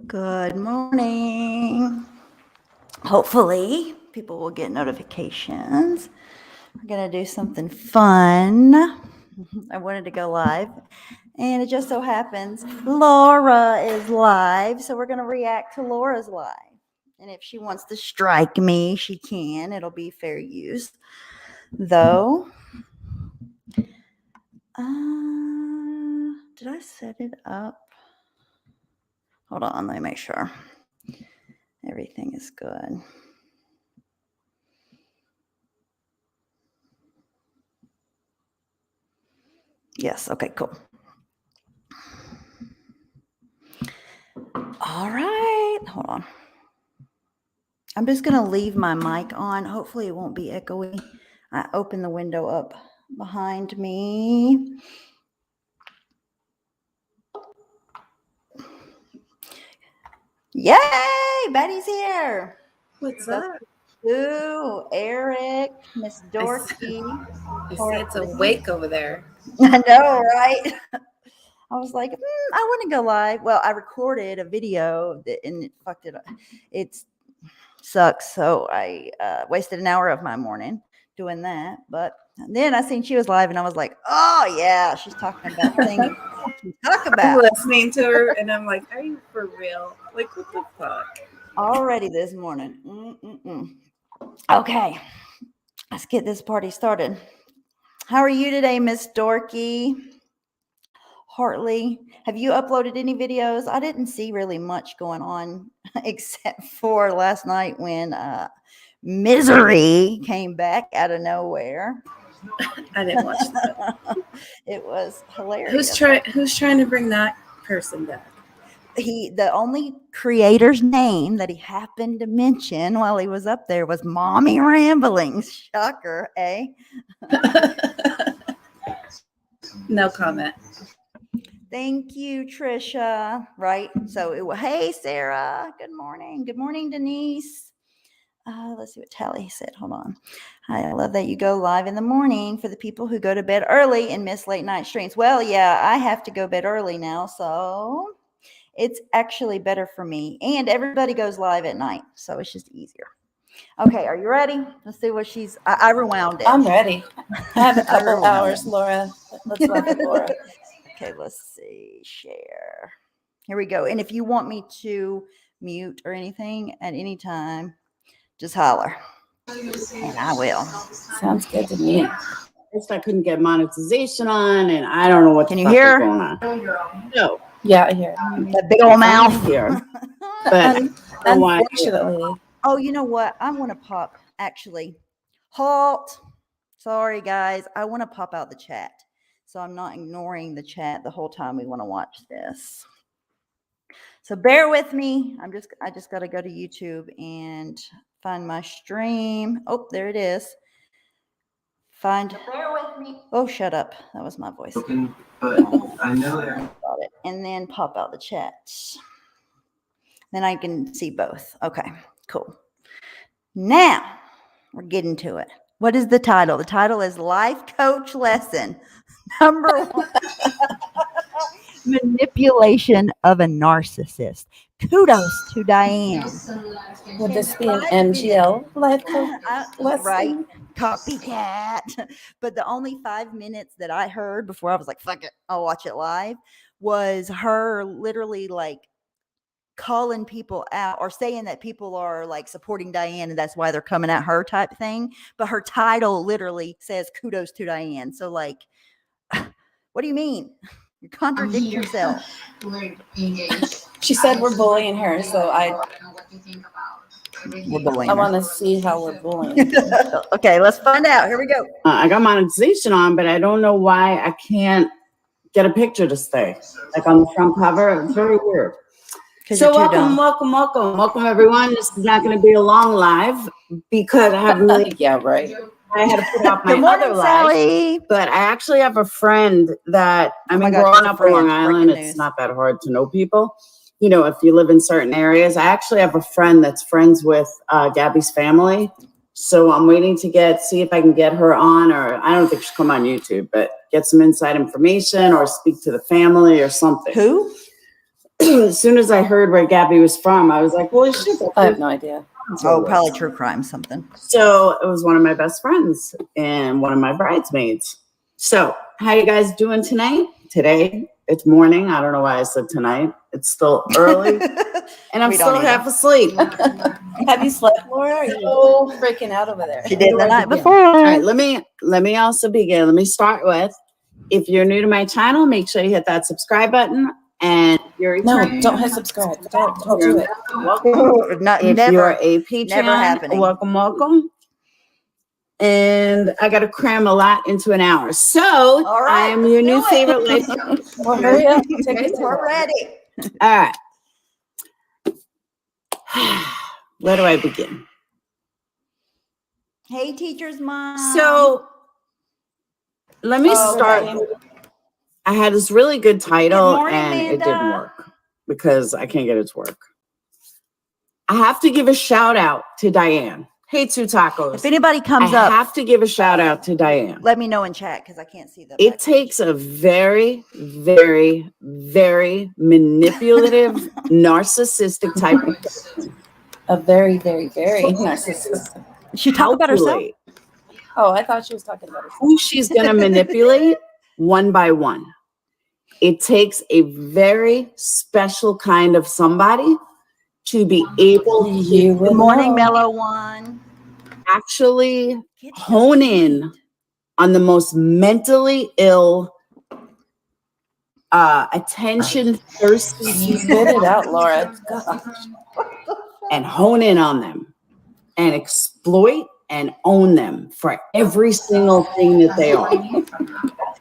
Good morning. Hopefully, people will get notifications. We're going to do something fun. I wanted to go live, and it just so happens Laura is live, so we're going to react to Laura's live. And if she wants to strike me, she can. It'll be fair use. Though, did I set it up? Hold on, let me make sure everything is good. Yes, okay, cool. All right, hold on. I'm just going to leave my mic on. Hopefully it won't be echoey. I opened the window up behind me. Yay, Betty's here. What's up? Ooh, Eric, Miss Dorky. I see it's awake over there. I know, right? I was like, I want to go live. Well, I recorded a video and it fucked it up. It sucks. So I wasted an hour of my morning doing that. But then I seen she was live and I was like, oh, yeah, she's talking about things she talk about. I'm listening to her and I'm like, are you for real? Like, what the fuck? Already this morning. Okay, let's get this party started. How are you today, Miss Dorky? Hartley, have you uploaded any videos? I didn't see really much going on except for last night when Misery came back out of nowhere. I didn't watch that. It was hilarious. Who's trying to bring that person back? The only creator's name that he happened to mention while he was up there was Mommy Ramblings. Shocker, eh? No comment. Thank you, Trisha. Right. So it was, hey, Sarah. Good morning. Good morning, Denise. Let's see what Tally said. Hold on. I love that you go live in the morning for the people who go to bed early and miss late night streams. Well, yeah, I have to go bed early now, so it's actually better for me. And everybody goes live at night, so it's just easier. Okay, are you ready? Let's see what she's. I rewound it. I'm ready. I have a couple hours, Laura. Let's love it, Laura. Okay, let's see. Share. Here we go. And if you want me to mute or anything at any time, just holler. And I will. Sounds good to me. I couldn't get monetization on, and I don't know what Can you hear? going on. No. Yeah, I hear. That big old mouth here. But unfortunately. Oh, you know what? I want to pop. Actually, halt. Sorry, guys. I want to pop out the chat. So I'm not ignoring the chat the whole time we want to watch this. So bear with me. I just got to go to YouTube and find my stream. Oh, there it is. Bear with me. Oh, shut up. That was my voice. But I know that. Got it. And then pop out the chat. Then I can see both. Okay, cool. Now we're getting to it. What is the title? The title is Life Coach Lesson Number 1. Manipulation of a narcissist. Kudos to Diane. Would this be an MGL life coach lesson? Right. Copycat. But the only 5 minutes that I heard before I was like, fuck it, I'll watch it live, was her literally like calling people out or saying that people are like supporting Diane and that's why they're coming at her type thing. But her title literally says kudos to Diane. So like, what do you mean? You contradict yourself. We're engaged. She said we're bullying her, so I want to see how we're bullying. Okay, let's find out. Here we go. I got monetization on, but I don't know why I can't get a picture to stay. Like on the front cover. It's very weird. So welcome, everyone. This is not going to be a long live because I have really, yeah, right. I had to put out my Good morning, other Sally. life, but I actually have a friend that, growing up on Long Island, it's not that hard to know people. You know, if you live in certain areas, I actually have a friend that's friends with Gabby's family. So I'm waiting to see if I can get her on, or I don't think she'll come on YouTube, but get some inside information or speak to the family or something. Who? as soon as I heard where Gabby was from, I was like, well, shit. I have no idea. Oh, probably true crime something. So it was one of my best friends and one of my bridesmaids. So how you guys doing tonight? Today, it's morning. I don't know why I said tonight. It's still early. And I'm We don't still either. half asleep. Have you slept, Laura? Are you freaking out over there? She did the night before. All right, let me also begin. Let me start with, if you're new to my channel, make sure you hit that subscribe button. And if you're No, don't hit subscribe. Don't do it. welcome. Not, If never. you're a Patreon, never happening. welcome. And I got to cram a lot into an hour. So All right, I am your new let's do favorite it. life. Well, hurry up. Take it to We're the ready. All right. Where do I begin? Hey, teacher's mom. So let me Oh, start. okay. I had this really good title Good morning, and it didn't Amanda. work because I can't get it to work. I have to give a shout out to Diane. Hey, Two Tacos. If anybody comes I up, have to give a shout out to Diane. let me know in chat because I can't see them. It takes a very, very, very manipulative, narcissistic type of A very, very, very narcissistic. She talk about herself. calculate Oh, I thought she was talking about herself. who she's going to manipulate one by one. It takes a very special kind of somebody to be able You to will Good morning, know. mellow one. actually Get to hone the in point. on the most mentally ill, attention thirsty Spit it out, Laura. God. and hone in on them and exploit and own them for every single thing that they are.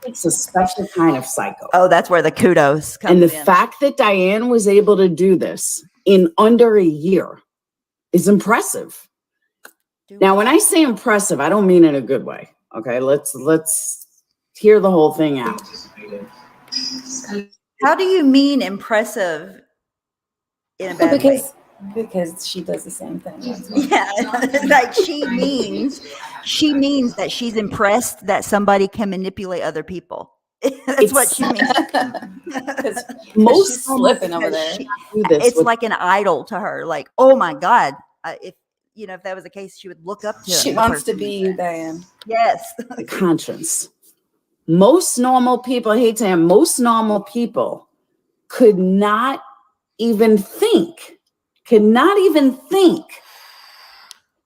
It's a special kind of psycho. Oh, that's where the kudos come And the in. fact that Diane was able to do this in under a year is impressive. Now, when I say impressive, I don't mean in a good way. Okay, let's hear the whole thing out. How do you mean impressive in a bad way? Because she does the same thing. Yeah, like she means that she's impressed that somebody can manipulate other people. That's what she means. Because Most she's slipping over there. She- do this it's with like an idol to her. Like, oh my God, if that was the case, she would look up to. She the wants to person. be you, Diane. Yes. conscience. Most normal people, I hate saying, most normal people could not even think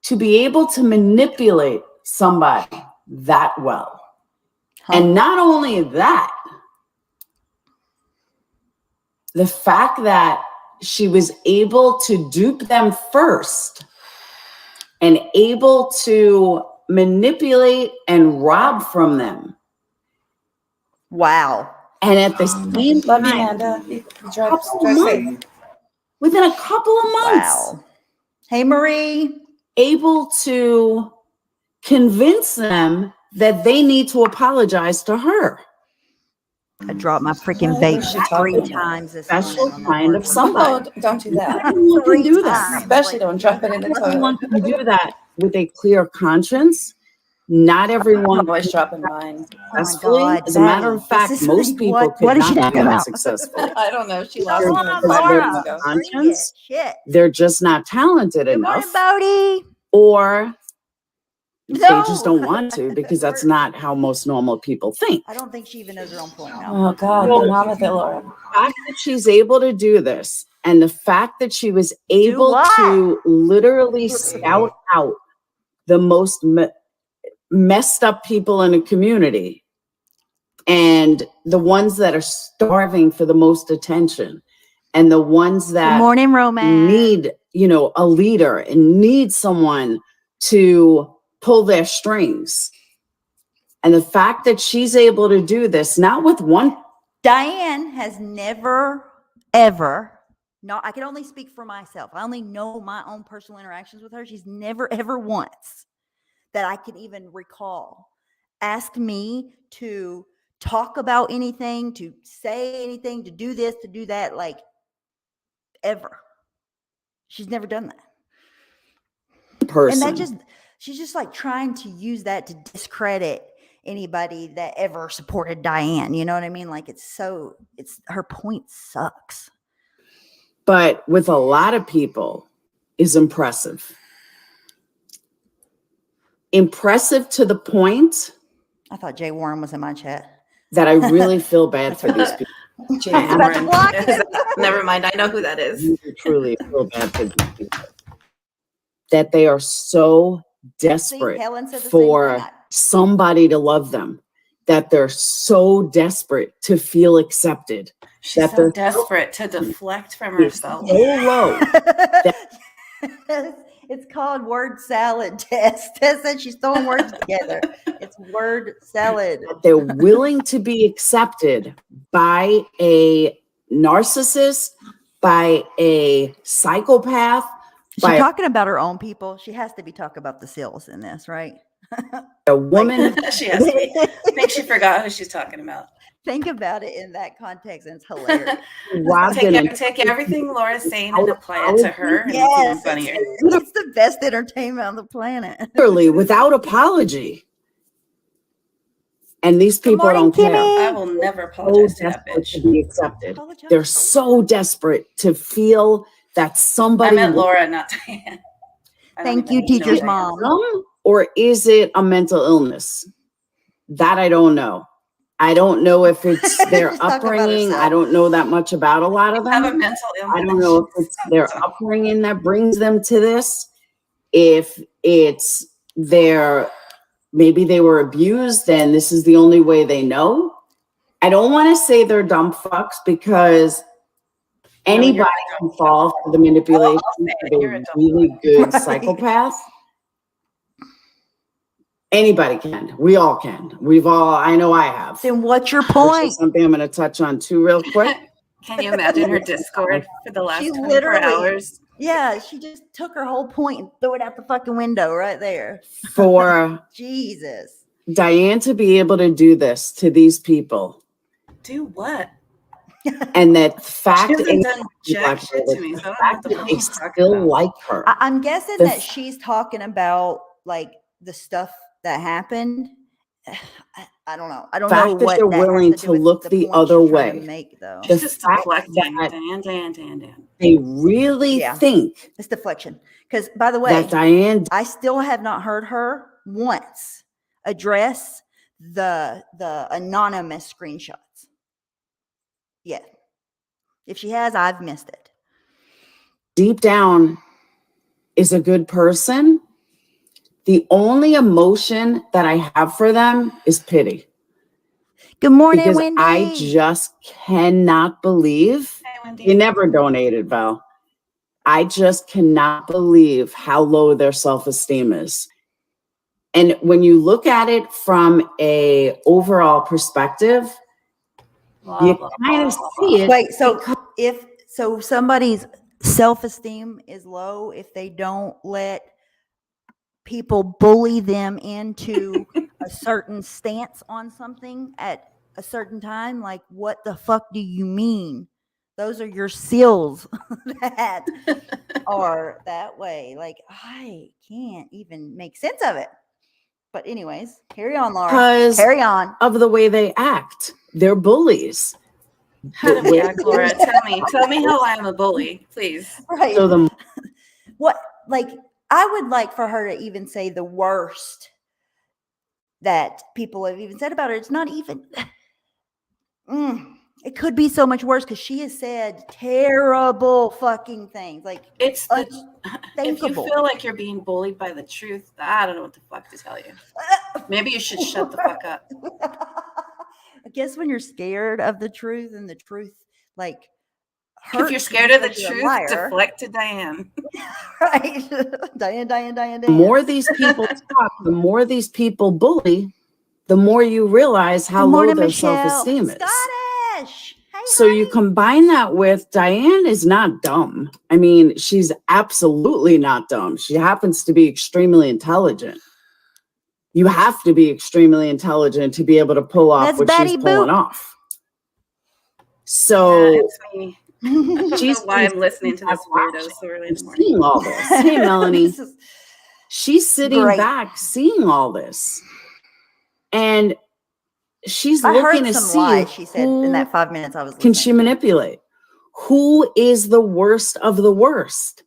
to be able to manipulate somebody that well. And not only that, the fact that she was able to dupe them first and able to manipulate and rob from them. Wow. And at the same Love you, time, Amanda. Drive safe. within a couple of months, Wow. Hey, Marie. able to convince them that they need to apologize to her. I dropped my freaking What vape is she talking 3 about? times this Special morning. kind of somebody. Oh, don't do that. Everyone can do that. times. Especially don't drop it in the Everyone toilet. can do that with a clear conscience. Not I'm everyone always dropping mine. successfully. God, As a matter of Betty, fact, this is most like, people what could is she not talking do that about? successfully. I don't know. She lost Come me on, 5 Laura. minutes ago. Conscience. Shit. They're just not talented Good morning, enough, Bodie. or they just No. don't want to, because that's not how most normal people think. I don't think she even knows her own point now. Oh, God. Well, Get on with it, Laura. The fact that she's able to do this, and the fact that she was able what? to literally scout out the most messed up people in a community, and the ones that are starving for the most attention, and the ones Good that morning, Romance. need, a leader and need someone to pull their strings. And the fact that she's able to do this, not with one. Diane has never, ever, I can only speak for myself. I only know my own personal interactions with her. She's never, ever once that I can even recall asked me to talk about anything, to say anything, to do this, to do that, like ever. She's never done that. Person. And she's just like trying to use that to discredit anybody that ever supported Diane. You know what I mean? Like her point sucks. but with a lot of people is impressive. Impressive to the point I thought Jay Warren was in my chat. that I really feel bad for these people. Jay I was about to Warren. block him. Never mind. I know who that is. Really, truly feel bad for these people. That they are so desperate Helen said the same for thing. somebody to love them. That they're so desperate to feel accepted. She's That so they're desperate to deflect from herself. so low. It's called word salad. Tess said she's throwing words together. It's word salad. That they're willing to be accepted by a narcissist, by a psychopath. Is she talking about her own people? She has to be talking about the SEALs in this, right? A woman. She has to be. I think she forgot who she's talking about. Think about it in that context, and it's hilarious. Take everything Laura's saying and apply it to her, and it's even funnier. It's the best entertainment on the planet. Literally, without apology. And these people don't care. I will never apologize to that bitch. To be accepted. They're so desperate to feel that somebody. I meant Laura, not Diane. Thank you, teacher's mom. Or is it a mental illness? That I don't know. I don't know if it's their upbringing. I don't know that much about a lot of them. Have a mental illness. I don't know if it's their upbringing that brings them to this. If it's maybe they were abused and this is the only way they know. I don't want to say they're dumb fucks because anybody can fall for the manipulation of a really good psychopath. Anybody can. We all can. I know I have. Then what's your point? Something I'm going to touch on too real quick. Can you imagine her Discord for the last 24 hours? Yeah, she just took her whole point and threw it out the fucking window right there. For Jesus. Diane to be able to do this to these people. Do what? And that fact she hasn't done jack shit to me. So I don't know what they still like her. I'm guessing that she's talking about like the stuff that happened. I don't know. I don't know what they're willing to look the other way. The fact that Dan. They really think it's deflection. Because by the way, that Diane, I still have not heard her once address the anonymous screenshots. Yeah. If she has, I've missed it. Deep down is a good person. The only emotion that I have for them is pity. Good morning, because Wendy. I just cannot believe you never donated, Val. I just cannot believe how low their self-esteem is. And when you look at it from a overall perspective, you kind of see it. Wait, so somebody's self-esteem is low if they don't let people bully them into a certain stance on something at a certain time, like what the fuck do you mean? Those are your SEALs that are that way. Like I can't even make sense of it. But anyways, carry on, Laura. Carry on. Of the way they act. They're bullies. How do we act, Laura? Tell me how I am a bully, please. Right. So what, like, I would like for her to even say the worst that people have even said about her. It's not even, it could be so much worse because she has said terrible fucking things. Like, it's if you feel like you're being bullied by the truth, I don't know what the fuck to tell you. Maybe you should shut the fuck up. I guess when you're scared of the truth and the truth, like, if you're scared of the truth, deflect to Diane. Right. Diane. The more these people talk, the more these people bully, the more you realize how low their self-esteem is. Scottish. Hey, so you combine that with Diane is not dumb. I mean, she's absolutely not dumb. She happens to be extremely intelligent. You have to be extremely intelligent to be able to pull off what she's pulling off. So it's me. She's why I'm listening to this weirdo so early in the morning. Seeing all this. Hey, Melanie. She's sitting back seeing all this. And she's looking to see she said in that 5 minutes I was listening. Can she manipulate? who is the worst of the worst?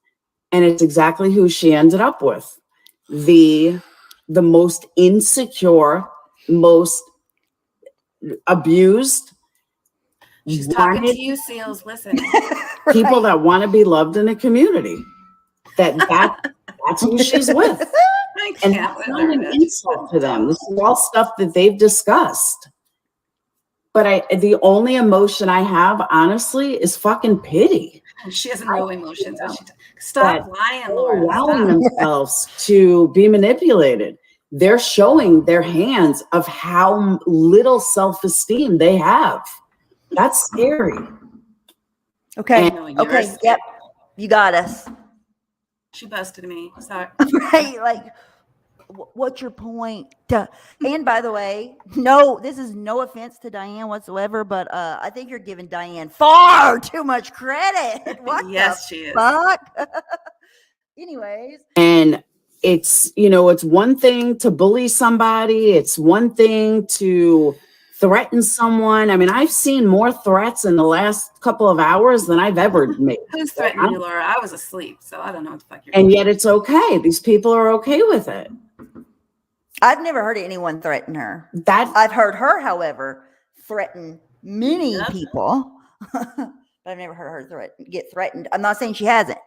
And it's exactly who she ended up with. The most insecure, most abused. She's talking to you, Seals. Listen. People that want to be loved in a community. That's who she's with. And that's not an insult to them. This is all stuff that they've discussed. But the only emotion I have, honestly, is fucking pity. She has no emotions. Stop lying, Laura. Allowing themselves to be manipulated. They're showing their hands of how little self-esteem they have. That's scary. Okay. Okay. Yep. You got us. She busted me. Sorry. Right. Like, what's your point? And by the way, no, this is no offense to Diane whatsoever, but I think you're giving Diane far too much credit. What yes, she is. Fuck? Anyways. And it's, it's one thing to bully somebody. It's one thing to threaten someone. I mean, I've seen more threats in the last couple of hours than I've ever made. Who's threatening you, Laura? I was asleep, so I don't know what the fuck you're doing. And yet it's okay. These people are okay with it. I've never heard anyone threaten her. I've heard her, however, threaten many people. But I've never heard her get threatened. I'm not saying she hasn't.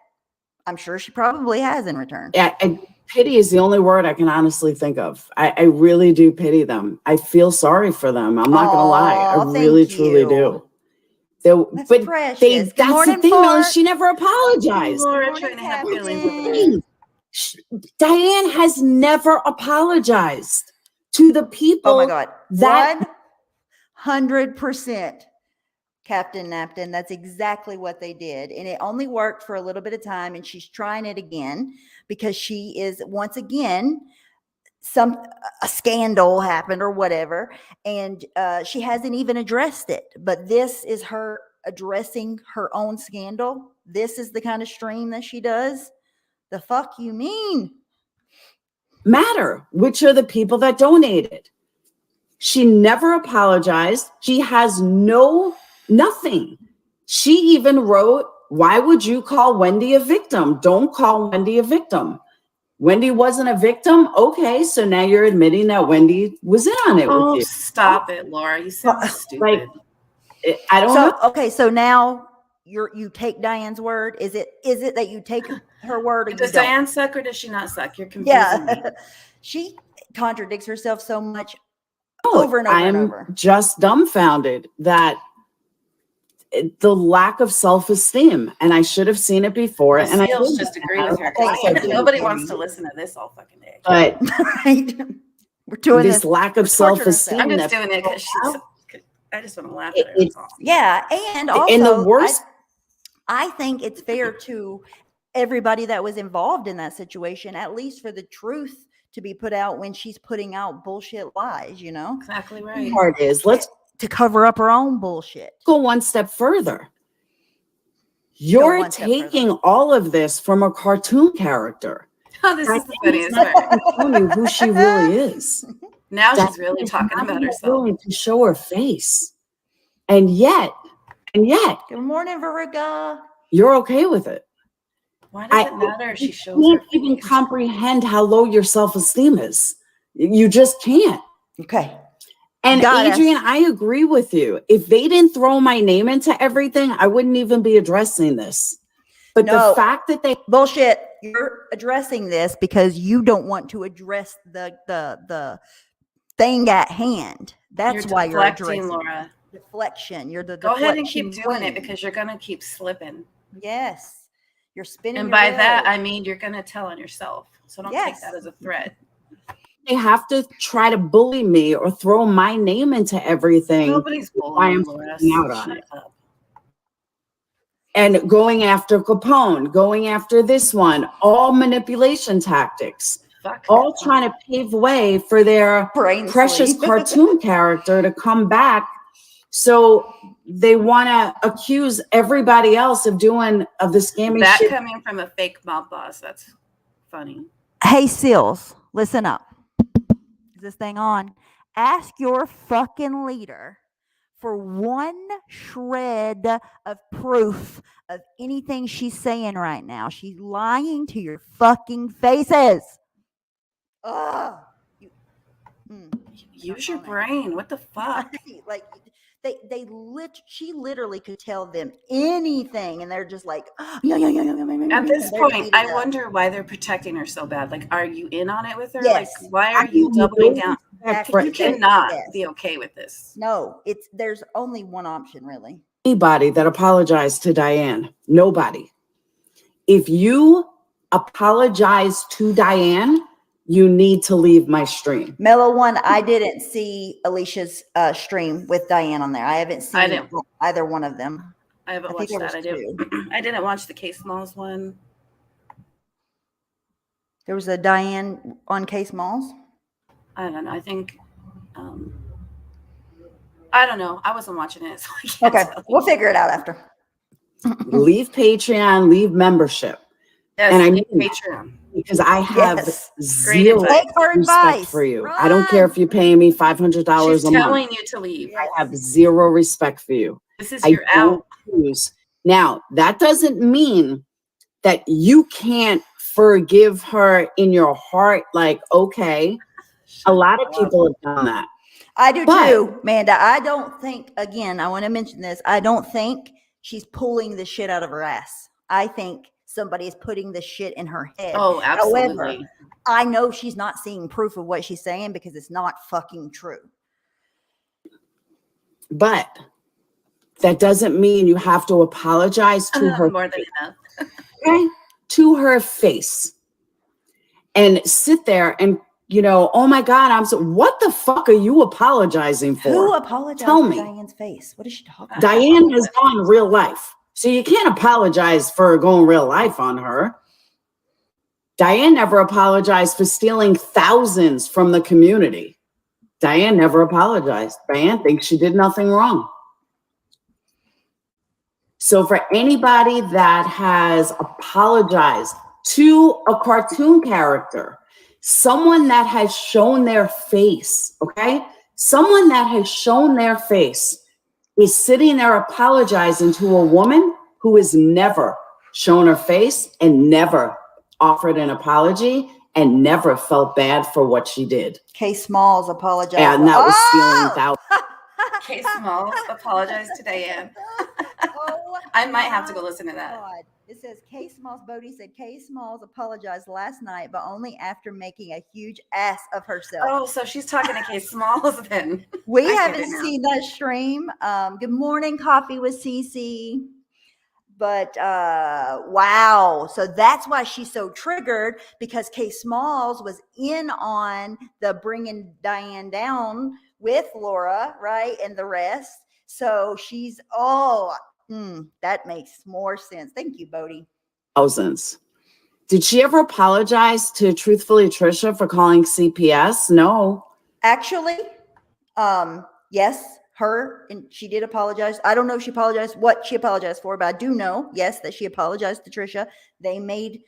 I'm sure she probably has in return. Yeah, and pity is the only word I can honestly think of. I really do pity them. I feel sorry for them. I'm not going to lie. I really, truly do. That's precious. That's the thing, though. She never apologized. Laura trying to have feelings. Diane has never apologized to the people. Oh my God. That 100%. Captain Napton, that's exactly what they did. And it only worked for a little bit of time. And she's trying it again because she is, once again, a scandal happened or whatever. And she hasn't even addressed it. But this is her addressing her own scandal. This is the kind of stream that she does. The fuck you mean? Matter, which are the people that donated. She never apologized. She has nothing. She even wrote, why would you call Wendy a victim? Don't call Wendy a victim. Wendy wasn't a victim. Okay, so now you're admitting that Wendy was in on it with you. Stop it, Laura. You sound stupid. I don't know. Okay, so now you take Diane's word. Is it that you take her word or does you don't? Diane suck or does she not suck? You're confusing me. She contradicts herself so much over and over and over. I'm just dumbfounded that the lack of self-esteem, and I should have seen it before. And I just agree with her. Nobody wants to listen to this all fucking day. But we're doing this lack of self-esteem. I'm just doing it because I just want to laugh at her. Yeah, and also, in the worst, I think it's fair to everybody that was involved in that situation, at least for the truth to be put out when she's putting out bullshit lies. Exactly right. The part is to cover up her own bullshit. Go one step further. You're taking all of this from a cartoon character. Oh, this is the funniest part. Showing you who she really is. Now she's really talking about herself. Willing to show her face, and yet, good morning, Veriga. You're okay with it. Why does it matter if she shows her face? You can't even comprehend how low your self-esteem is. You just can't. Okay. And Adrian, I agree with you. If they didn't throw my name into everything, I wouldn't even be addressing this. But the fact that they bullshit, you're addressing this because you don't want to address the thing at hand. That's why you're addressing, Laura. Deflection. You're the go ahead and keep doing it because you're gonna keep slipping. Yes, you're spinning. And by that I mean you're gonna tell on yourself. So don't take that as a threat. They have to try to bully me or throw my name into everything. Nobody's bullying Laura. Out on it. And going after Capone, going after this one, all manipulation tactics, all trying to pave way for their precious cartoon character to come back. So they want to accuse everybody else of doing the scammy that shit. Coming from a fake mob boss. That's funny. Hey, Seals, listen up. Is this thing on? Ask your fucking leader for one shred of proof of anything she's saying right now. She's lying to your fucking faces. Ugh. Use your brain. What the fuck? Like she literally could tell them anything, and they're just like, yeah. At this point, I wonder why they're protecting her so bad. Like, are you in on it with her? Yes. Like, why are you doubling down? You cannot be okay with this. No, there's only one option, really. Anybody that apologized to Diane, nobody. If you apologize to Diane, you need to leave my stream. Mellow One, I didn't see Alicia's stream with Diane on there. I haven't seen either one of them. I haven't watched that. I didn't watch the K Smalls one. There was a Diane on K Smalls. I don't know. I think, I don't know. I wasn't watching it. So okay, we'll figure it out after. Leave Patreon, leave membership. Yes, and I need Patreon. Because I have zero respect for you. Run. I don't care if you pay me $500 a month. She's telling you to leave. I have zero respect for you. This is your out. Now, that doesn't mean that you can't forgive her in your heart. Like, okay, a lot of people have done that. I do too, Amanda. I don't think, again, I want to mention this. I don't think she's pulling the shit out of her ass. I think somebody is putting the shit in her head. Oh, absolutely. However, I know she's not seeing proof of what she's saying because it's not fucking true. But that doesn't mean you have to apologize to her. More than enough. Okay? To her face. And sit there and, oh my God, what the fuck are you apologizing for? Who apologized to Diane's face? What is she talking about? Diane has gone real life. So you can't apologize for going real life on her. Diane never apologized for stealing thousands from the community. Diane never apologized. Diane thinks she did nothing wrong. So for anybody that has apologized to a cartoon character, someone that has shown their face, okay? Someone that has shown their face is sitting there apologizing to a woman who has never shown her face and never offered an apology and never felt bad for what she did. K Smalls apologized. And that was stealing thousands. K Smalls apologized to Diane. I might have to go listen to that. God. It says K Smalls, Bodie said K Smalls apologized last night, but only after making a huge ass of herself. Oh, so she's talking to K Smalls then. We haven't seen that stream. Good morning, Coffee with Cece. But wow. So that's why she's so triggered, because K Smalls was in on the bringing Diane down with Laura, right? And the rest. So she's, that makes more sense. Thank you, Bodie. Thousands. Did she ever apologize to Truthfully Trisha for calling CPS? No. Actually, yes, and she did apologize. I don't know if she apologized, what she apologized for, but I do know, yes, that she apologized to Trisha. They made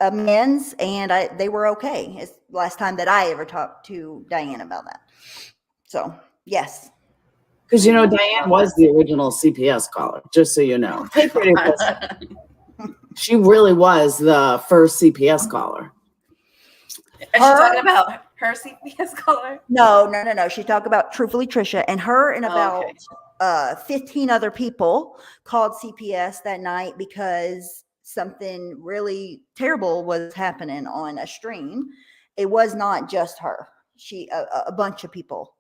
amends, and they were okay. It's the last time that I ever talked to Diane about that. So, yes. Because, Diane was the original CPS caller, just so you know. She really was the first CPS caller. Is she talking about her CPS caller? No. She's talking about Truthfully Trisha, and her and about 15 other people called CPS that night because something really terrible was happening on a stream. It was not just her. A bunch of people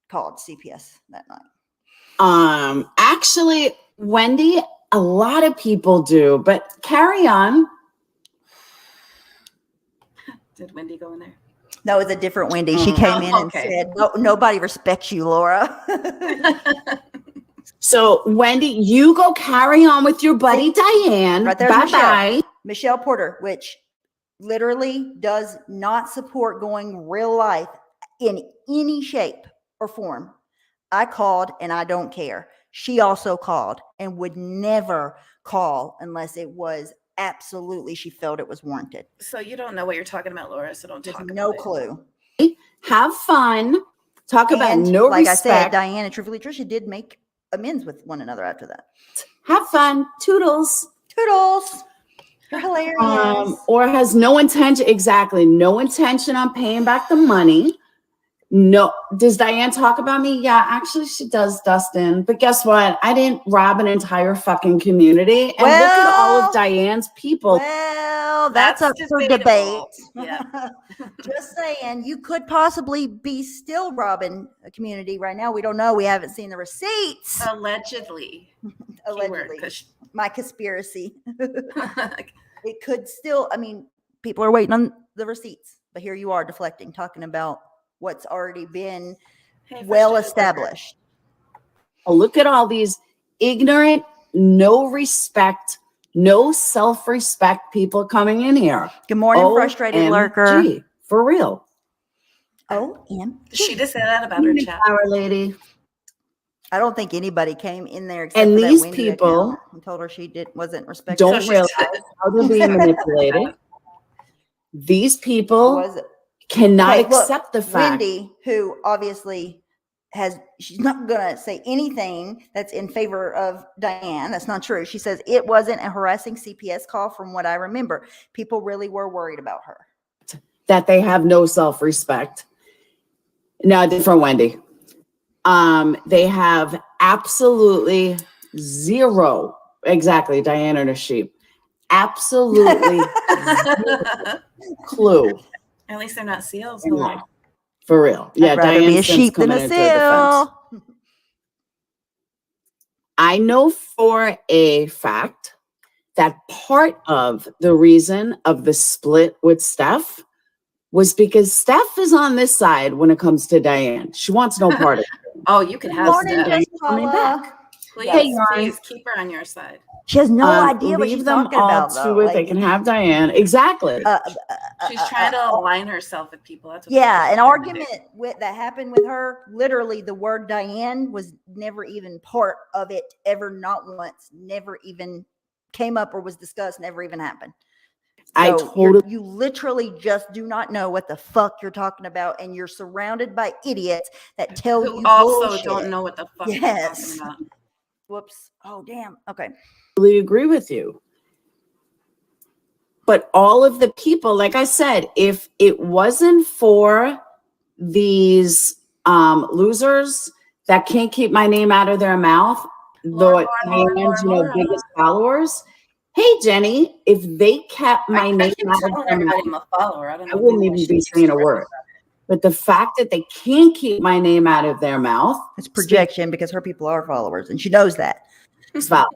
called CPS that night. Actually, Wendy, a lot of people do, but carry on. Did Wendy go in there? No, it's a different Wendy. She came in and said, "No, nobody respects you, Laura." So, Wendy, you go carry on with your buddy Diane. Right there, bye-bye. Michelle Porter, which literally does not support going real life in any shape or form. I called and I don't care. She also called and would never call unless it was absolutely she felt it was warranted. So you don't know what you're talking about, Laura, so don't talk about it. No clue. Have fun. Talk about And no like respect. I said, Diane and truthfully Trisha did make amends with one another after that. Have fun. Toodles. Toodles. You're hilarious. Or has no intention, exactly, no intention on paying back the money. No. Does Diane talk about me? Yeah, actually she does, Dustin. But guess what? I didn't rob an entire fucking community. And look at all of Diane's people. Well, that's up for debate. debatable. Yeah. Just saying, you could possibly be still robbing a community right now. We don't know. We haven't seen the receipts. Allegedly. Allegedly. Keyword, My conspiracy. It could still, I mean, people are waiting on the receipts, but here you are deflecting, talking about what's already been well established. Look at all these ignorant, no respect, no self-respect people coming in here. Good morning, frustrated lurker. For real. OMG. Did she just say that about her chat? Our lady. I don't think anybody came in there except And for these that Wendy people account and told her she wasn't respectful. don't realize how they're being manipulated. These people cannot accept the fact. Wendy, who obviously she's not going to say anything that's in favor of Diane. That's not true. She says it wasn't a harassing CPS call from what I remember. People really were worried about her. That they have no self-respect. Now, different Wendy. They have absolutely zero, exactly, Diane and her sheep. Absolutely zero clue. At least they're not seals. For real. Yeah, I'd rather be a sheep than a seal. I know for a fact that part of the reason of the split with Steph was because Steph is on this side when it comes to Diane. She wants no part of it. Oh, you can have Steph. Coming back. Please keep her on your side. She has no idea what she's talking about. They can have Diane. Exactly. She's trying to align herself with people. That's what an argument that happened with her. Literally, the word Diane was never even part of it ever. Not once. Never even came up or was discussed. Never even happened. So you literally just do not know what the fuck you're talking about, and you're surrounded by idiots that tell you also bullshit. Don't know what the fuck you're talking about. Whoops. Oh, damn. Okay. I agree with you. But all of the people, like I said, if it wasn't for these losers that can't keep my name out of their mouth, the biggest followers. Hey, Jenny, if they kept my name out of their mouth, I wouldn't even be saying a word. But the fact that they can't keep my name out of their mouth. It's projection because her people are followers and she knows that. It's valid.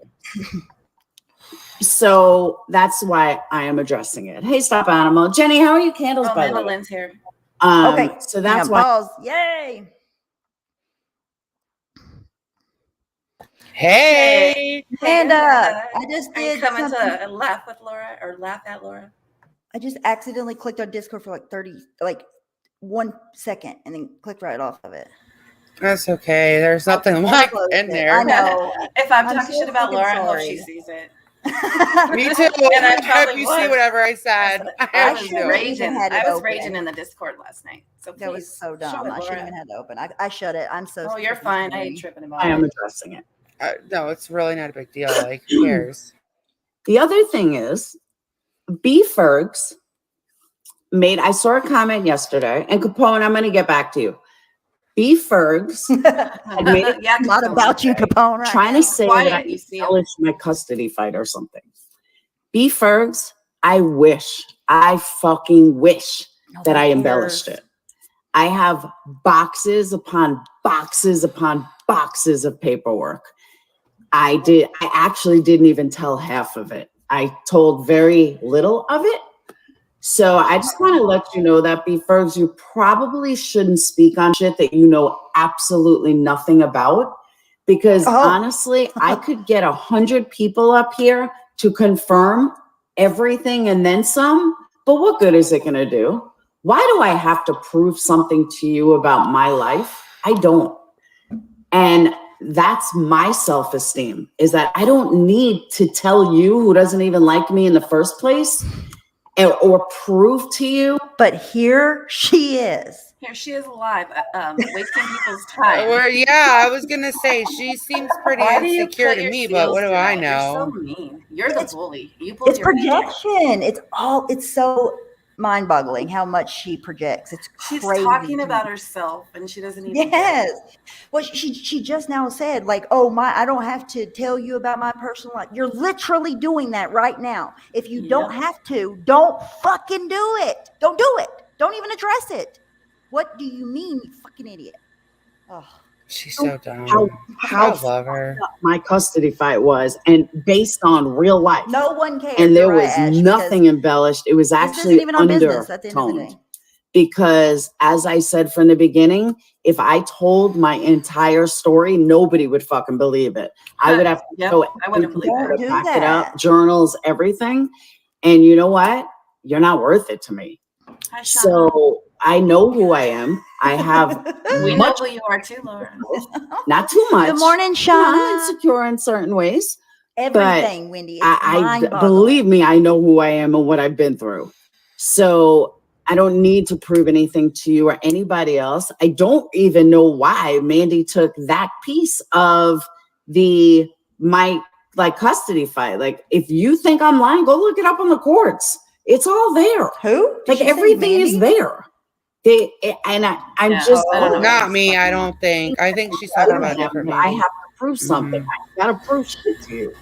So that's why I am addressing it. Hey, Stop Animal. Jenny, how are your candles, by the way? Lynn's here. Okay. So that's why. Pause. Yay. Hey. And I just did coming to laugh with Laura or laugh at Laura. I just accidentally clicked on Discord for like 1 second and then clicked right off of it. That's okay. There's nothing like in there. I know. If I'm talking shit about Laura, I hope she sees it. Me too. And I hope you see whatever I said. I was raging in the Discord last night. So that was so dumb. I shouldn't even had to open. I shut it. I'm so. Oh, you're fine. I ain't tripping about it. I am addressing it. No, it's really not a big deal. Like, who cares? The other thing is, B. Fergs I saw a comment yesterday, and Capone, I'm going to get back to you. B. Fergs made a lot about you, Capone. Right trying to say that I embellished my custody fight or something. B. Fergs, I fucking wish that I embellished it. I have boxes upon boxes upon boxes of paperwork. I actually didn't even tell half of it. I told very little of it. So I just want to let you know that, B. Fergs, you probably shouldn't speak on shit that you know absolutely nothing about. Because honestly, I could get 100 people up here to confirm everything and then some. But what good is it going to do? Why do I have to prove something to you about my life? I don't. And that's my self-esteem, is that I don't need to tell you, who doesn't even like me in the first place, or prove to you. But here she is. Here she is alive, wasting people's time. Yeah, I was gonna say she seems pretty insecure to me, but what do I know? You're so mean. You're the bully. You bully. It's projection. It's so mind-boggling how much she projects. It's crazy. She's talking about herself, and she doesn't even. Yes. Well, she just now said, like, oh, I don't have to tell you about my personal life. You're literally doing that right now. If you don't have to, don't fucking do it. Don't do it. Don't even address it. What do you mean, you fucking idiot? Oh. She's so dumb. How I love her. My custody fight was, and based on real life. No one cares. And there was nothing embellished. It was actually undertoned. Because as I said from the beginning, if I told my entire story, nobody would fucking believe it. I would have to go. I wouldn't believe it. Back it up, journals, everything. And you know what? You're not worth it to me. Hi, so I know who I am. I have we know who you are too, Laura. Not too much. Good morning, Shauna. I'm insecure in certain ways. Everything, Wendy. I believe me, I know who I am and what I've been through. So I don't need to prove anything to you or anybody else. I don't even know why Mandy took that piece of my custody fight. Like, if you think I'm lying, go look it up on the courts. It's all there. Who? Like, everything is there. I'm just not me. I don't think. I think she's talking about different. I have to prove something. I gotta prove shit to you.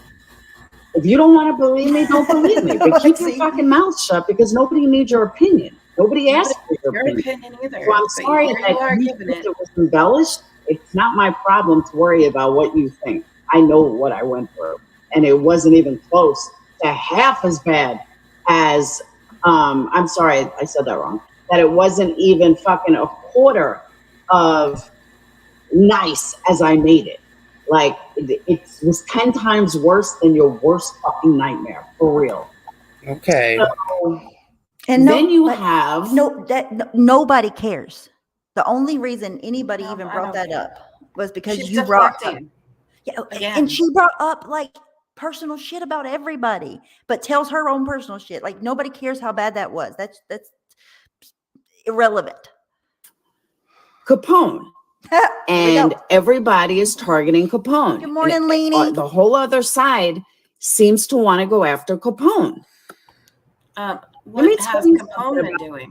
If you don't want to believe me, don't believe me. But keep your fucking mouth shut, because nobody needs your opinion. Nobody asked for your opinion either. So I'm sorry that you think it was embellished. It's not my problem to worry about what you think. I know what I went through, and it wasn't even close to half as bad as. I'm sorry, I said that wrong. That it wasn't even fucking a quarter of nice as I made it. Like, it was 10 times worse than your worst fucking nightmare, for real. Okay. So, and then nobody cares. The only reason anybody even brought that up was because you brought up. Yeah, and she brought up like personal shit about everybody, but tells her own personal shit. Like, nobody cares how bad that was. That's irrelevant. Capone. And everybody is targeting Capone. Good morning, Leanie. The whole other side seems to want to go after Capone. What has Capone been doing?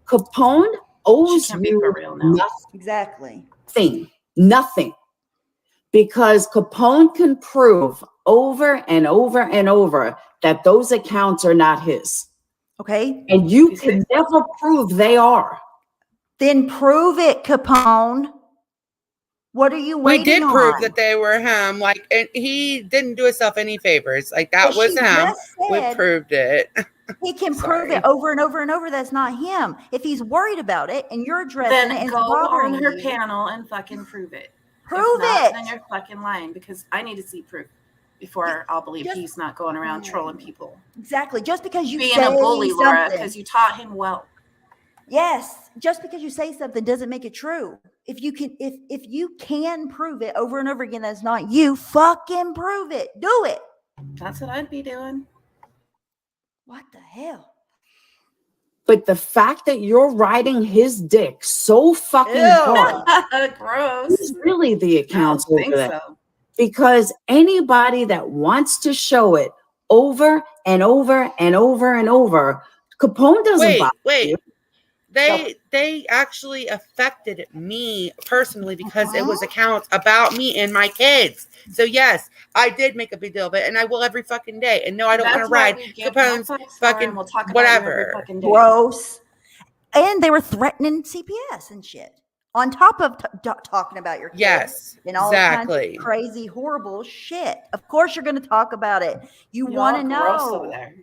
Capone owes you for real now. Nothing. Exactly. Nothing. Because Capone can prove over and over and over that those accounts are not his. Okay. And you can never prove they are. Then prove it, Capone. What are you waiting on? We did prove that they were him. Like, and he didn't do himself any favors. Like, that was him. We proved it. He can prove it over and over and over. That's not him. If he's worried about it and you're addressing it and go on her panel and fucking prove it. Prove it. Then you're fucking lying, because I need to see proof before I'll believe he's not going around trolling people. Exactly. Just because you being a bully, Laura, because you taught him well. Yes. Just because you say something doesn't make it true. If you can prove it over and over again, that's not you. Fucking prove it. Do it. That's what I'd be doing. What the hell? But the fact that you're riding his dick so fucking hard, gross, is really the accounts over that. Because anybody that wants to show it over and over and over and over, Capone doesn't bother you. They actually affected me personally, because it was accounts about me and my kids. So yes, I did make a big deal of it, and I will every fucking day. And no, I don't want to ride Capone's fucking whatever. Gross. And they were threatening CPS and shit on top of talking about your kids. Yes, and all kinds of crazy, horrible shit. Of course, you're going to talk about it. You want to know. Over there.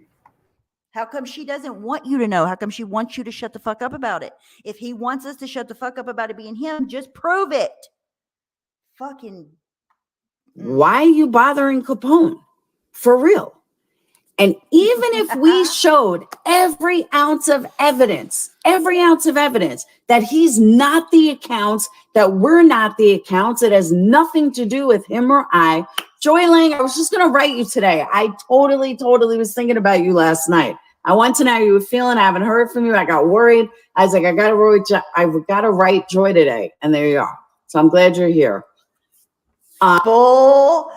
How come she doesn't want you to know? How come she wants you to shut the fuck up about it? If he wants us to shut the fuck up about it being him, just prove it. Fucking. Why are you bothering Capone? For real. And even if we showed every ounce of evidence that he's not the accounts, that we're not the accounts, it has nothing to do with him or I. Joy Lang, I was just going to write you today. I totally was thinking about you last night. I want to know how you were feeling. I haven't heard from you. I got worried. I was like, I got to write Joy today. And there you are. So I'm glad you're here. Bullshit.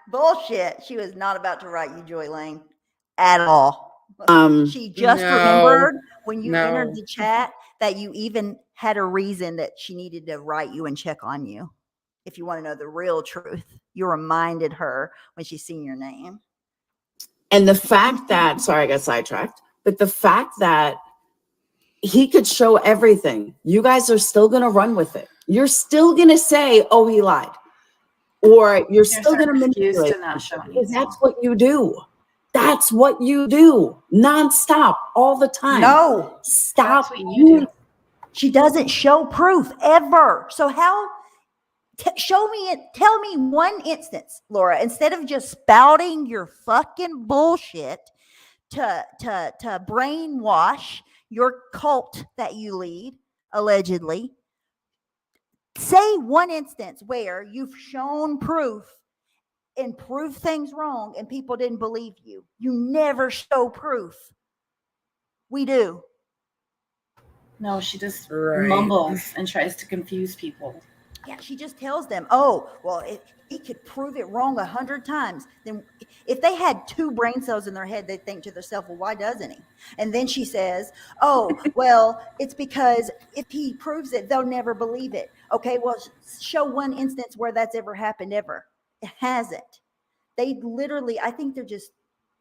Bullshit. She was not about to write you, Joy Lane, at all. She just remembered when you entered the chat that you even had a reason that she needed to write you and check on you. If you want to know the real truth, you reminded her when she seen your name. And the fact that, sorry, I got sidetracked, but the fact that he could show everything, you guys are still going to run with it. You're still going to say, oh, he lied. Or you're still going to manipulate because that's what you do. That's what you do nonstop all the time. No, stop. That's what you do. She doesn't show proof ever. So how? Show me it. Tell me one instance, Laura, instead of just spouting your fucking bullshit to brainwash your cult that you lead, allegedly. Say one instance where you've shown proof and proved things wrong and people didn't believe you. You never show proof. We do. No, she just mumbles and tries to confuse people. Yeah, she just tells them, oh, well, if he could prove it wrong 100 times, then if they had 2 brain cells in their head, they'd think to themselves, well, why doesn't he? And then she says, oh, well, it's because if he proves it, they'll never believe it. Okay, well, show one instance where that's ever happened ever. It hasn't. They literally, I think they're just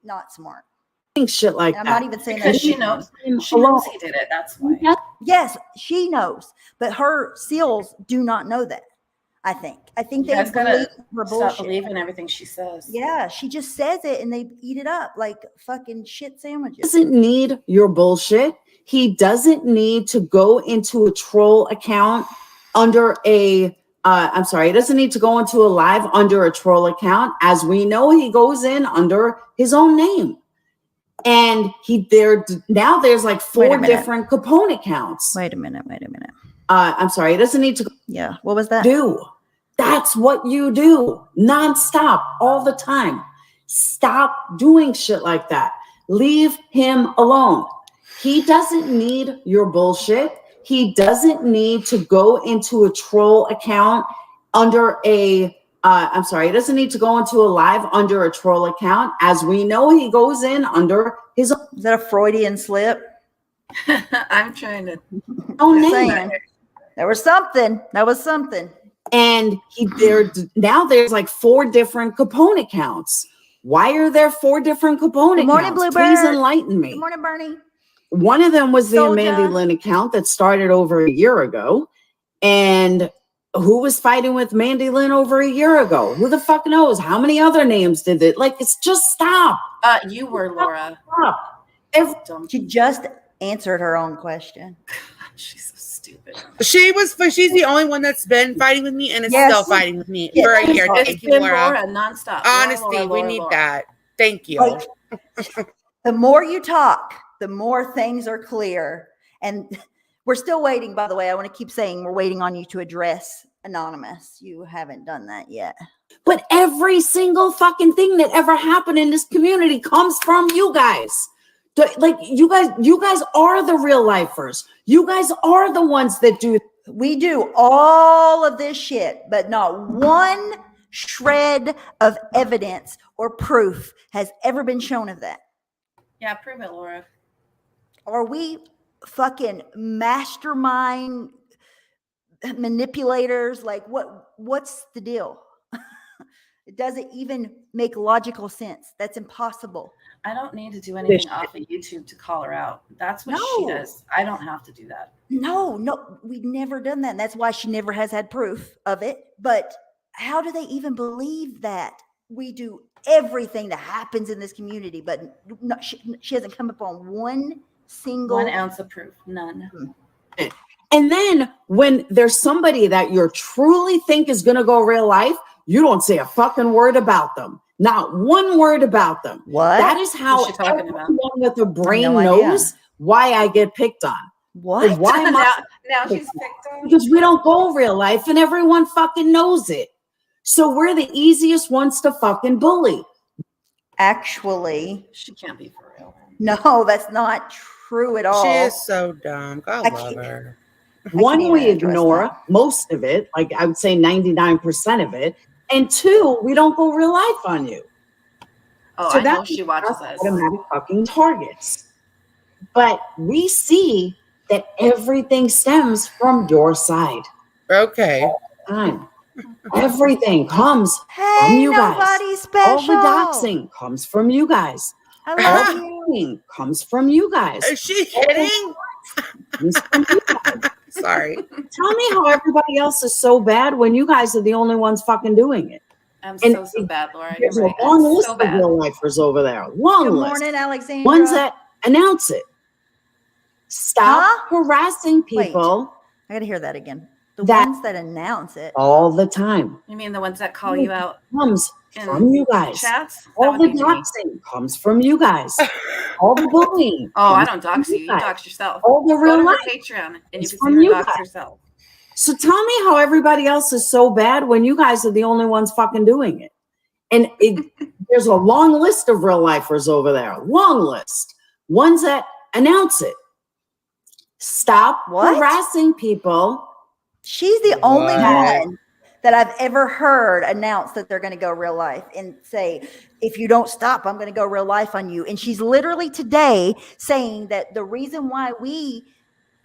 not smart. Shit like I'm that. not even saying because that she knows. She knows he did it. That's why. Yes, she knows, but her seals do not know that. I think they believe her bullshit. Stop believing everything she says. Yeah, she just says it and they eat it up like fucking shit sandwiches. He doesn't need your bullshit. He doesn't need to go into a troll account under a. He doesn't need to go into a live under a troll account. As we know, he goes in under his own name. And there's like 4 different Capone accounts. Wait a minute. He doesn't need to. Yeah. What was that? That's what you do nonstop all the time. Stop doing shit like that. Leave him alone. He doesn't need your bullshit. He doesn't need to go into a troll account under a. He doesn't need to go into a live under a troll account. As we know, he goes in under his own. Is that a Freudian slip? I'm trying to. Name. There was something. And there's like 4 different Capone accounts. Why are there 4 different Capone accounts? Bluebird. Please enlighten me. Good morning, Bernie. One of them was the Amanda Lynn account that started over a year ago. And who was fighting with Mandy Lynn over a year ago? Who the fuck knows? How many other names did it? Like, it's just stop. You were Laura. Stop. She just answered her own question. She's so stupid. She's the only one that's been fighting with me and is still fighting with me for a year. Thank you, Laura. Nonstop. Honestly, we need that. Thank you. The more you talk, the more things are clear. And we're still waiting, by the way. I want to keep saying we're waiting on you to address Anonymous. You haven't done that yet. But every single fucking thing that ever happened in this community comes from you guys. Like, you guys are the real lifers. You guys are the ones that do. We do all of this shit, but not one shred of evidence or proof has ever been shown of that. Yeah, prove it, Laura. Are we fucking mastermind manipulators? Like, what's the deal? It doesn't even make logical sense. That's impossible. I don't need to do anything off of YouTube to call her out. That's what she does. I don't have to do that. No, we've never done that. And that's why she never has had proof of it. But how do they even believe that? We do everything that happens in this community, but she hasn't come up on one ounce of proof. None. And then when there's somebody that you truly think is going to go real life, you don't say a fucking word about them. Not one word about them. What? That is how everyone with a brain knows why I get picked on. What? Why am now she's picked on? Because we don't go real life and everyone fucking knows it. So we're the easiest ones to fucking bully. actually, She can't be for real. no, that's not true at all. She is so dumb. God I love can't- her. One, even we address ignore that. most of it, like I would say 99% of it. And two, we don't go real life on you. Oh, So I know that's she watches us. automatic fucking targets. But we see that everything stems from your side. Okay. Time. Everything comes from Hey, you guys. nobody's special. All the doxing comes from you guys. I All love the you. bullying comes from you guys. Is she kidding? Comes from you guys. Sorry. Tell me how everybody else is so bad when you guys are the only ones fucking doing it. I'm And so bad, Laura. You're There's right. a long I'm list so of bad. real lifers over there. Long Good list. morning, Alexandra. Ones that announce it. Stop Huh? harassing people I got to hear that again. The That- ones that announce it. all the time. You mean the ones that call you out Comes in from you guys. chats? That All would the be me. doxing comes from you guys. All the bullying. Oh, I comes don't from dox you. You guys. dox yourself. All the Go real to life. her Patreon and you It's can from see her you dox guys. herself. So tell me how everybody else is so bad when you guys are the only ones fucking doing it. And there's a long list of real lifers over there. Long list. Ones that announce it. Stop What? harassing people. She's the only What? one that I've ever heard announce that they're going to go real life and say, if you don't stop, I'm going to go real life on you. And she's literally today saying that the reason why we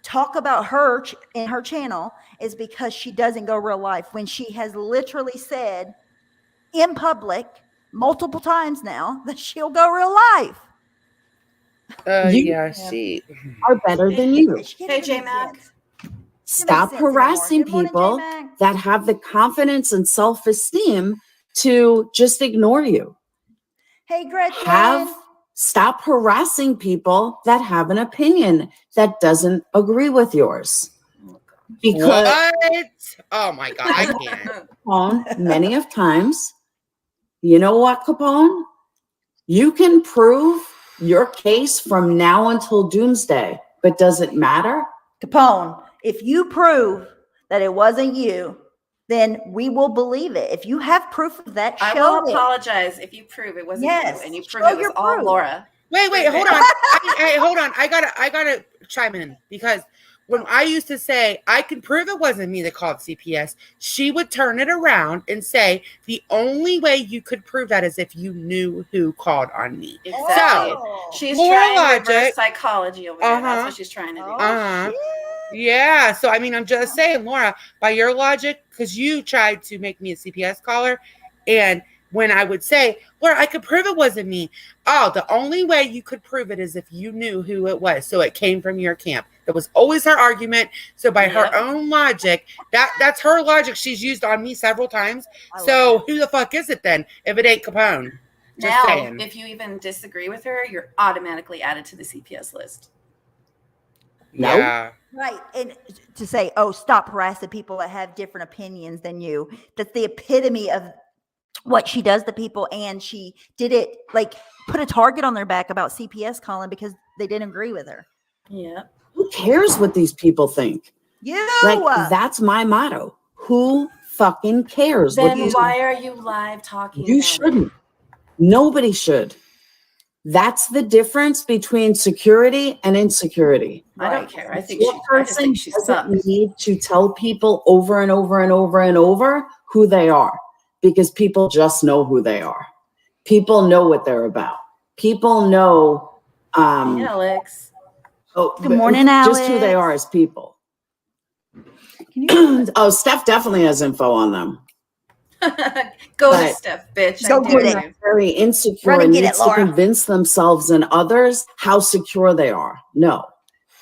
talk about her in her channel is because she doesn't go real life, when she has literally said in public multiple times now that she'll go real life. You Yeah, she. are better than you. She can't Hey, even make J-Mac. sense. Stop sense anymore. harassing Good morning, people J-Mac. that have the confidence and self-esteem to just ignore you. Hey, Gretchen. Stop harassing people that have an opinion that doesn't agree with yours. Because What? Oh my God, I can't. Capone, many of times, you know what, Capone? You can prove your case from now until doomsday, but does it matter? Capone, if you prove that it wasn't you, then we will believe it. If you have proof of that, I show will it. apologize if you prove it wasn't Yes, you and you show prove it was your all proof. Laura. Wait, hold on. Hey, hold on. I gotta chime in, because when I used to say I can prove it wasn't me that called CPS, she would turn it around and say the only way you could prove that is if you knew who called on me. Exactly. Oh. She's More trying logic. reverse psychology over there. That's Uh-huh. what she's trying to do. Uh-huh. Shit. Yeah. So I mean, I'm just saying, Laura, by your logic, because you tried to make me a CPS caller, and when I would say, Laura, I could prove it wasn't me. Oh, the only way you could prove it is if you knew who it was. So it came from your camp. That was always her argument. So by her own logic, that's her logic she's used on me several times. So who the fuck is it then if it ain't Capone? Just Now, saying. if you even disagree with her, you're automatically added to the CPS list. No. Yeah. Right. And to say, oh, stop harassing people that have different opinions than you. That's the epitome of what she does to people. And she did it, like, put a target on their back about CPS calling because they didn't agree with her. Yeah. Who cares what these people think? You. Like, that's my motto. Who fucking cares? Then what why are you live talking you about shouldn't. it? Nobody should. That's the difference between security and insecurity. I don't care. I just person think she doesn't sucks. need to tell people over and over and over and over who they are, because people just know who they are. People know what they're about. People know Hey, Alex. Good morning, Alex. just who they are as people. Oh, Steph definitely has info on them. Go to But- Steph, bitch. Go I get dare it. you. Very insecure Run and and get it, needs to Laura. convince themselves and others how secure they are. No,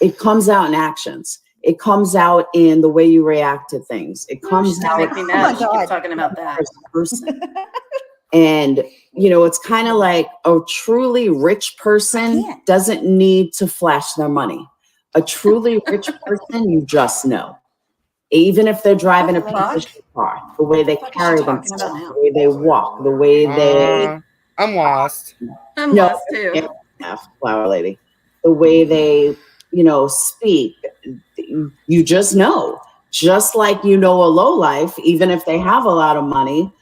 it comes out in actions. It comes out in the way you react to things. It comes She's gonna out make me Oh mad. my She keeps God. talking about that. as a person. And, you know, it's kind of like a truly rich person can't. doesn't need to flash their money. A truly rich person, you just know. Even if they're driving a What the fuck? piece of car, the way they What the fuck is carry she talking themselves, about now? the way they walk, the way they I'm lost. I'm No, lost too. flower lady, the way they, you know, speak, you just know. Just like you know a low life, even if they have a lot of money,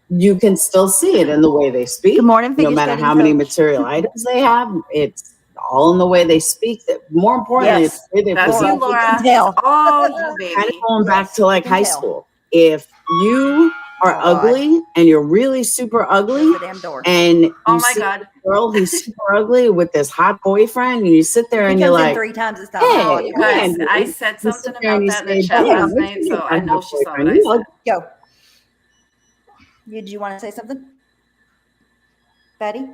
you can still see it in the way they speak. Good morning, No figure matter skating how many coach. material items they have, it's all in the way they speak. That more importantly, Yes. it's the way they That's present. you, Laura, we Laura. can tell. It's all you, Kind of baby. going back Yes, to like we can high tell. school. If you are Oh, God. ugly and you're really super ugly, Close the damn door. and you Oh my see God. a girl who's super ugly with this hot boyfriend, and you sit there He and comes you're in like, 3 times this time. Oh, hey, you guys, man, I said you something sit there and about you that in the say, chat damn, last where'd night, you so get I that know hot she saw what boyfriend? I You said. ugly. Go. Do you want to say something, Betty?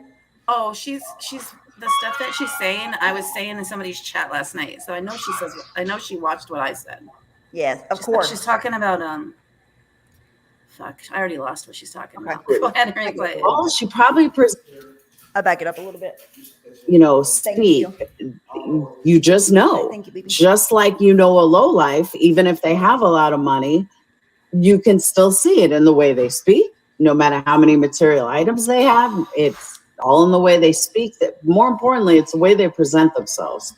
Oh, she's the stuff that she's saying. I was saying in somebody's chat last night, so I know she says. I know she watched what I said. Yes, of course. She's talking about Fuck, I already lost what she's talking Okay. about. Go ahead and replay it. Well, she probably, I'll back it up a little bit. speak. you. You just know. Thank you, baby. Just like you know a low life, even if they have a lot of money, you can still see it in the way they speak. No matter how many material items they have, it's all in the way they speak. That more importantly, it's the way they present themselves.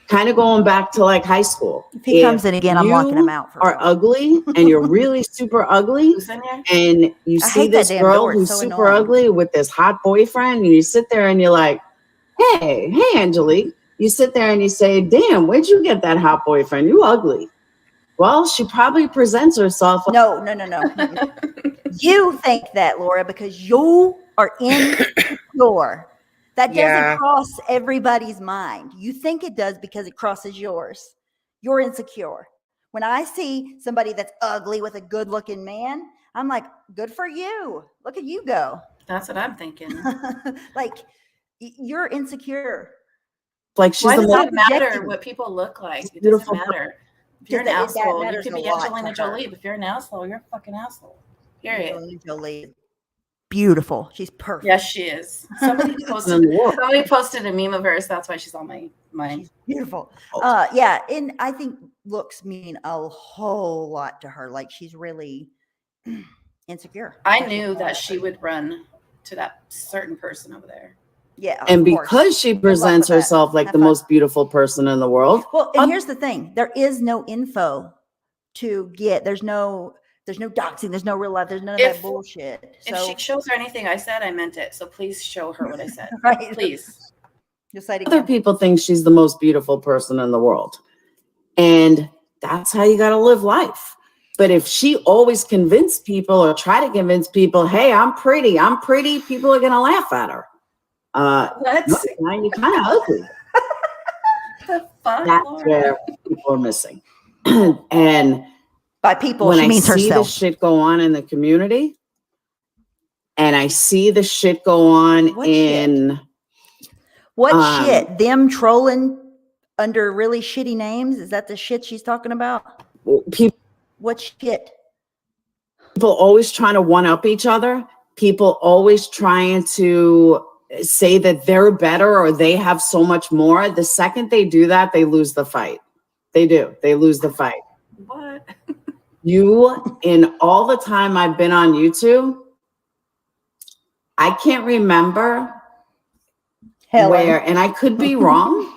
Kind of going back to like high school. If he comes in again, I'm locking him out for a are while. ugly and you're really super ugly, Who's in here? and you I see hate that this damn girl door. It's who's so super annoying. ugly with this hot boyfriend, and you sit there and you're like, hey, Angelique. You sit there and you say, damn, where'd you get that hot boyfriend? You ugly. Well, she probably presents herself. No. You think that, Laura, because you are insecure. That doesn't Yeah. cross everybody's mind. You think it does because it crosses yours. You're insecure. When I see somebody that's ugly with a good looking man, I'm like, good for you. Look at you go. That's what I'm thinking. Like, you're insecure. Like she's Why the does most it matter projecting. what people look like? It doesn't beautiful matter. If you're an Because that asshole, you matters could a be lot to Angelina her. Jolie. But if you're an asshole, you're a fucking asshole. Period. Angelina Jolie, beautiful. She's perfect. Yes, she is. Somebody in the world. posted a meme of her, so that's why she's on my mind. She's beautiful. Yeah, and I think looks mean a whole lot to her. Like she's really insecure. I knew that she would run to that certain person over there. Yeah, And of course. because she presents with that. herself like Have the fun. most beautiful person in the world, Well, and here's the thing: there is no info to get. There's no doxing. There's no real life. There's none of that bullshit. If she shows her anything I said, I meant it. So please show her what I said. Right, Please. you'll say it other again. people think she's the most beautiful person in the world. And that's how you got to live life. But if she always convince people or try to convince people, hey, I'm pretty, people are going to laugh at her. What? No, you're kind of ugly. The fuck, That's Laura? where people are missing. And By people, when she I means see herself. the shit go on in the community, and I see the shit go on What in What shit? Them trolling under really shitty names? Is that the shit she's talking about? people. What shit? People always trying to one up each other. People always trying to say that they're better or they have so much more. The second they do that, they lose the fight. They do. They lose the fight. What? You, in all the time I've been on YouTube, I can't remember where, and I could be wrong,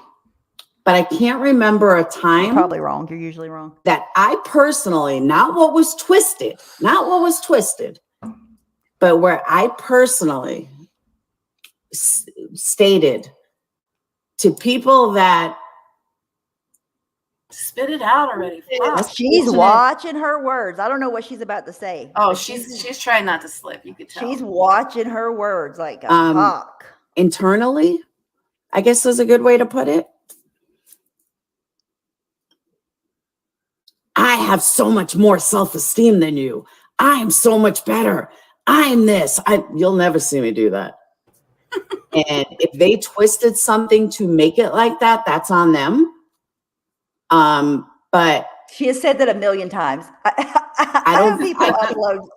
but I can't remember a time. You're probably wrong. You're usually wrong. That I personally, not what was twisted, but where I personally stated to people that Spit it out already. Fuck. She's watching her words. I don't know what she's about to say. Oh, she's trying not to slip. You could tell. She's watching her words like a hawk. Internally, I guess is a good way to put it. I have so much more self-esteem than you. I'm so much better. I'm this. You'll never see me do that. And if they twisted something to make it like that, that's on them. But she has said that a million times. I hope people upload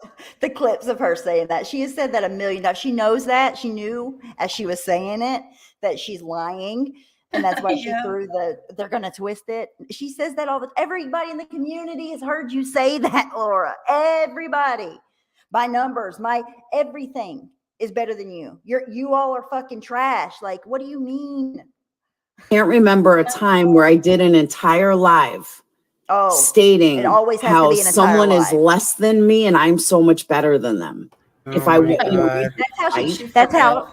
the clips of her saying that. She has said that a million times. She knows that. She knew as she was saying it that she's lying. And that's why she threw they're going to twist it. She says that all the everybody in the community has heard you say that, Laura. Everybody. My numbers, my everything is better than you. You all are fucking trash. Like, what do you mean? I can't remember a time where I did an entire live stating it always has to how be an entire someone is lie. less than me and I'm so much better than them. If I, my you know, God.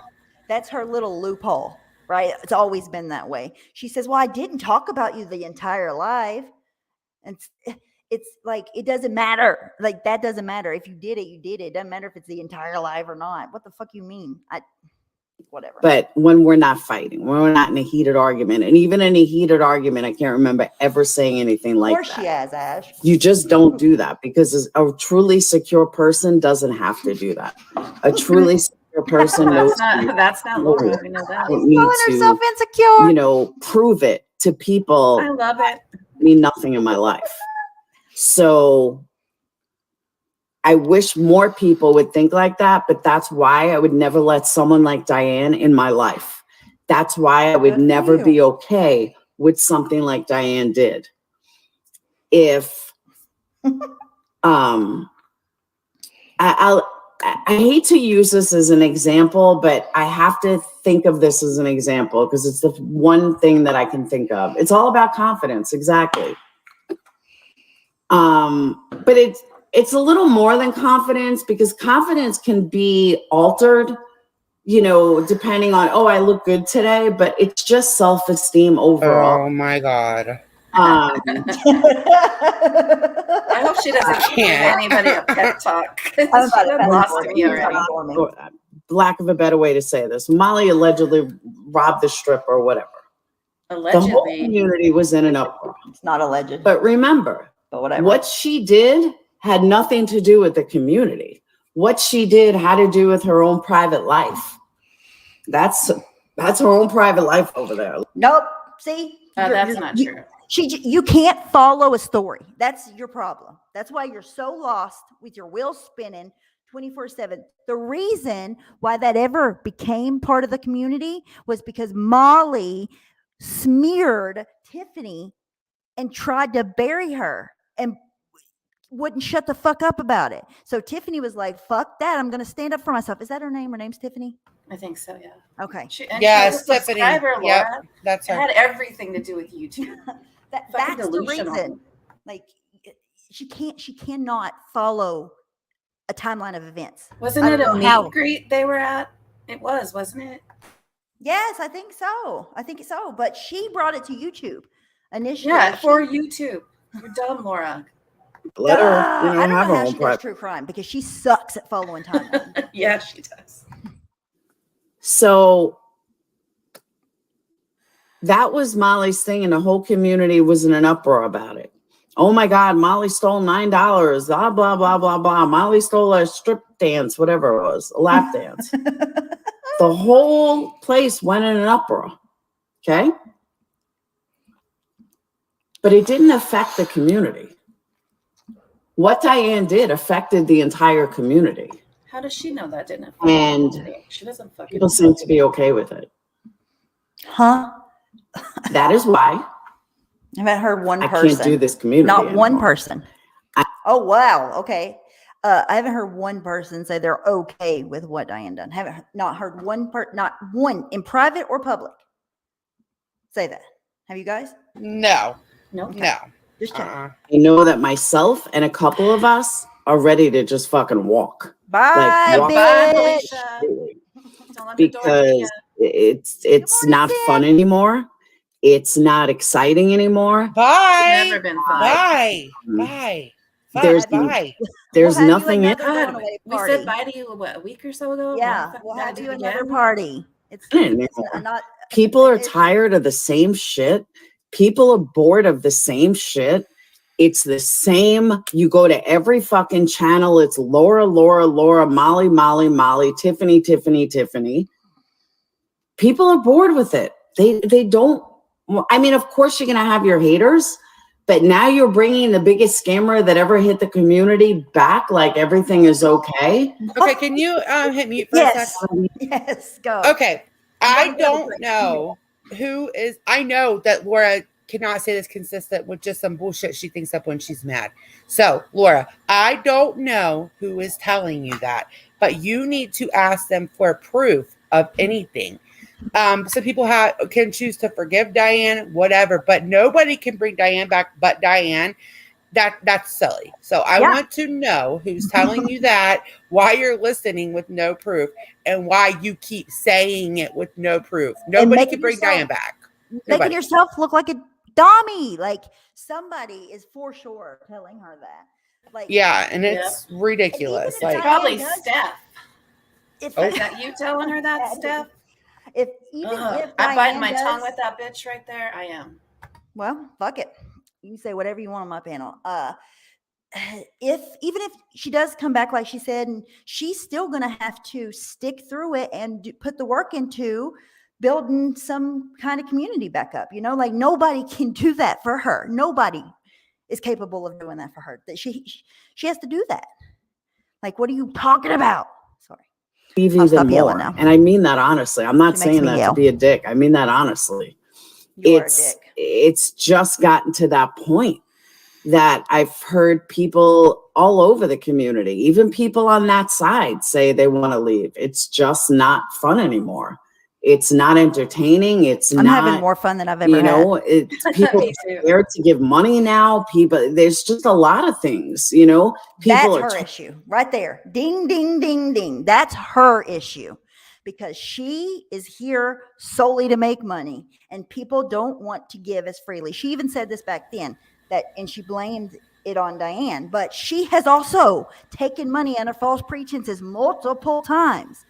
That's her little loophole, right? It's always been that way. She says, well, I didn't talk about you the entire life. And it's like, it doesn't matter. Like, that doesn't matter. If you did it, you did it. It doesn't matter if it's the entire life or not. What the fuck you mean? Whatever. But when we're not fighting, when we're not in a heated argument, and even in a heated argument, I can't remember ever saying anything like that. Of course she has, Ash. You just don't do that, because a truly secure person doesn't have to do that. A truly secure person knows That's not Laura. We know that. don't need Calling to, herself insecure. you know, prove it to people. I love it. Mean nothing in my life. So I wish more people would think like that, but that's why I would never let someone like Diane in my life. That's why I would never be okay with something like Diane did. If I hate to use this as an example, but I have to think of this as an example because it's the one thing that I can think of. It's all about confidence, exactly. But it's a little more than confidence, because confidence can be altered, you know, depending on, oh, I look good today, but it's just self-esteem overall. Oh my God. I hope she doesn't give anybody a pep talk. She lost me already. Lack of a better way to say this. Molly allegedly robbed the strip or whatever. Allegedly. The whole community was in an uproar. It's not alleged. But remember, what she did had nothing to do with the community. What she did had to do with her own private life. That's her own private life over there. Nope. See? That's not true. You can't follow a story. That's your problem. That's why you're so lost with your wheels spinning 24/7. The reason why that ever became part of the community was because Molly smeared Tiffany and tried to bury her and wouldn't shut the fuck up about it. So Tiffany was like, fuck that. I'm going to stand up for myself. Is that her name? Her name's Tiffany? I think so, yeah. Okay. Yes, Tiffany. Yep, that's her. It had everything to do with YouTube. That's the reason. Like, she cannot follow a timeline of events. Wasn't it a meet and greet they were at? It was, wasn't it? Yes, I think so. But she brought it to YouTube initially. Yeah, for YouTube. You're dumb, Laura. Let her, I don't know how she does true crime, because she sucks at following timeline. Yeah, she does. So that was Molly's thing, and the whole community was in an uproar about it. Oh my God, Molly stole $9. Blah, blah, blah, blah, blah. Molly stole a strip dance, whatever it was, a lap dance. The whole place went in an uproar. Okay. But it didn't affect the community. What Diane did affected the entire community. How does she know that didn't affect and the community? She doesn't fucking people seem to be okay with it. Huh? That is why I haven't heard one person. I can't do this community Not anymore. one person. Oh, wow. Okay. I haven't heard one person say they're okay with what Diane done. Not heard not one in private or public say that. Have you guys? No. No. Just check. I know that myself and a couple of us are ready to just fucking walk. Bye, walk bitch. Because it's not fun anymore. It's not exciting anymore. Bye. Never been fun. Bye. There's nothing in it. We said bye to you a week or so ago. Yeah, we'll have you another party. It's not. People are tired of the same shit. People are bored of the same shit. It's the same. You go to every fucking channel. It's Laura, Molly, Tiffany. People are bored with it. They don't. I mean, of course you're going to have your haters, but now you're bringing the biggest scammer that ever hit the community back. Like everything is okay. Okay. Can you hit mute for a second? Yes. Go. Okay. I don't know who is. I know that Laura cannot say this consistent with just some bullshit she thinks up when she's mad. So, Laura, I don't know who is telling you that, but you need to ask them for proof of anything. Some people can choose to forgive Diane, whatever, but nobody can bring Diane back but Diane. That's silly. So I want to know who's telling you that, why you're listening with no proof, and why you keep saying it with no proof. Nobody can bring Diane back. Making yourself look like a dummy. Like somebody is for sure telling her that. Like and it's ridiculous. And like probably Steph. Is that you telling her that, Steph? If I'm biting my tongue with that bitch right there. I am. Well, fuck it. You can say whatever you want on my panel. Even if she does come back, like she said, and she's still going to have to stick through it and put the work into building some kind of community back up. You know, like nobody can do that for her. Nobody is capable of doing that for her. That she has to do that. Like, what are you talking about? Sorry. I'll stop yelling now. And I mean that honestly. I'm not saying that to be a dick. I mean that honestly. It's just gotten to that point that I've heard people all over the community, even people on that side, say they want to leave. It's just not fun anymore. It's not entertaining. I'm having more fun than I've ever had. People are scared to give money now. There's just a lot of things, That's her issue right there. Ding, ding, ding, ding. That's her issue. Because she is here solely to make money and people don't want to give as freely. She even said this back then and she blamed it on Diane, but she has also taken money under false pretenses multiple times.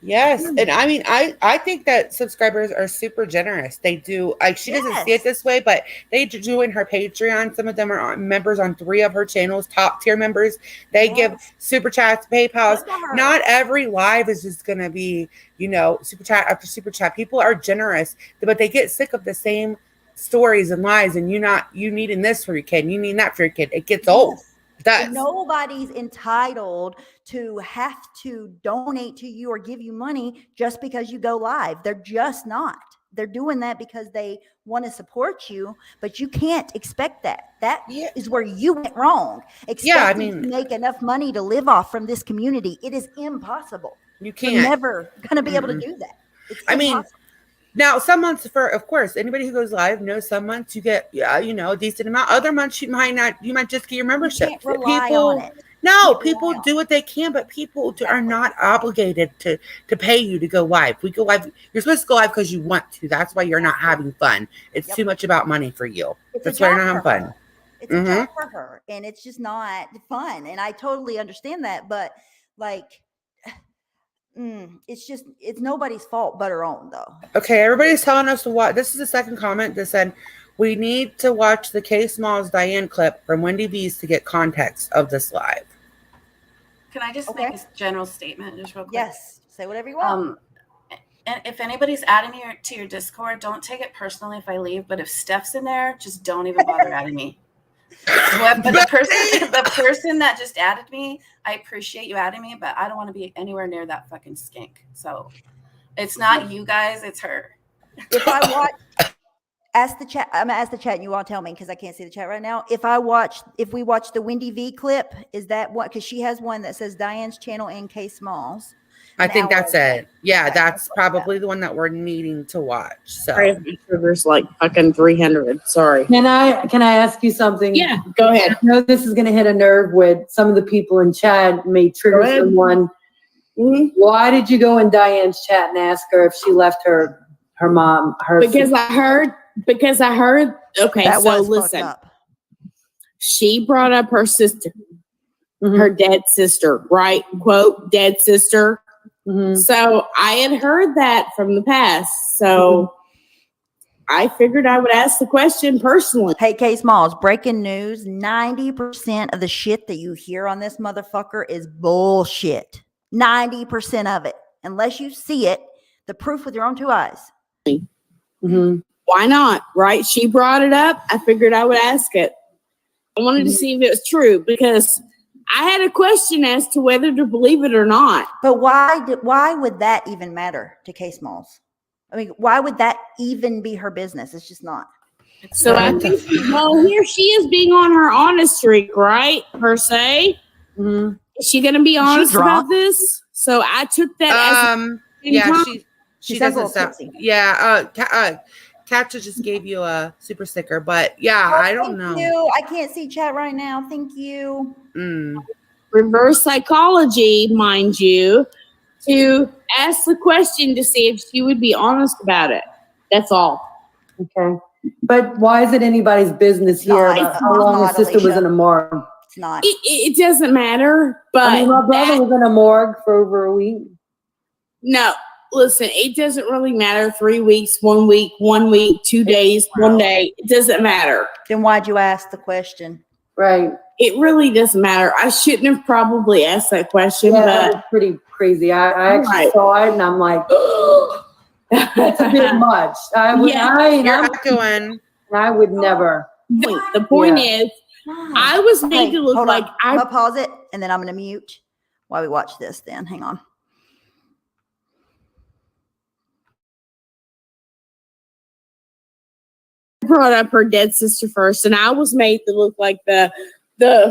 Yes. And I mean, I think that subscribers are super generous. They do. She doesn't see it this way, but they do in her Patreon. Some of them are members on 3 of her channels, top tier members. They give super chats, PayPals. Not every live is just going to be, super chat after super chat. People are generous, but they get sick of the same stories and lies. And you needing this for your kid. You need that for your kid. It gets old. Nobody's entitled to have to donate to you or give you money just because you go live. They're just not. They're doing that because they want to support you, but you can't expect that. That is where you went wrong. To make enough money to live off from this community. It is impossible. You can't. You're never going to be able to do that. It's impossible. Now, some months of course, anybody who goes live knows some months you get, a decent amount. Other months you might just get your membership. You can't rely on it. No, people do what they can, but people are not obligated to pay you to go live. We go live. You're supposed to go live because you want to. That's why you're not having fun. It's too much about money for you. That's why you're not having fun. It's a job for her, and it's just not fun. And I totally understand that, but it's nobody's fault but her own, though. Okay, everybody's telling us to watch. This is the second comment that said we need to watch the K Smalls Diane clip from Wendy V's to get context of this live. Can I just make a general statement just real quick? Yes, say whatever you want. And if anybody's adding me to your Discord, don't take it personally if I leave. But if Steph's in there, just don't even bother adding me. But the person that just added me, I appreciate you adding me, but I don't want to be anywhere near that fucking skink. So it's not you guys, it's her. If I watch, ask the chat. I'm gonna ask the chat, and you all tell me because I can't see the chat right now. If we watch the Wendy V clip, is that what? Because she has one that says Diane's channel and K Smalls. I think that's it. Yeah, that's probably the one that we're needing to watch. So there's like fucking 300. Sorry. Can I ask you something? Yeah, go ahead. I know this is going to hit a nerve with some of the people in chat. May trigger someone. Mm-hmm. Why did you go in Diane's chat and ask her if she left her mom? Because I heard. Okay, that so listen. She brought up her sister, her dead sister, right? Quote, dead sister. Mm-hmm. So I had heard that from the past. So I figured I would ask the question personally. Hey, K Smalls, breaking news. 90% of the shit that you hear on this motherfucker is bullshit. 90% of it. Unless you see it, the proof with your own 2 eyes. Mm-hmm. Why not? Right? She brought it up. I figured I would ask it. I wanted to see if it was true because I had a question as to whether to believe it or not. But why would that even matter to K Smalls? I mean, why would that even be her business? It's just not. So I think, here she is being on her honest streak, right? Per se. Mm-hmm. Is she going to be honest about this? So I took that as She sounds a doesn't little sound. tipsy. Yeah. Katja just gave you a super sticker, but yeah, Oh, I don't thank know. you. I can't see chat right now. Thank you. Reverse psychology, mind you, to ask the question to see if she would be honest about it. That's all. Okay. But why is it anybody's business here Not. about It's how long not, his sister was Alicia. in a morgue? It's not. It doesn't matter, but I mean, my brother was in a morgue for over a week. no, listen, it doesn't really matter. 3 weeks, 1 week, 1 week, 2 days, 1 day. It doesn't matter. Then why'd you ask the question? Right. It really doesn't matter. I shouldn't have probably asked that question, Yeah, that but was pretty crazy. I actually Right. saw it and I'm like, that's a bit much. I would, Yeah. You're echoing. I would never. The point is, I was made to look hold like on. I'm gonna pause it and then I'm gonna mute while we watch this. Then hang on. brought up her dead sister first, and I was made to look like the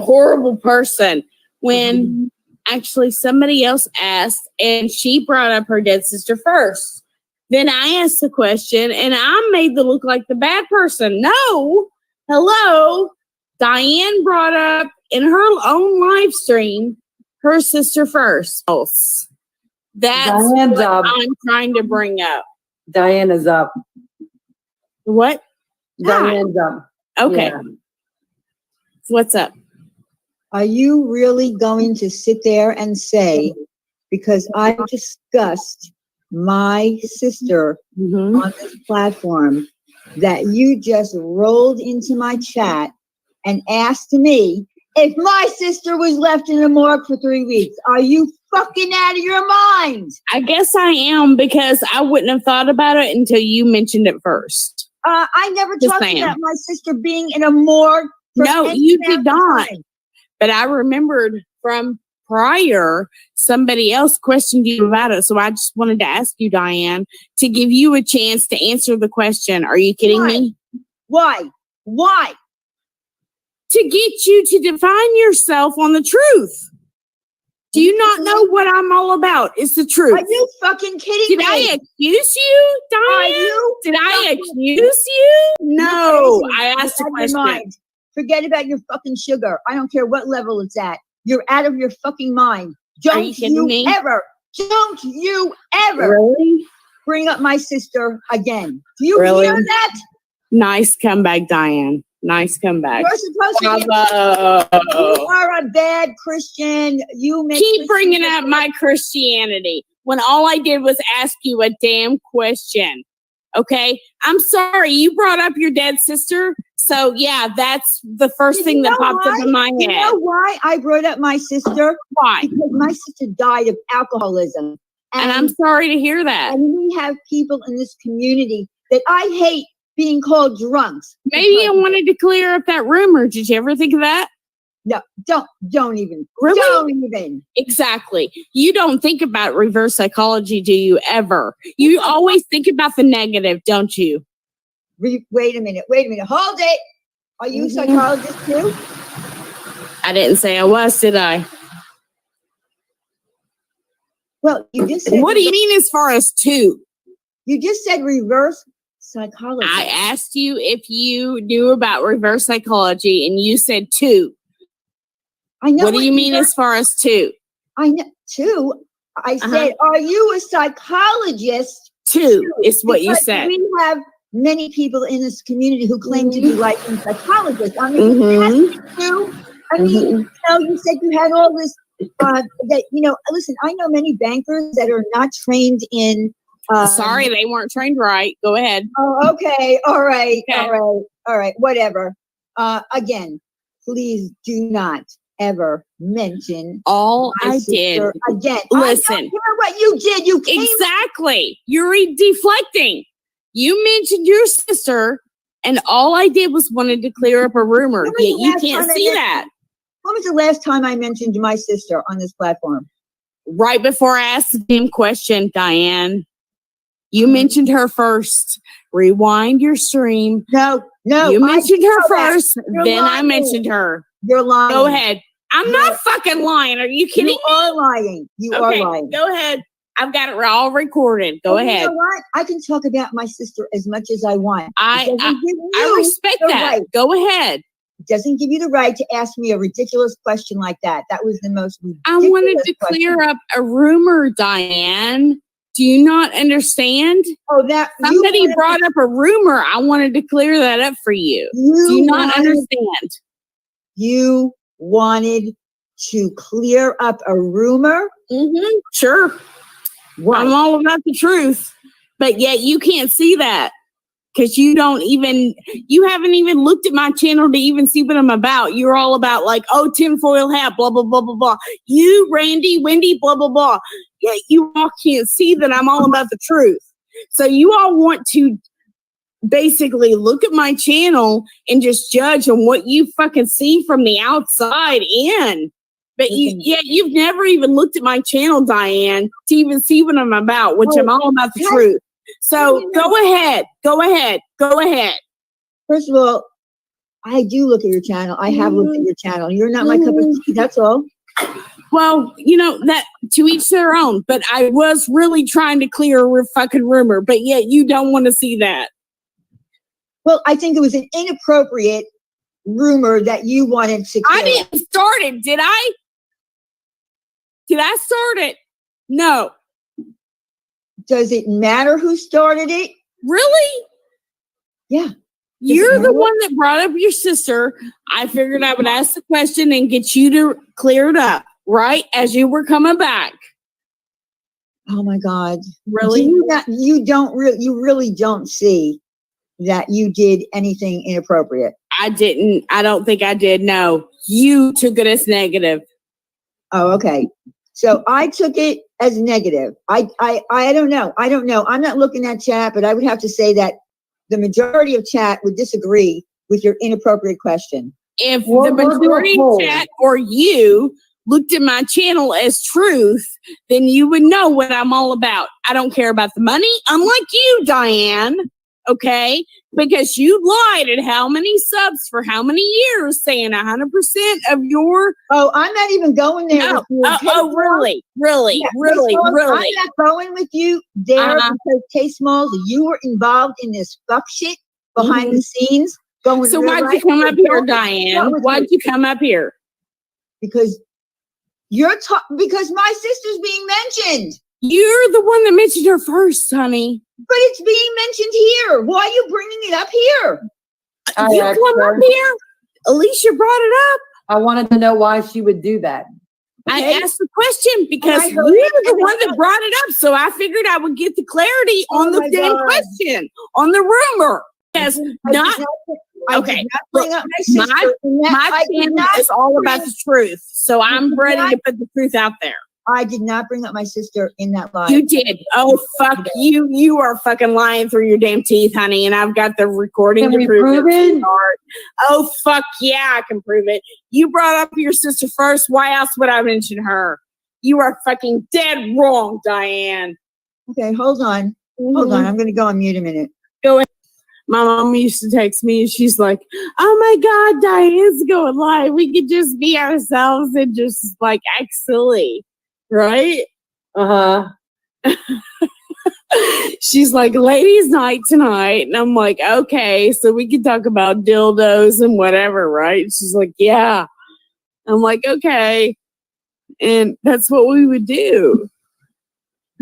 horrible person when actually somebody else asked, and she brought up her dead sister first. Then I asked the question, and I'm made to look like the bad person. No, hello, Diane brought up in her own live stream her sister first. That's Diane's what up. I'm trying to bring up. Diana's up. What? Diane's up. Okay. Yeah. What's up? Are you really going to sit there and say, because I discussed my sister on this platform, that you just rolled into my chat and asked me if my sister was left in a morgue for 3 weeks? Are you fucking out of your mind? I guess I am, because I wouldn't have thought about it until you mentioned it first. I never Just talked saying. about my sister being in a morgue. for No, any you amount did of not. time. But I remembered from prior, somebody else questioned you about it. So I just wanted to ask you, Diane, to give you a chance to answer the question. Are you kidding me? Why? Why? To get you to define yourself on the truth. Do you not know what I'm all about? It's the truth. Are you fucking kidding Did me? I accuse you, Are Diane? you? Did I fucking- accuse you? No, You're I crazy. asked a You're out of your question. mind. Forget about your fucking sugar. I don't care what level it's at. You're out of your fucking mind. Don't you kidding me? don't you ever Really? bring up my sister again. Do you Really? hear that? Nice comeback, Diane. Nice comeback. You're supposed to Bravo. You are a bad Christian. You make Keep bringing Christians- up my Christianity when all I did was ask you a damn question. Okay? I'm sorry, you brought up your dead sister. So, yeah, that's the first You thing that know popped up why? in my You head. know why I brought up my sister? Why? Because my sister died of alcoholism. And I'm sorry to hear that. And we have people in this community that I hate being called drunks. Maybe I because- wanted to clear up that rumor. Did you ever think of that? No, don't even. Really? Don't even. Exactly. You don't think about reverse psychology, do you ever? You always think about the negative, don't you? Wait a minute. Hold it. Are you a psychologist too? I didn't say I was, did I? Well, you just said. What do you mean as far as two? You just said reverse psychology. I asked you if you knew about reverse psychology, and you said two. I know. What do you mean reverse- as far as two? I know two. I said, are you a psychologist? Two is what you Because said. We have many people in this community who claim to be licensed psychologists. I mean, you. I mean, you know, you said you had all this. That listen. I know many bankers that are not trained in. Sorry, they weren't trained right. Go ahead. Oh, okay. All right. Okay. All right. Whatever. Again, please do not ever mention All my I sister did. again. Listen. I don't care what you did. You came. Exactly. You're deflecting. You mentioned your sister, and all I did was wanted to clear up a rumor. When was Yet the you last can't time I see mentioned- that. When was the last time I mentioned my sister on this platform? Right before I asked the same question, Diane, you mentioned her first. Rewind your stream. No. You mentioned her know that. first, You're then I lying. mentioned her. You're lying. Go ahead. I'm not fucking lying. Are you kidding You are lying. You are me? Okay, lying. go ahead. I've got it all recorded. Go ahead. You know what? I can talk about my sister as much as I want. I respect the that. right. Go ahead. It doesn't give you the right to ask me a ridiculous question like that. That was the most ridiculous I wanted to question. clear up a rumor, Diane. Do you not understand? Oh, that somebody brought up a rumor. I wanted to clear that up for you. Do you not understand? You wanted to clear up a rumor? Mm-hmm. Sure. What? I'm all about the truth, but yet you can't see that because you haven't even looked at my channel to even see what I'm about. You're all about like, oh, tinfoil hat, blah, blah, blah, blah, blah. You, Randy, Wendy, blah, blah, blah. Yet you all can't see that I'm all about the truth. So you all want to basically look at my channel and just judge on what you fucking see from the outside in. But you've never even looked at my channel, Diane, to even see what I'm about, which I'm all about the truth. So go ahead. First of all, I do look at your channel. I have looked at your channel. You're not my cup of tea. That's all. Well, that to each their own. But I was really trying to clear a fucking rumor, but yet you don't want to see that. Well, I think it was an inappropriate rumor that you wanted to clear. I didn't start it, did I? Did I start it? No. Does it matter who started it? Really? Yeah. You're the one that brought up your sister. I figured I would ask the question and get you to clear it up, right? As you were coming back. Oh my God. Really? You really don't see that you did anything inappropriate. I didn't. I don't think I did. No. You took it as negative. Oh, okay. So I took it as negative. I don't know. I'm not looking at chat, but I would have to say that the majority of chat would disagree with your inappropriate question. If the majority of chat or you looked at my channel as truth, then you would know what I'm all about. I don't care about the money, unlike you, Diane. Okay? Because you lied at how many subs for how many years, saying 100% of your... Oh, I'm not even going there with you. Really? I'm not going with you there because K-Smalls, you were involved in this fuck shit behind the scenes. So why'd you come up here, Diane? Why'd you come up here? Because because my sister's being mentioned. You're the one that mentioned her first, honey. But it's being mentioned here. Why are you bringing it up here? You come up here. Alicia brought it up. I wanted to know why she would do that. Okay. I asked the question because you were the one that brought it up. So I figured I would get the clarity on the damn question, on the rumor. Yes, okay. My channel is all about the truth. So I'm ready to put the truth out there. I did not bring up my sister in that lie. You did. Oh, fuck you. You are fucking lying through your damn teeth, honey. And I've got the recording to prove it. Oh, fuck yeah, I can prove it. You brought up your sister first. Why else would I mention her? You are fucking dead wrong, Diane. Okay, hold on. Hold on. I'm going to go on mute a minute. Go ahead. My mom used to text me and she's like, oh my God, Diane's going live. We could just be ourselves and just like act silly. Right? She's like, ladies' night tonight. And I'm like, okay, so we can talk about dildos and whatever, right? She's like, yeah. I'm like, okay. And that's what we would do.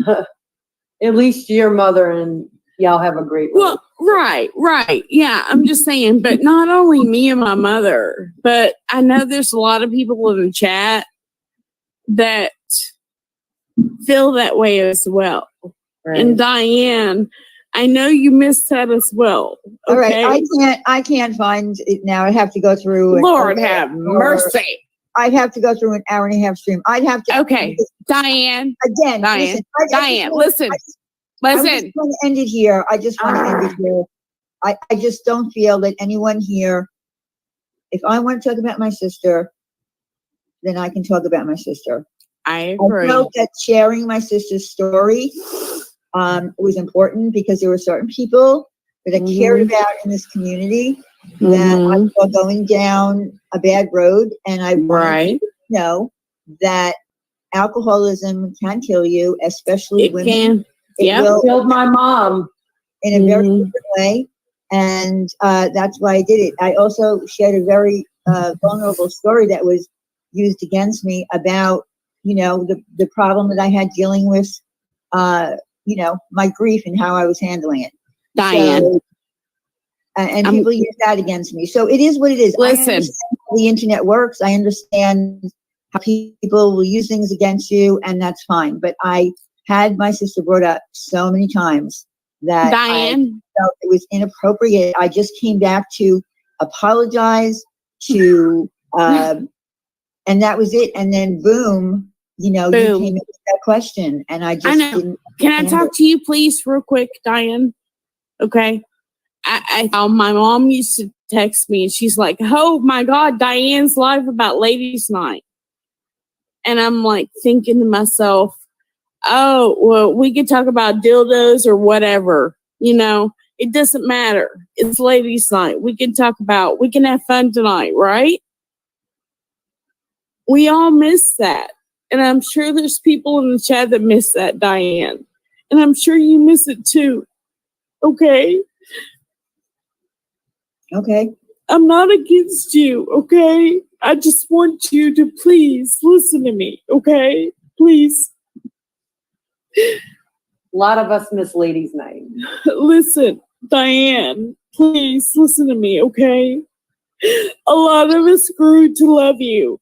At least your mother and y'all have a great Well, right. Yeah, I'm just saying, but not only me and my mother, but I know there's a lot of people in the chat that feel that way as well. Right. And Diane, I know you missed that as well. Okay? All right, I can't find it now. I have to go through. Lord have mercy. I'd have to go through an hour and a half stream. I'd have to. Okay, Diane. Again, Diane. Listen. I just want to end it here. I just don't feel that anyone here. If I want to talk about my sister, then I can talk about my sister. I agree. I felt that sharing my sister's story was important because there were certain people that I cared about in this community that I saw going down a bad road, and I wanted to know that alcoholism can kill you, especially It women. can. It Yeah. will Killed my mom. in a very different way. And that's why I did it. I also shared a very vulnerable story that was used against me about, the problem that I had dealing with, my grief and how I was handling it. Diane. So, and people use that against me. So it is what it is. Listen. I understand how the internet works. I understand how people will use things against you, and that's fine. But I had my sister brought up so many times that Diane. I felt it was inappropriate. I just came back to apologize to, and that was it. And then boom, you came in with that question, and I just didn't. Can I talk to you, please, real quick, Diane? Okay. My mom used to text me, and she's like, "Oh my God, Diane's live about ladies' night," and I'm like thinking to myself, "Oh, well, we could talk about dildos or whatever. It doesn't matter. It's ladies' night. We can have fun tonight, right?" We all miss that. And I'm sure there's people in the chat that miss that, Diane. And I'm sure you miss it too. Okay? Okay. I'm not against you, okay? I just want you to please listen to me, okay? Please. A lot of us miss ladies' night. Listen, Diane, please listen to me, okay? A lot of us grew to love you,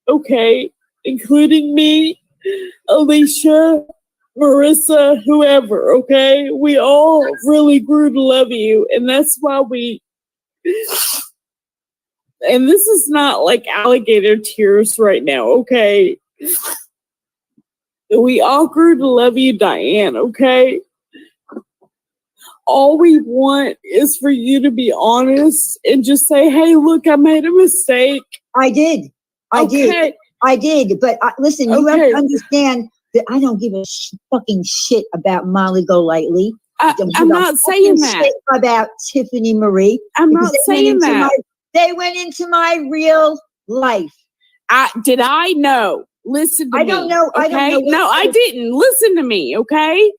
okay? Including me, Alicia, Marissa, whoever, okay? We all really grew to love you, and that's why and this is not like alligator tears right now, okay? We all grew to love you, Diane, okay? All we want is for you to be honest and just say, "Hey, look, I made a mistake." I did. But listen, you have to understand that I don't give a fucking shit about Molly Golightly. I'm not saying that. About Tiffany Marie. I'm not saying that. They went into my real life. Did I know? Listen to me. I don't know. Okay? I don't know. No, I didn't. Listen to me, okay?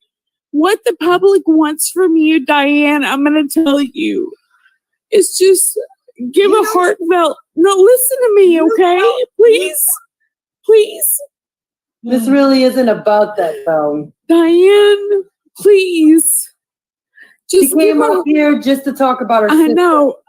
What the public wants from you, Diane, I'm going to tell you. It's just give a heartfelt. No, listen to me, okay? Please. Please. This really isn't about that, though. Diane, please. She came up here just to talk about her sister.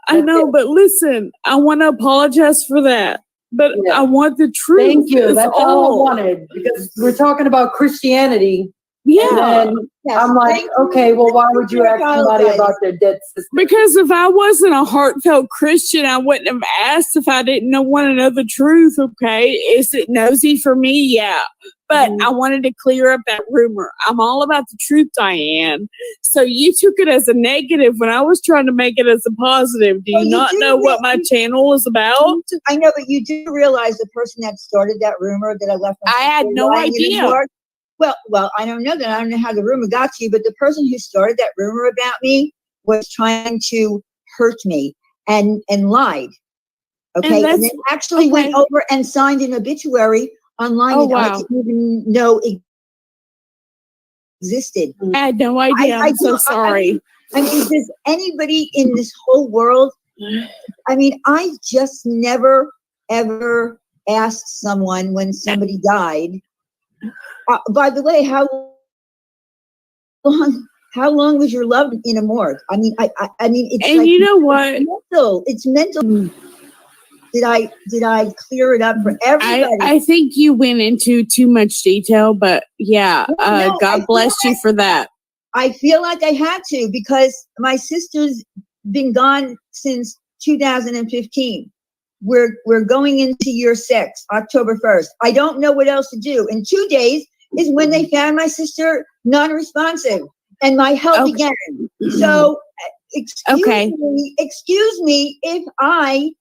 I know, but listen, I want to apologize for that. But I want the truth. Thank you. That's all I wanted, because we're talking about Christianity. Yeah. And I'm like, okay, well, why would you ask somebody about their dead sister? Because if I wasn't a heartfelt Christian, I wouldn't have asked if I didn't want to know the truth, okay? Is it nosy for me? Yeah. But I wanted to clear up that rumor. I'm all about the truth, Diane. So you took it as a negative when I was trying to make it as a positive. Do you not know what my channel is about? I know, but you do realize the person that started that rumor that I left. I had no idea. Well, I don't know that. I don't know how the rumor got to you, but the person who started that rumor about me was trying to hurt me and lied. Okay. And then actually went over and signed an obituary online that I didn't even know existed. I had no idea. I'm so sorry. I mean, does anybody in this whole world, I mean, I just never, ever asked someone when somebody died, by the way, how long was your love in a morgue? I mean, I mean, it's and like, you know what? It's mental. Did I clear it up for everybody? I think you went into too much detail, but yeah, God bless you for that. I feel like I had to, because my sister's been gone since 2015. We're going into year 6, October 1st. I don't know what else to do. In 2 days is when they found my sister non-responsive and my health began. So excuse me if I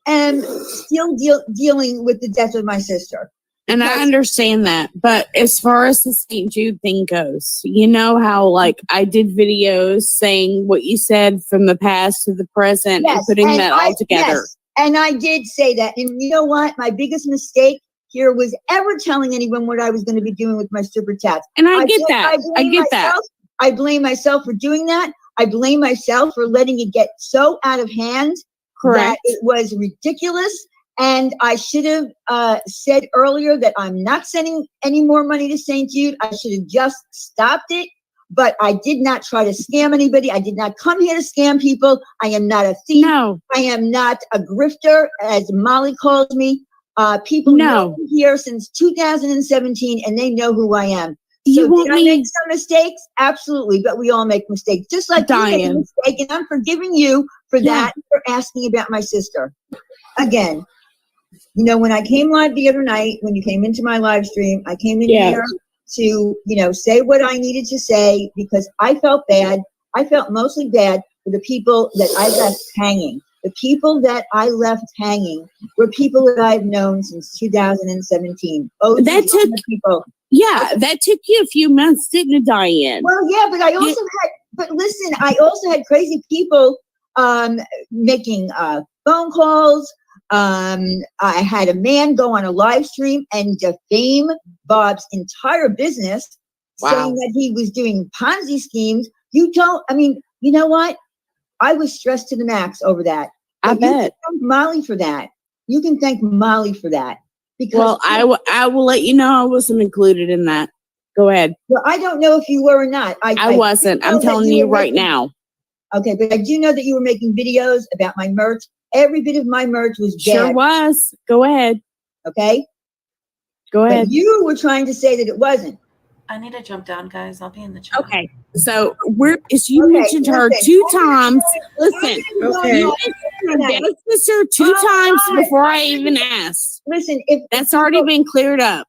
am still dealing with the death of my sister. And I understand that. But as far as the St. Jude thing goes, you know how like I did videos saying what you said from the past to the present and putting that all together. Yes, and I did say that. And you know what? My biggest mistake here was ever telling anyone what I was going to be doing with my super chats. And I get that. I get that. I blame myself for doing that. I blame myself for letting it get so out of hand that it was ridiculous. And I should have said earlier that I'm not sending any more money to St. Jude. I should have just stopped it. But I did not try to scam anybody. I did not come here to scam people. I am not a thief. No. I am not a grifter, as Molly calls me. People know me here since 2017, and they know who I am. So did I make some mistakes? Absolutely, but we all make mistakes. Just like you made a mistake, and I'm forgiving you for that, for asking about my sister. Again, you know, when I came live the other night, when you came into my live stream, I came in here to, you know, say what I needed to say because I felt bad. I felt mostly bad for the people that I left hanging. The people that I left hanging were people that I've known since 2017. Oh, that took people. Yeah, that took you a few months, didn't it, Diane? Well, yeah, but I also had. But listen, I also had crazy people making phone calls. I had a man go on a live stream and defame Bob's entire business, saying that he was doing Ponzi schemes. You don't. I mean, you know what? I was stressed to the max over that. I bet. You can thank Molly for that. You can thank Molly for that. Because I will let you know I wasn't included in that. Go ahead. Well, I don't know if you were or not. I wasn't. I'm telling you right now. Okay, but I do know that you were making videos about my merch. Every bit of my merch was bad. Sure was. Go ahead. Okay? Go ahead. But you were trying to say that it wasn't. I need to jump down, guys. I'll be in the chat. Okay. So you mentioned her 2 times. Listen. Okay. You mentioned her sister 2 times before I even asked. Listen, that's already been cleared up.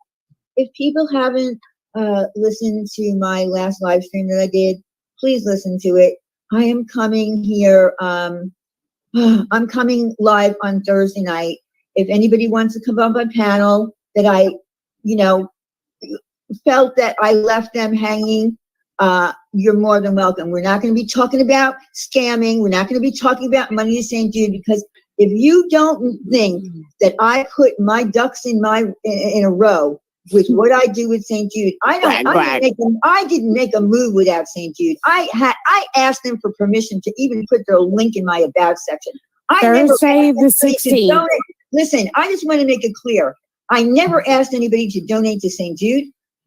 If people haven't listened to my last live stream that I did, please listen to it. I am coming here. I'm coming live on Thursday night. If anybody wants to come up on panel that I, you know, felt that I left them hanging, you're more than welcome. We're not going to be talking about scamming. We're not going to be talking about money to St. Jude, because if you don't think that I put my ducks in a row with what I do with St. Jude, I didn't make a move without St. Jude. I asked them for permission to even put their link in my about section. Thursday the 16th. Listen, I just want to make it clear. I never asked anybody to donate to St. Jude.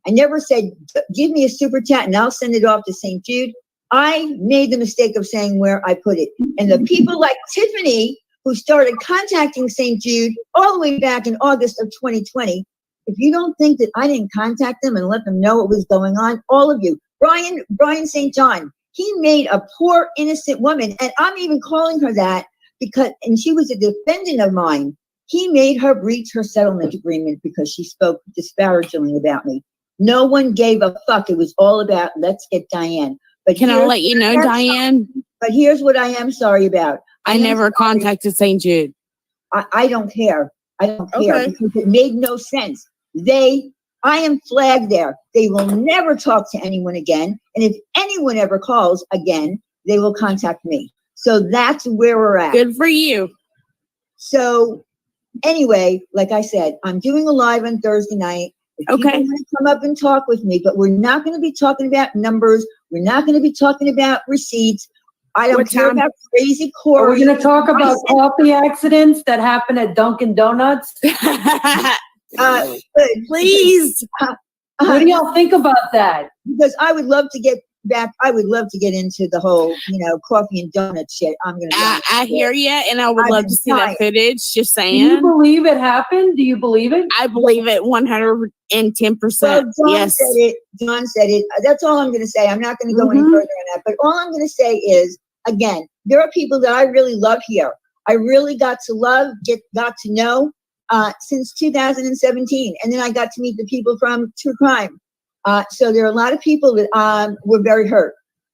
I never said, give me a super chat and I'll send it off to St. Jude. I made the mistake of saying where I put it. And the people like Tiffany, who started contacting St. Jude all the way back in August of 2020, if you don't think that I didn't contact them and let them know what was going on, all of you, Brian St. John, he made a poor innocent woman, and I'm even calling her that and she was a defendant of mine. He made her breach her settlement agreement because she spoke disparagingly about me. No one gave a fuck. It was all about, let's get Diane. But can I let you know, Diane? But here's what I am sorry about. I never contacted St. Jude. I don't care. I don't care because it made no sense. I am flagged there. They will never talk to anyone again. And if anyone ever calls again, they will contact me. So that's where we're at. Good for you. So anyway, like I said, I'm doing a live on Thursday night. If people want to come up and talk with me, but we're not going to be talking about numbers. We're not going to be talking about receipts. I don't care about crazy Corey. Are we going to talk about coffee accidents that happen at Dunkin' Donuts? Please. What do y'all think about that? Because I would love to get back. I would love to get into the whole, coffee and donut shit. I hear you, and I would love to see that footage. Just saying. Do you believe it happened? Do you believe it? I believe it 110%. Yes. John said it. That's all I'm going to say. I'm not going to go any further on that. But all I'm going to say is, again, there are people that I really love here. I really got to got to know since 2017. And then I got to meet the people from True Crime. So there are a lot of people that were very hurt.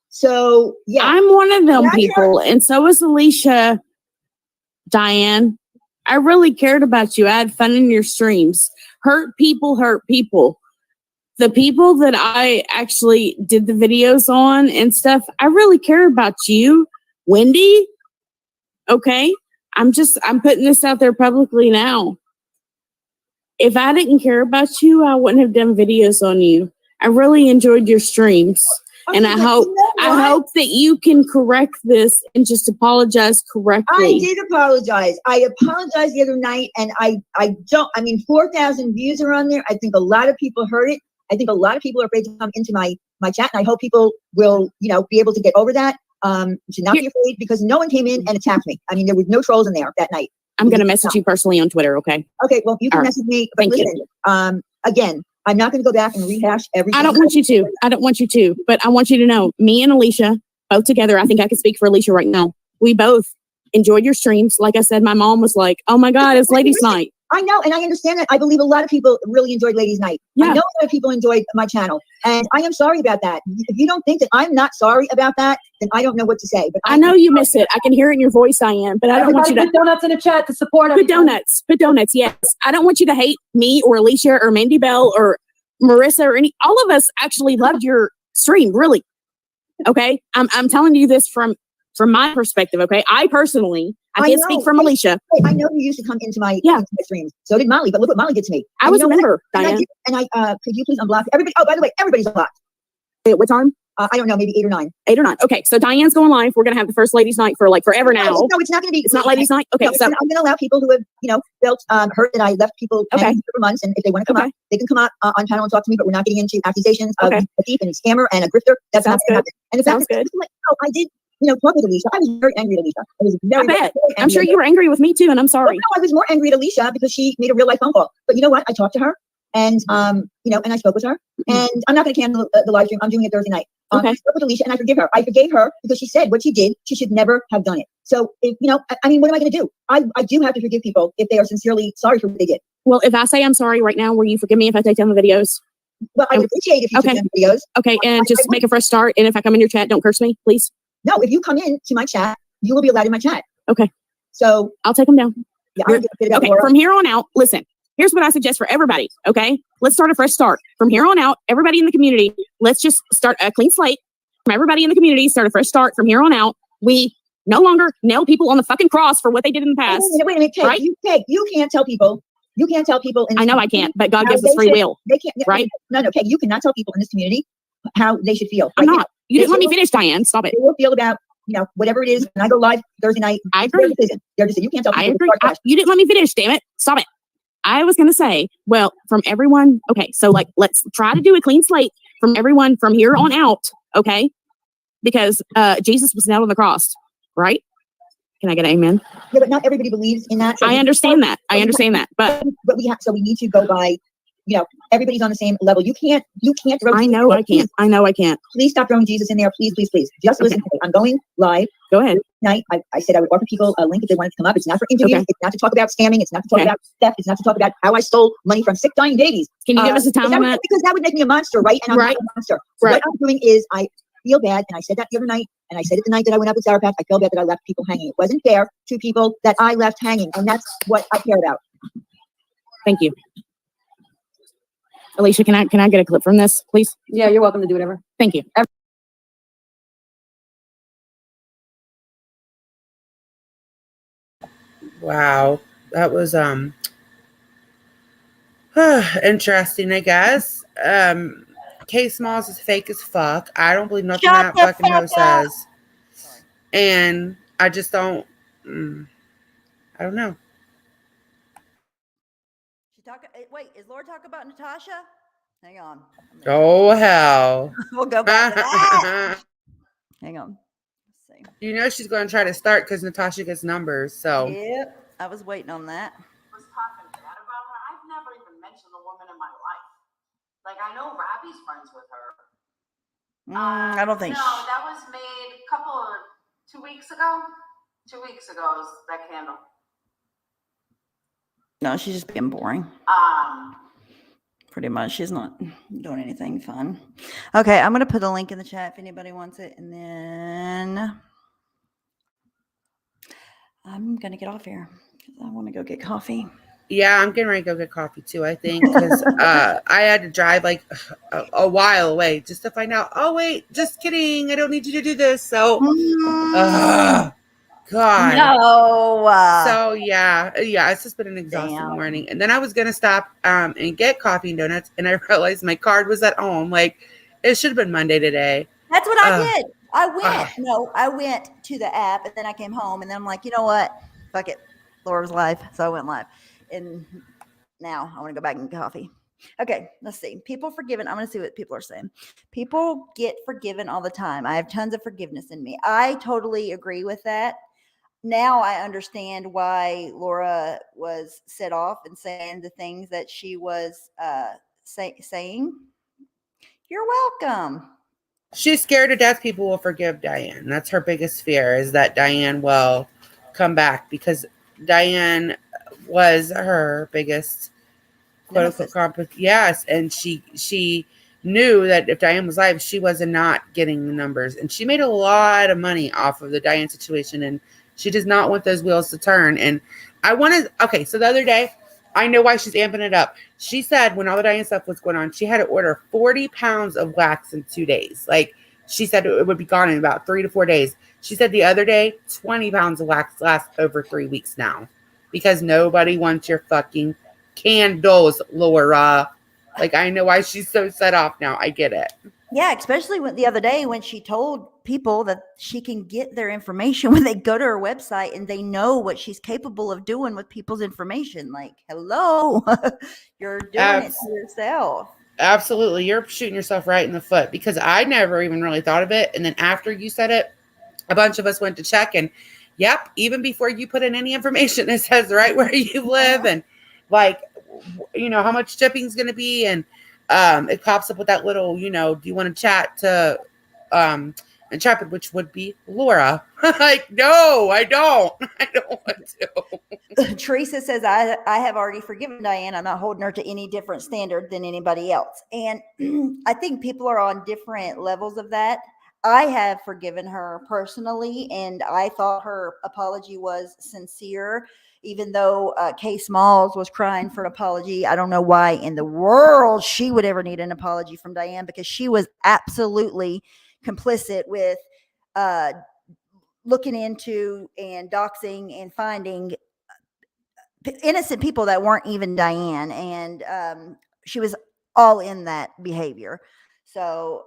So, yeah. I'm one of them people. And so is Alicia, Diane. I really cared about you. I had fun in your streams. Hurt people hurt people. The people that I actually did the videos on and stuff, I really care about you. Wendy, okay? I'm putting this out there publicly now. if I didn't care about you, I wouldn't have done videos on you. I really enjoyed your streams. And I hope that you can correct this and just apologize correctly. I did apologize. I apologized the other night, and I 4,000 views are on there. I think a lot of people heard it. I think a lot of people are afraid to come into my chat, and I hope people will, be able to get over that. Should not be afraid, because no one came in and attacked me. I mean, there were no trolls in there that night. I'm going to message you personally on Twitter, okay? Okay, well, you can message me. But listen, again, I'm not going to go back and rehash everything. I don't want you to, but I want you to know, me and Alicia, both together, I think I can speak for Alicia right now. We both enjoyed your streams. Like I said, my mom was like, oh my God, it's ladies' night. I know, and I understand that. I believe a lot of people really enjoyed Ladies' Night. Yeah. I know a lot of people enjoyed my channel, and I am sorry about that. If you don't think that I'm not sorry about that, then I don't know what to say. But I know you miss it. I can hear it in your voice, Diane, but I don't want you to put donuts in the chat to support Put donuts, yes. I don't want you to hate me or Alicia or Mandy Bell or Marissa or all of us actually loved your stream, really. Okay? I'm telling you this from my perspective, okay? I can't speak for Alicia. I know you used to come into my streams. So did Molly, but look what Molly did to me. I was a member, Diane. Could you please unblock everybody? Oh, by the way, everybody's unblocked. What time? I don't know, maybe 8 or 9. 8 or 9. Okay, so Diane's going live. We're going to have the first Ladies' Night for forever now. No, it's not going to be. It's not Ladies' Night? Okay, so I'm going to allow people who have, felt hurt that I left people for months, and if they want to come up, they can come up on panel and talk to me, but we're not getting into accusations of a thief and scammer and a grifter. That's not going to happen. And the fact that I did talk with Alicia. I was very angry at Alicia. I was very, I bet. I'm sure you were angry with me too, and I'm sorry. No, I was more angry at Alicia because she made a real life phone call. But you know what? I talked to her, and and I spoke with her. And I'm not going to cancel the live stream. I'm doing it Thursday night. I spoke with Alicia, and I forgive her. I forgave her because she said what she did. She should never have done it. So, if, what am I going to do? I do have to forgive people if they are sincerely sorry for what they did. Well, if I say I'm sorry right now, will you forgive me if I take down the videos? Well, I would appreciate if you took down the videos. Okay, and just make a fresh start. And if I come in your chat, don't curse me, please. No, if you come in to my chat, you will be allowed in my chat. Okay. So I'll take them down. Yeah. Okay. From here on out, listen, here's what I suggest for everybody. Okay. Let's start a fresh start. From here on out, everybody in the community, let's just start a clean slate. From everybody in the community, start a fresh start. From here on out, we no longer nail people on the fucking cross for what they did in the past. Wait a minute, Kate, right? You can't tell people. You can't tell people. I know I can't, but God gives us free will. They can't. Right? No, Kate, you cannot tell people in this community how they should feel. I'm not. You didn't let me finish, Diane. Stop it. They will feel about whatever it is. When I go live Thursday night, I agree. Their decision. You can't tell people. I agree. You didn't let me finish. Damn it. Stop it. I was going to say, well, from everyone. Okay. So let's try to do a clean slate from everyone from here on out. Okay. Because Jesus was nailed on the cross. Right. Can I get an amen? Yeah, but not everybody believes in that. So I understand that. But we need to go by, everybody's on the same level. You can't throw. I know I can't. Please stop throwing Jesus in there. Please. Just listen to me. I'm going live. Go ahead. Tonight, I said I would offer people a link if they wanted to come up. It's not for interviews. It's not to talk about scamming. It's not to talk about theft. It's not to talk about how I stole money from sick, dying babies. Can you give us a time on that? Because that would make me a monster, right? And I'm not a monster. So what I'm doing is I feel bad, and I said that the other night, and I said it the night that I went up with Sour Patch. I feel bad that I left people hanging. It wasn't fair to people that I left hanging, and that's what I care about. Thank you. Alicia, can I get a clip from this, please? Yeah, you're welcome to do whatever. Thank you. Wow, that was interesting, I guess. K Smalls is fake as fuck. I don't believe nothing that fucking hoe says. And I just don't I don't know. Wait, is Laura talking about Natasha? Hang on. Oh hell. We'll go back to that. Hang on. Let's see. You know she's going to try to start because Natasha gets numbers. So. Yep, I was waiting on that. Was talking bad about her. I've never even mentioned the woman in my life. Like I know Robbie's friends with her. I don't think. No, that was made 2 weeks ago. 2 weeks ago is that candle. No, she's just being boring. Pretty much. She's not doing anything fun. Okay, I'm going to put a link in the chat if anybody wants it. And then I'm going to get off here because I want to go get coffee. Yeah, I'm getting ready to go get coffee too, I think. Because I had to drive like a while away just to find out, oh, wait, just kidding. I don't need you to do this. So God. No. So yeah, it's just been an exhausting Damn. morning. And then I was gonna stop and get coffee and donuts, and I realized my card was at home. Like, it should have been Monday today. That's what I Ugh. did. I went to the app and then I came home and then I'm like, you know what? Fuck it. Laura was live. So I went live. And now I want to go back and get coffee. Okay, let's see. People forgiven. I'm going to see what people are saying. People get forgiven all the time. I have tons of forgiveness in me. I totally agree with that. Now I understand why Laura was set off and saying the things that she was saying. You're welcome. She's scared to death people will forgive Diane. That's her biggest fear, is that Diane will come back, because Diane was her biggest quote unquote yes, and she knew that if Diane was live, she was not getting the numbers, and she made a lot of money off of the Diane situation, and she does not want those wheels to turn. And I wanted, okay, so the other day, I know why she's amping it up. She said when all the Diane stuff was going on, she had to order 40 pounds of wax in 2 days. Like, she said it would be gone in about 3 to 4 days. She said the other day, 20 pounds of wax lasts over 3 weeks now, because nobody wants your fucking candles, Laura. Like, I know why she's so set off now. I get it. Yeah, especially the other day when she told people that she can get their information when they go to her website and they know what she's capable of doing with people's information. Like, hello, you're doing it to yourself. Absolutely. You're shooting yourself right in the foot, because I never even really thought of it. And then after you said it, a bunch of us went to check, and yep, even before you put in any information, it says right where you live and like, you know, how much shipping is going to be. And it pops up with that little, you know, do you want to chat to Intrepid, which would be Laura. Like, no, I don't want to. Teresa says, I have already forgiven Diane. I'm not holding her to any different standard than anybody else. And I think people are on different levels of that. I have forgiven her personally, and I thought her apology was sincere, even though Kay Smalls was crying for an apology. I don't know why in the world she would ever need an apology from Diane, because she was absolutely complicit with looking into and doxing and finding innocent people that weren't even Diane. And she was all in that behavior. So,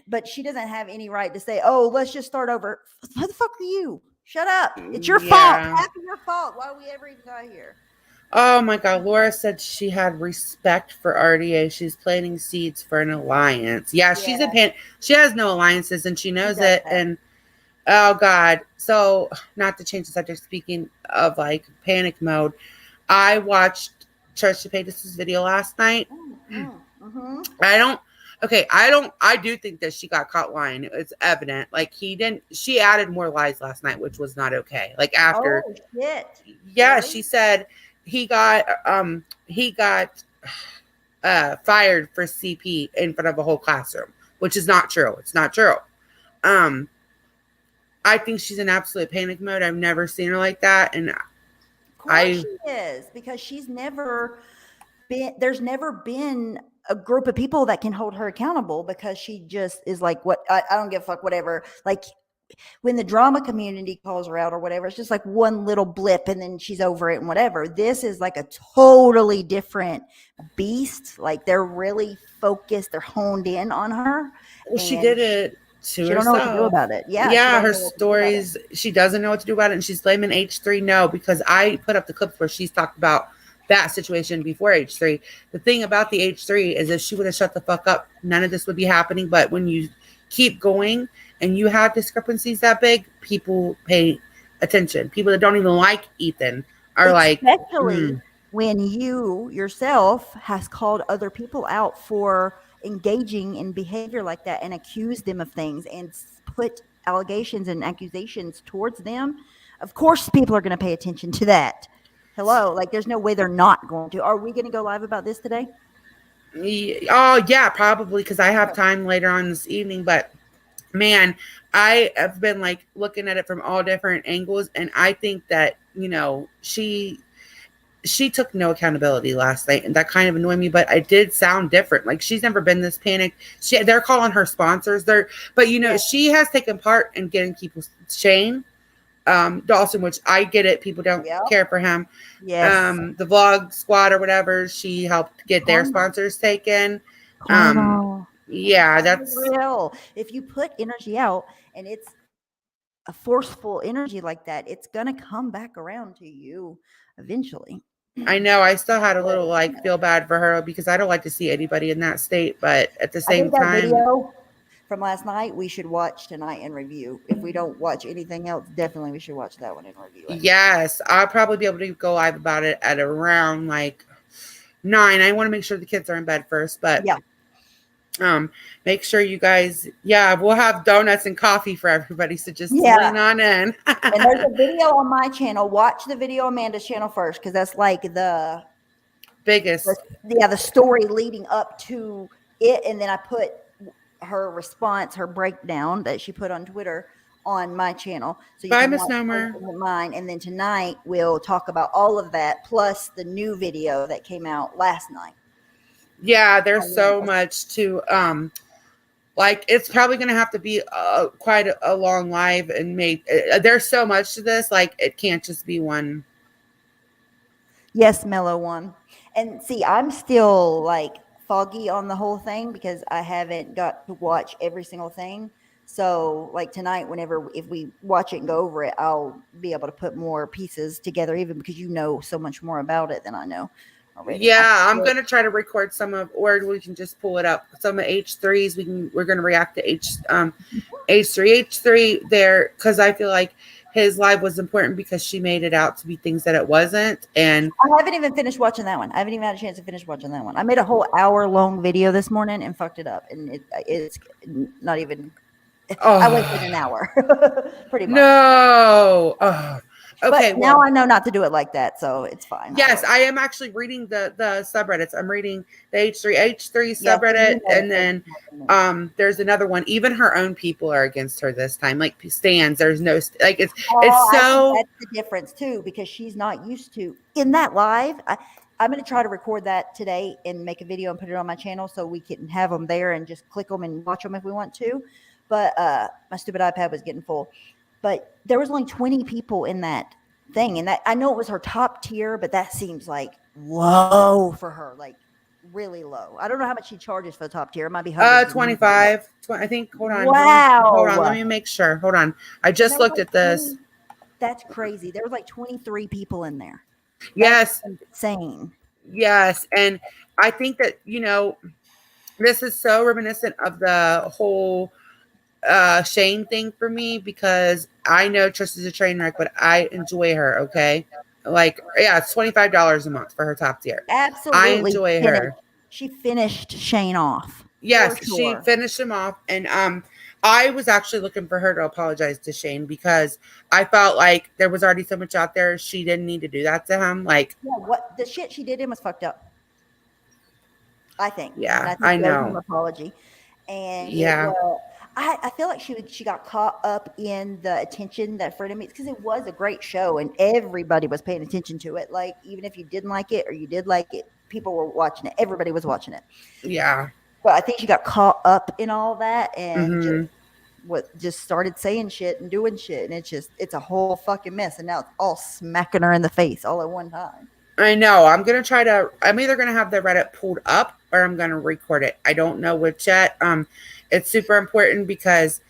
but she doesn't have any right to say, oh, let's just start over. Who the fuck are you? Shut up. It's your fault. Half of your fault. Why we ever even got here? Oh my God. Laura said she had respect for RDA. She's planting seeds for an alliance. Yeah, she's a pan. She has no alliances and she knows it. And oh God. So, not to change the subject, speaking of like panic mode, I watched Trisha Paytas' video last night. Mm-hmm. I do think that she got caught lying. It's evident. Like, she added more lies last night, which was not okay. Like, after. Oh, shit. Yeah, Really? she said he got fired for CP in front of a whole classroom, which is not true. It's not true. I think she's in absolute panic mode. I've never seen her like that. And of course she is, because she's never been, there's never been a group of people that can hold her accountable, because she just is like, what, I don't give a fuck, whatever. Like, when the drama community calls her out or whatever, it's just like one little blip and then she's over it and whatever. This is like a totally different beast. Like, they're really focused, they're honed in on her. Well, she did it to herself. She don't know what to do about it. Yeah, her stories, she doesn't know what to do about it, and she's blaming H3. No, because I put up the clips where she's talked about that situation before H3. The thing about the H3 is, if she would have shut the fuck up, none of this would be happening. But when you keep going and you have discrepancies that big, people pay attention. People that don't even like Ethan are especially when you yourself has called other people out for engaging in behavior like that and accused them of things and put allegations and accusations towards them. Of course, people are going to pay attention to that. Hello, like, there's no way they're not going to. Are we going to go live about this today? Oh yeah, probably, because I have time later on this evening. But man, I have been like looking at it from all different angles, and I think that, you know, she took no accountability last night, and that kind of annoyed me. But it did sound different. Like, she's never been this panicked. They're calling her sponsors. But you know, she has taken part in getting people Shane Dawson, which I get it. People don't Yep. care for him. Yes. The vlog squad or whatever, she helped get their sponsors taken. Karma. Yeah, Karma's that's real. If you put energy out and it's a forceful energy like that, it's gonna come back around to you eventually. I know. I still had a little like feel bad for her because I don't like to see anybody in that state, but at the I same think that time, video from last night we should watch tonight and review. If we don't watch anything else, definitely we should watch that one and review it. yes, I'll probably be able to go live about it at around like 9. I want to make sure the kids are in bed first, but Yeah. make sure you guys, we'll have donuts and coffee for everybody, so just Yeah. lean on in. And there's a video on my channel. Watch the video on Amanda's channel first, because that's like the biggest. the story leading up to it, and then I put her response, her breakdown that she put on Twitter on my channel. So you Bye, can Miss watch Nomer. both of mine, and then tonight we'll talk about all of that plus the new video that came out last night. Yeah, there's so much to like it's probably going to have to be quite a long live and make there's so much to this, like it can't just be one. Yes, Mellow One. And see, I'm still like foggy on the whole thing because I haven't got to watch every single thing. So, like tonight, if we watch it and go over it, I'll be able to put more pieces together, even because you know so much more about it than I know already. Yeah, I'm going to try to record some of, or we can just pull it up. Some of H3s, we're going to react to H3 there, because I feel like his live was important because she made it out to be things that it wasn't. And I haven't even finished watching that one. I haven't even had a chance to finish watching that one. I made a whole hour-long video this morning and fucked it up, and it's not even. I wasted an hour, pretty much. No. Okay. But now I know not to do it like that, so it's fine. Yes, I am actually reading the subreddits. I'm reading the H3 subreddit, and then there's another one. Even her own people are against her this time. Like stands, there's no like it's so. That's the difference too, because she's not used to in that live. I'm going to try to record that today and make a video and put it on my channel so we can have them there and just click them and watch them if we want to. But my stupid iPad was getting full. But there was only 20 people in that thing. And that I know it was her top tier, but that seems like low for her. Like really low. I don't know how much she charges for the top tier. It might be 25. I think. Hold on. Wow. Hold on. Let me make sure. Hold on. I just looked at this. That's crazy. There was like 23 people in there. Yes. That's insane. Yes. And I think that, this is so reminiscent of the whole Shane thing for me, because I know Trish is a train wreck, but I enjoy her. Okay. Like, yeah, it's $25 a month for her top tier. Absolutely. I enjoy her. She finished Shane off. Yes, she finished him off. And I was actually looking for her to apologize to Shane because I felt like there was already so much out there. She didn't need to do that to him. Like, yeah, what the shit she did him was fucked up, I think. Yeah, I know. An apology. And yeah. I feel like she got caught up in the attention that Freedom Eats, because it was a great show and everybody was paying attention to it. Like, even if you didn't like it or you did like it, people were watching it. Everybody was watching it. Yeah. But I think she got caught up in all that and just started saying shit and doing shit. And it's a whole fucking mess. And now it's all smacking her in the face all at one time. I know. I'm either going to have the Reddit pulled up or I'm going to record it. I don't know which yet. It's super important because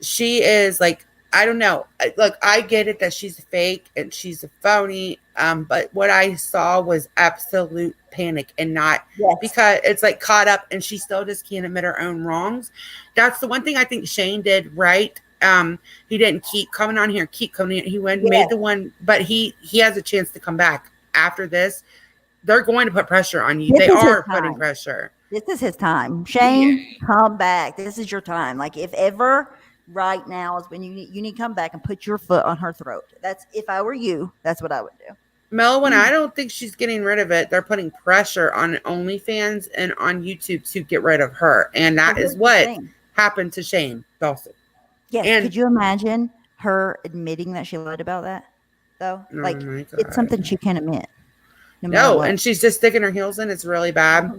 she is like, I don't know. Look, I get it that she's fake and she's a phony. But what I saw was absolute panic, and not because it's like caught up and she still just can't admit her own wrongs. That's the one thing I think Shane did right. He didn't keep coming on here, He went and made the one, but he has a chance to come back after this. They're going to put pressure on you. They are putting pressure. This is his time. Shane, come back. This is your time. Like, if ever, right now is when you need to come back and put your foot on her throat. That's, if I were you, that's what I would do. Melvin, I don't think she's getting rid of it. They're putting pressure on OnlyFans and on YouTube to get rid of her. And that is what happened to Shane Dawson. Yes. And could you imagine her admitting that she lied about that, though? Like, it's something she can't admit. No, and she's just sticking her heels in. It's really bad.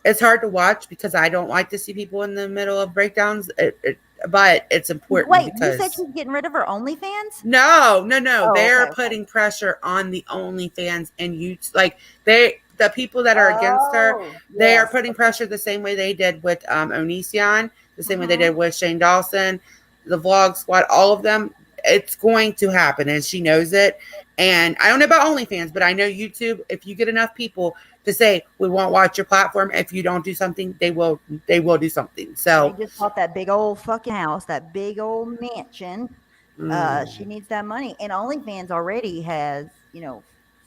It's hard to watch because I don't like to see people in the middle of breakdowns. but it's important Wait, because you said she's getting rid of her OnlyFans? no, Oh, they're okay. putting pressure on the OnlyFans and you like the people that are against her, they are yes. putting pressure the same way they did with Onision, the same way they Uh-huh. did with Shane Dawson, the Vlog Squad, all of them. It's going to happen, and she knows it. And I don't know about OnlyFans, but I know YouTube. If you get enough people to say we won't watch your platform, if you don't do something, they will do something. So They just bought that big old fucking house, that big old mansion. She needs that money. And OnlyFans already has,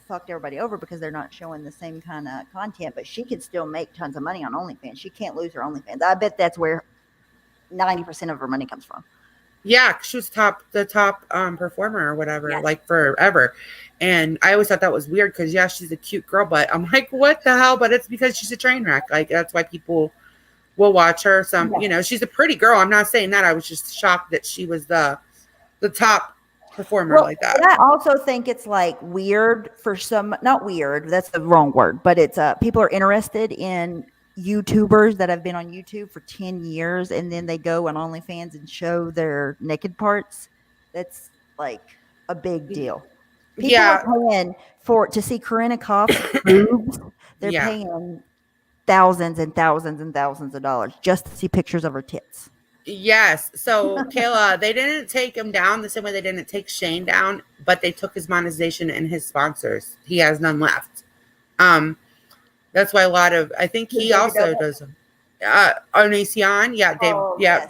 fucked everybody over because they're not showing the same kind of content, but she could still make tons of money on OnlyFans. She can't lose her OnlyFans. I bet that's where 90% of her money comes from. yeah, she was the top performer or whatever, Yes. like forever. And I always thought that was weird because yeah, she's a cute girl, but I'm like, what the hell? But it's because she's a train wreck. Like that's why people will watch her. She's a pretty girl. I'm not saying that. I was just shocked that she was the top performer like that. But I also think it's like weird for some, not weird, that's the wrong word, but it's people are interested in YouTubers that have been on YouTube for 10 years and then they go on OnlyFans and show their naked parts. That's like a big deal. People are paying to see Corinna Koff's boobs. They're paying thousands and thousands and thousands of dollars just to see pictures of her tits. Yes. So Kayla, they didn't take him down the same way they didn't take Shane down, but they took his monetization and his sponsors. He has none left. That's why I think he also does. Onision,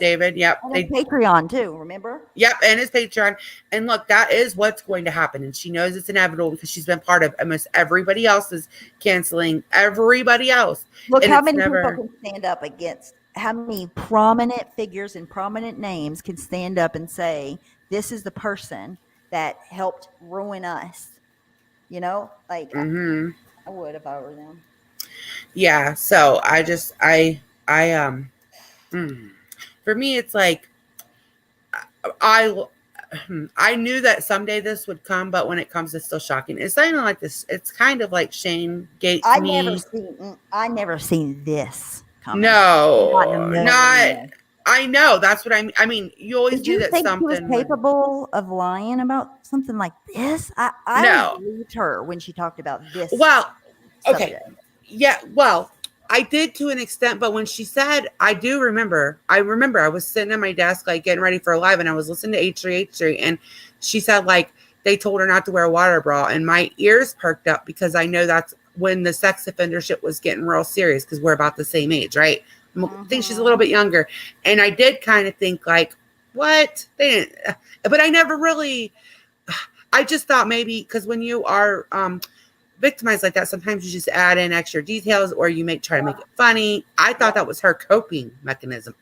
David, And Patreon too, remember? Yep, and his Patreon. And look, that is what's going to happen. And she knows it's inevitable because she's been part of almost everybody else's canceling everybody else. Look and how many people can stand up against, how many prominent figures and prominent names can stand up and say, this is the person that helped ruin us. I would if I were them. Yeah, so for me, it's like, I knew that someday this would come, but when it comes, it's still shocking. It's not even like this. It's kind of like Shane Gates. I never seen this coming. No, not. I know. That's what I mean. I mean, you always Did you that think something she was capable of lying about something like this? I believed her when she talked about this. Well, okay, subject. Yeah. Well, I did to an extent, but when she said, I remember I was sitting at my desk, like getting ready for a live, and I was listening to H3, and she said, like, they told her not to wear a water bra, and my ears perked up because I know that's when the sex offender shit was getting real serious because we're about the same age, right? I think she's a little bit younger, and I did kind of think like, what? They didn't, but I never really. I just thought maybe because when you are victimized like that, sometimes you just add in extra details or you try to make it funny. I thought that was her coping mechanism.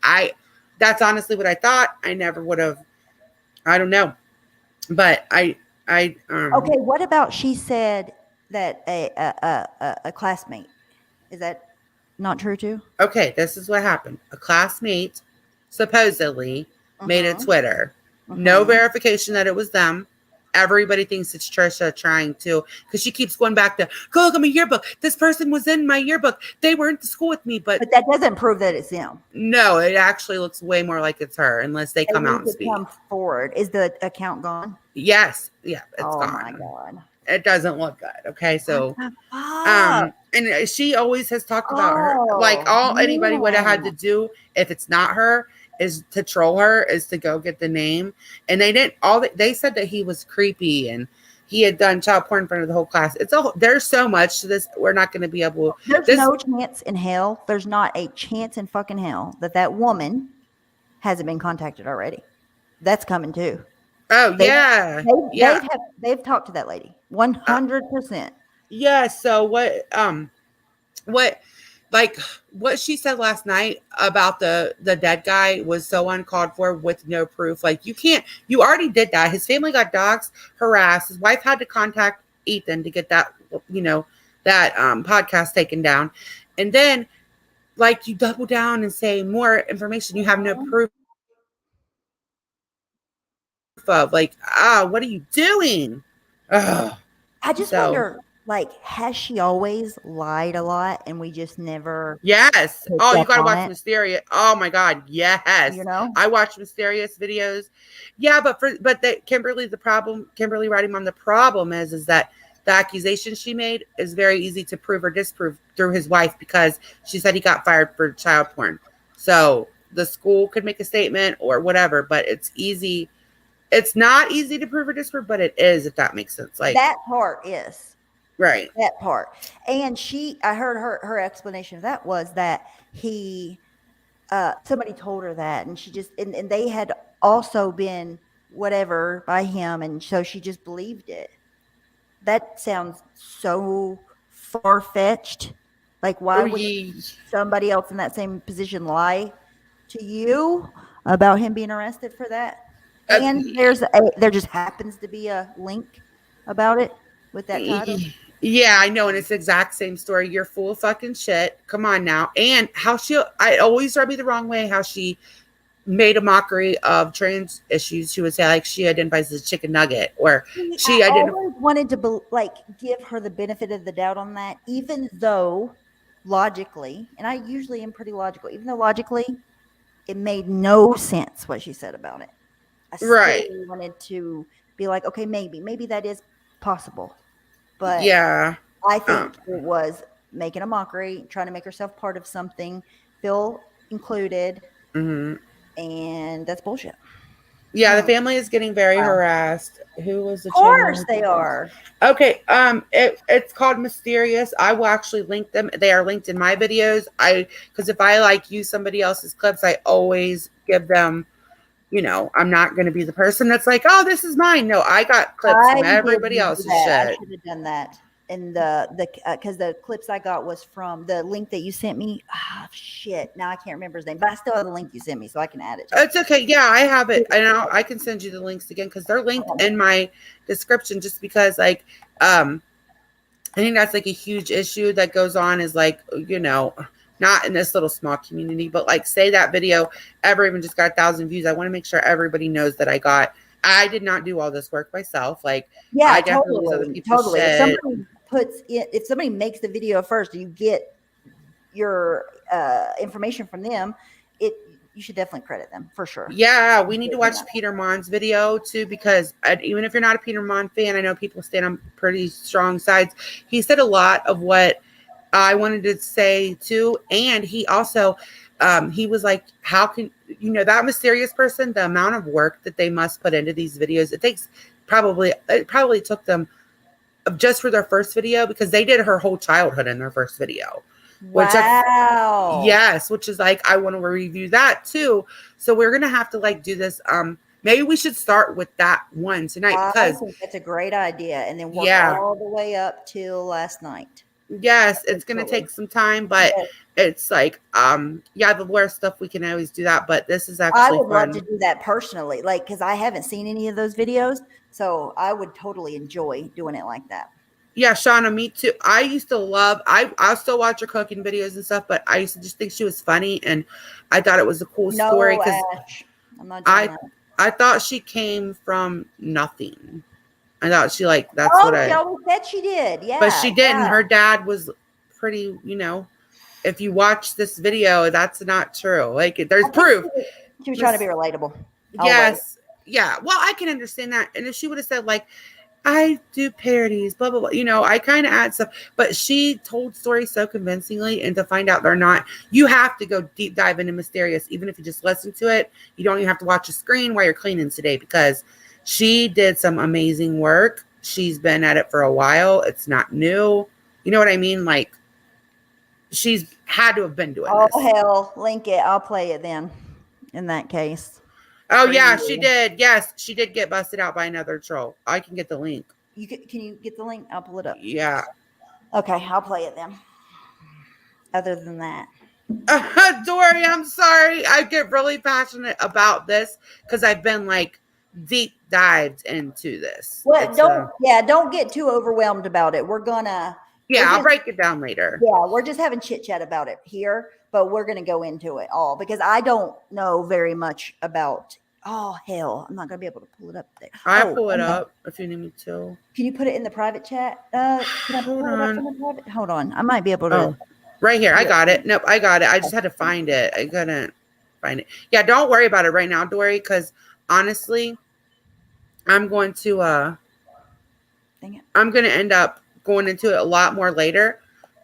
That's honestly what I thought. I never would have. I don't know, but I. Okay, what about she said that a classmate? Is that not true too? Okay, this is what happened. A classmate supposedly made a Twitter. No verification that it was them. Everybody thinks it's Trisha trying to, because she keeps going back to, go look at my yearbook. This person was in my yearbook. They weren't to school with me, but that doesn't prove that it's them. No, it actually looks way more like it's her, unless they come out and speak. Come forward. Is the account gone? Yes, yeah, it's gone. Oh my god, it doesn't look good. Okay, so and she always has talked about her, like anybody would have had to do if it's not her is to troll her, is to go get the name. And they didn't. They said that he was creepy and he had done child porn in front of the whole class. There's so much to this. We're not going to be able. There's no chance in hell. There's not a chance in fucking hell that woman hasn't been contacted already. That's coming too. Oh yeah, they've talked to that lady 100%. Yeah. So what she said last night about the dead guy was so uncalled for with no proof. Like you already did that. His family got doxxed, harassed. His wife had to contact Ethan to get that, that podcast taken down. And then like you double down and say more information. You have no proof of, like, what are you doing? I just wonder, like, has she always lied a lot and we just never Yes. picked Oh, you up gotta on watch it, Mysterious. Oh my God. Yes. you know? I watch Mysterious videos. Yeah, but Kimberly, Kimberly writing mom, the problem is that the accusation she made is very easy to prove or disprove through his wife because she said he got fired for child porn. So the school could make a statement or whatever, but it's easy. It's not easy to prove or disprove, but it is, if that makes sense. Like, That part is. right. That part. And I heard her explanation of that was that somebody told her that, and she just, and they had also been whatever by him, and so she just believed it. That sounds so far fetched. Like, why Oh, would somebody else in that same position lie to you about him being arrested for that? And there just happens to be a link about it with that title. Yeah, I know, and it's the exact same story. You're full of fucking shit. Come on now. And I always rub me the wrong way how she made a mockery of trans issues. She would say like she identifies as a chicken nugget, or she I identifies. always wanted to give her the benefit of the doubt on that, even though logically, and I usually am pretty logical, even though logically it made no sense what she said about it. I still Right. wanted to be like, okay, maybe that is possible. But Yeah. I think it was making a mockery, trying to make herself part of something, feel included, and that's bullshit. Yeah, the family is getting very harassed. Who was the Of channel? course they are. Okay, it's called Mysterious. I will actually link them. They are linked in my videos. Because if I like use somebody else's clips, I always give them, I'm not going to be the person that's like, oh, this is mine. No, I got clips from everybody else's shit. I should have done that. And because the clips I got was from the link that you sent me. Ah, shit. Now I can't remember his name, but I still have the link you sent me, so I can add it. It's okay. Yeah, I have it. And I can send you the links again because they're linked in my description just because, like, I think that's like a huge issue that goes on is like, not in this little small community, but like say that video ever even just got 1,000 views. I want to make sure everybody knows that I did not do all this work myself. Like, yeah, I definitely use other people's totally. shit. If somebody makes the video first, you get your information from them. You should definitely credit them for sure. Yeah, we need to watch Peter Mon's video too, because even if you're not a Peter Mon fan, I know people stand on pretty strong sides. He said a lot of what I wanted to say too. And he also, he was like, how can, that mysterious person, the amount of work that they must put into these videos, it probably took them just for their first video, because they did her whole childhood in their first video. Wow. Which is like, I want to review that too. So we're going to have to like do this. Maybe we should start with that one tonight, because I think that's a great idea. And then work all the way up till last night. Yes, it's going to take some time, but it's like, the worst stuff, we can always do that. But this is actually I would fun. love to do that personally, like, because I haven't seen any of those videos. So I would totally enjoy doing it like that. Yeah, Shauna, me too. I used to love, I still watch her cooking videos and stuff, but I used to just think she was funny, and I thought it was a cool story. Ash, I'm not doing that. I thought she came from nothing. I thought she that's what I always said she did. Yeah. But she didn't. Her dad was pretty, if you watch this video, that's not true. Like, there's proof. She was trying to be relatable. Yes. Yeah. Well, I can understand that. And if she would have said like, I do parodies, blah, blah, blah. I kind of add stuff, but she told stories so convincingly, and to find out they're not, you have to go deep dive into Mysterious. Even if you just listen to it, you don't even have to watch the screen while you're cleaning today, because she did some amazing work. She's been at it for a while. It's not new. You know what I mean? Like, she's had to have been doing this. Oh, hell, link it. I'll play it then in that case. Oh, yeah, she did. Yes, she did get busted out by another troll. I can get the link. Can you get the link? I'll pull it up. Yeah. Okay, I'll play it then. Other than that. Dory, I'm sorry. I get really passionate about this because I've been like deep dived into this. Well, don't get too overwhelmed about it. I'll break it down later. Yeah, we're just having chit chat about it here, but we're going to go into it all because I don't know very much about Oh, hell. I'm not going to be able to pull it up there. I'll pull it I'm up if you need me to. Can you put it in the private chat? Can I Hold pull it up on. from the private? Hold on. I might be able to. Oh, right here. I got it. Nope, I got it. I just had to find it. I couldn't find it. Yeah, don't worry about it right now, Dory, because honestly, I'm going to Dang it. I'm going to end up going into it a lot more later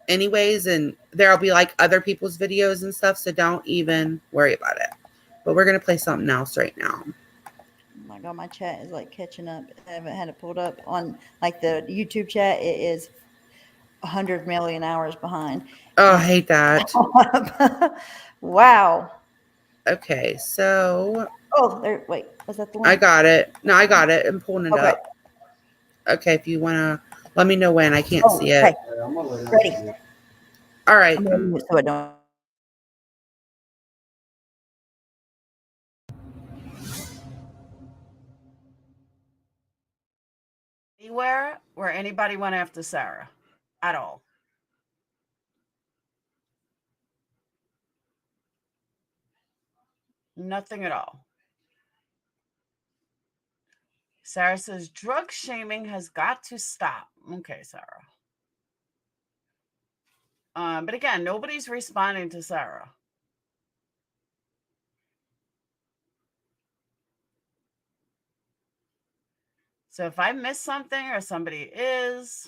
anyways, and there'll be like other people's videos and stuff, so don't even worry about it. But we're going to play something else right now. Oh my God, my chat is like catching up. I haven't had it pulled up on like the YouTube chat. It is 100 million hours behind. Oh, I hate that. Wow. Okay, so. Oh, there. Wait, was that the one? I got it. No, I got it. I'm pulling it up. Okay, if you want to let me know when. I can't see it. Ready. All right. So I don't. Anywhere where anybody went after Sarah at all. Nothing at all. Sarah says drug shaming has got to stop. Okay, Sarah. But again, nobody's responding to Sarah. So if I miss something or somebody is,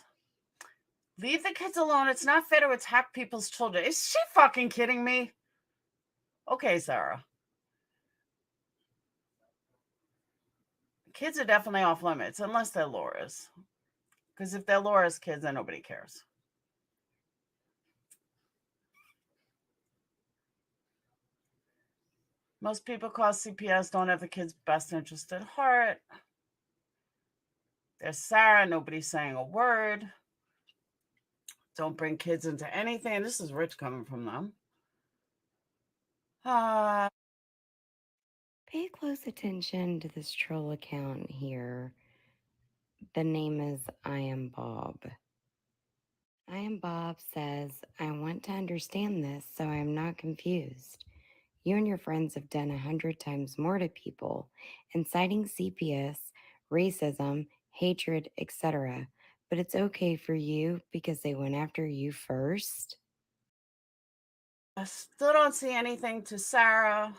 leave the kids alone. It's not fair to attack people's children. Is she fucking kidding me? Okay, Sarah. Kids are definitely off limits, unless they're Laura's. Because if they're Laura's kids, then nobody cares. Most people call CPS don't have the kid's best interest at heart. There's Sarah. Nobody's saying a word. Don't bring kids into anything. This is rich coming from them. Pay close attention to this troll account here. The name is I Am Bob. I Am Bob says, I want to understand this so I am not confused. You and your friends have done 100 times more to people, inciting CPS, racism, hatred, etc. But it's okay for you because they went after you first? I still don't see anything to Sarah.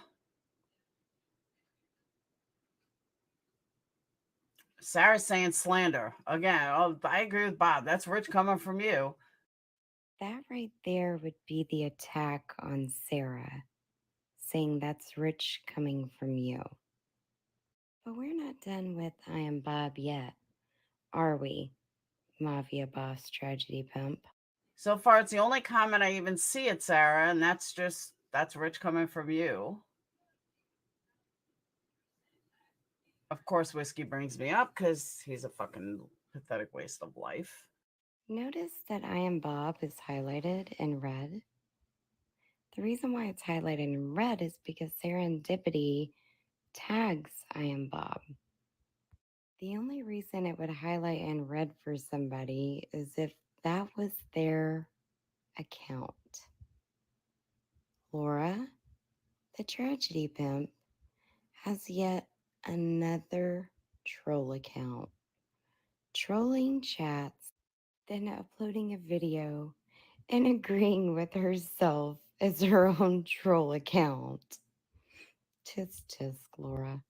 Sarah's saying slander. Again, I agree with Bob. That's rich coming from you. That right there would be the attack on Sarah, saying that's rich coming from you. But we're not done with I Am Bob yet, are we, Mafia Boss Tragedy Pimp? So far, it's the only comment I even see at Sarah, and that's rich coming from you. Of course, Whiskey brings me up because he's a fucking pathetic waste of life. Notice that I Am Bob is highlighted in red. The reason why it's highlighted in red is because Serendipity tags I Am Bob. The only reason it would highlight in red for somebody is if that was their account. Laura, the Tragedy Pimp, has yet another troll account. Trolling chats, then uploading a video and agreeing with herself as her own troll account. Tisk tisk, Laura.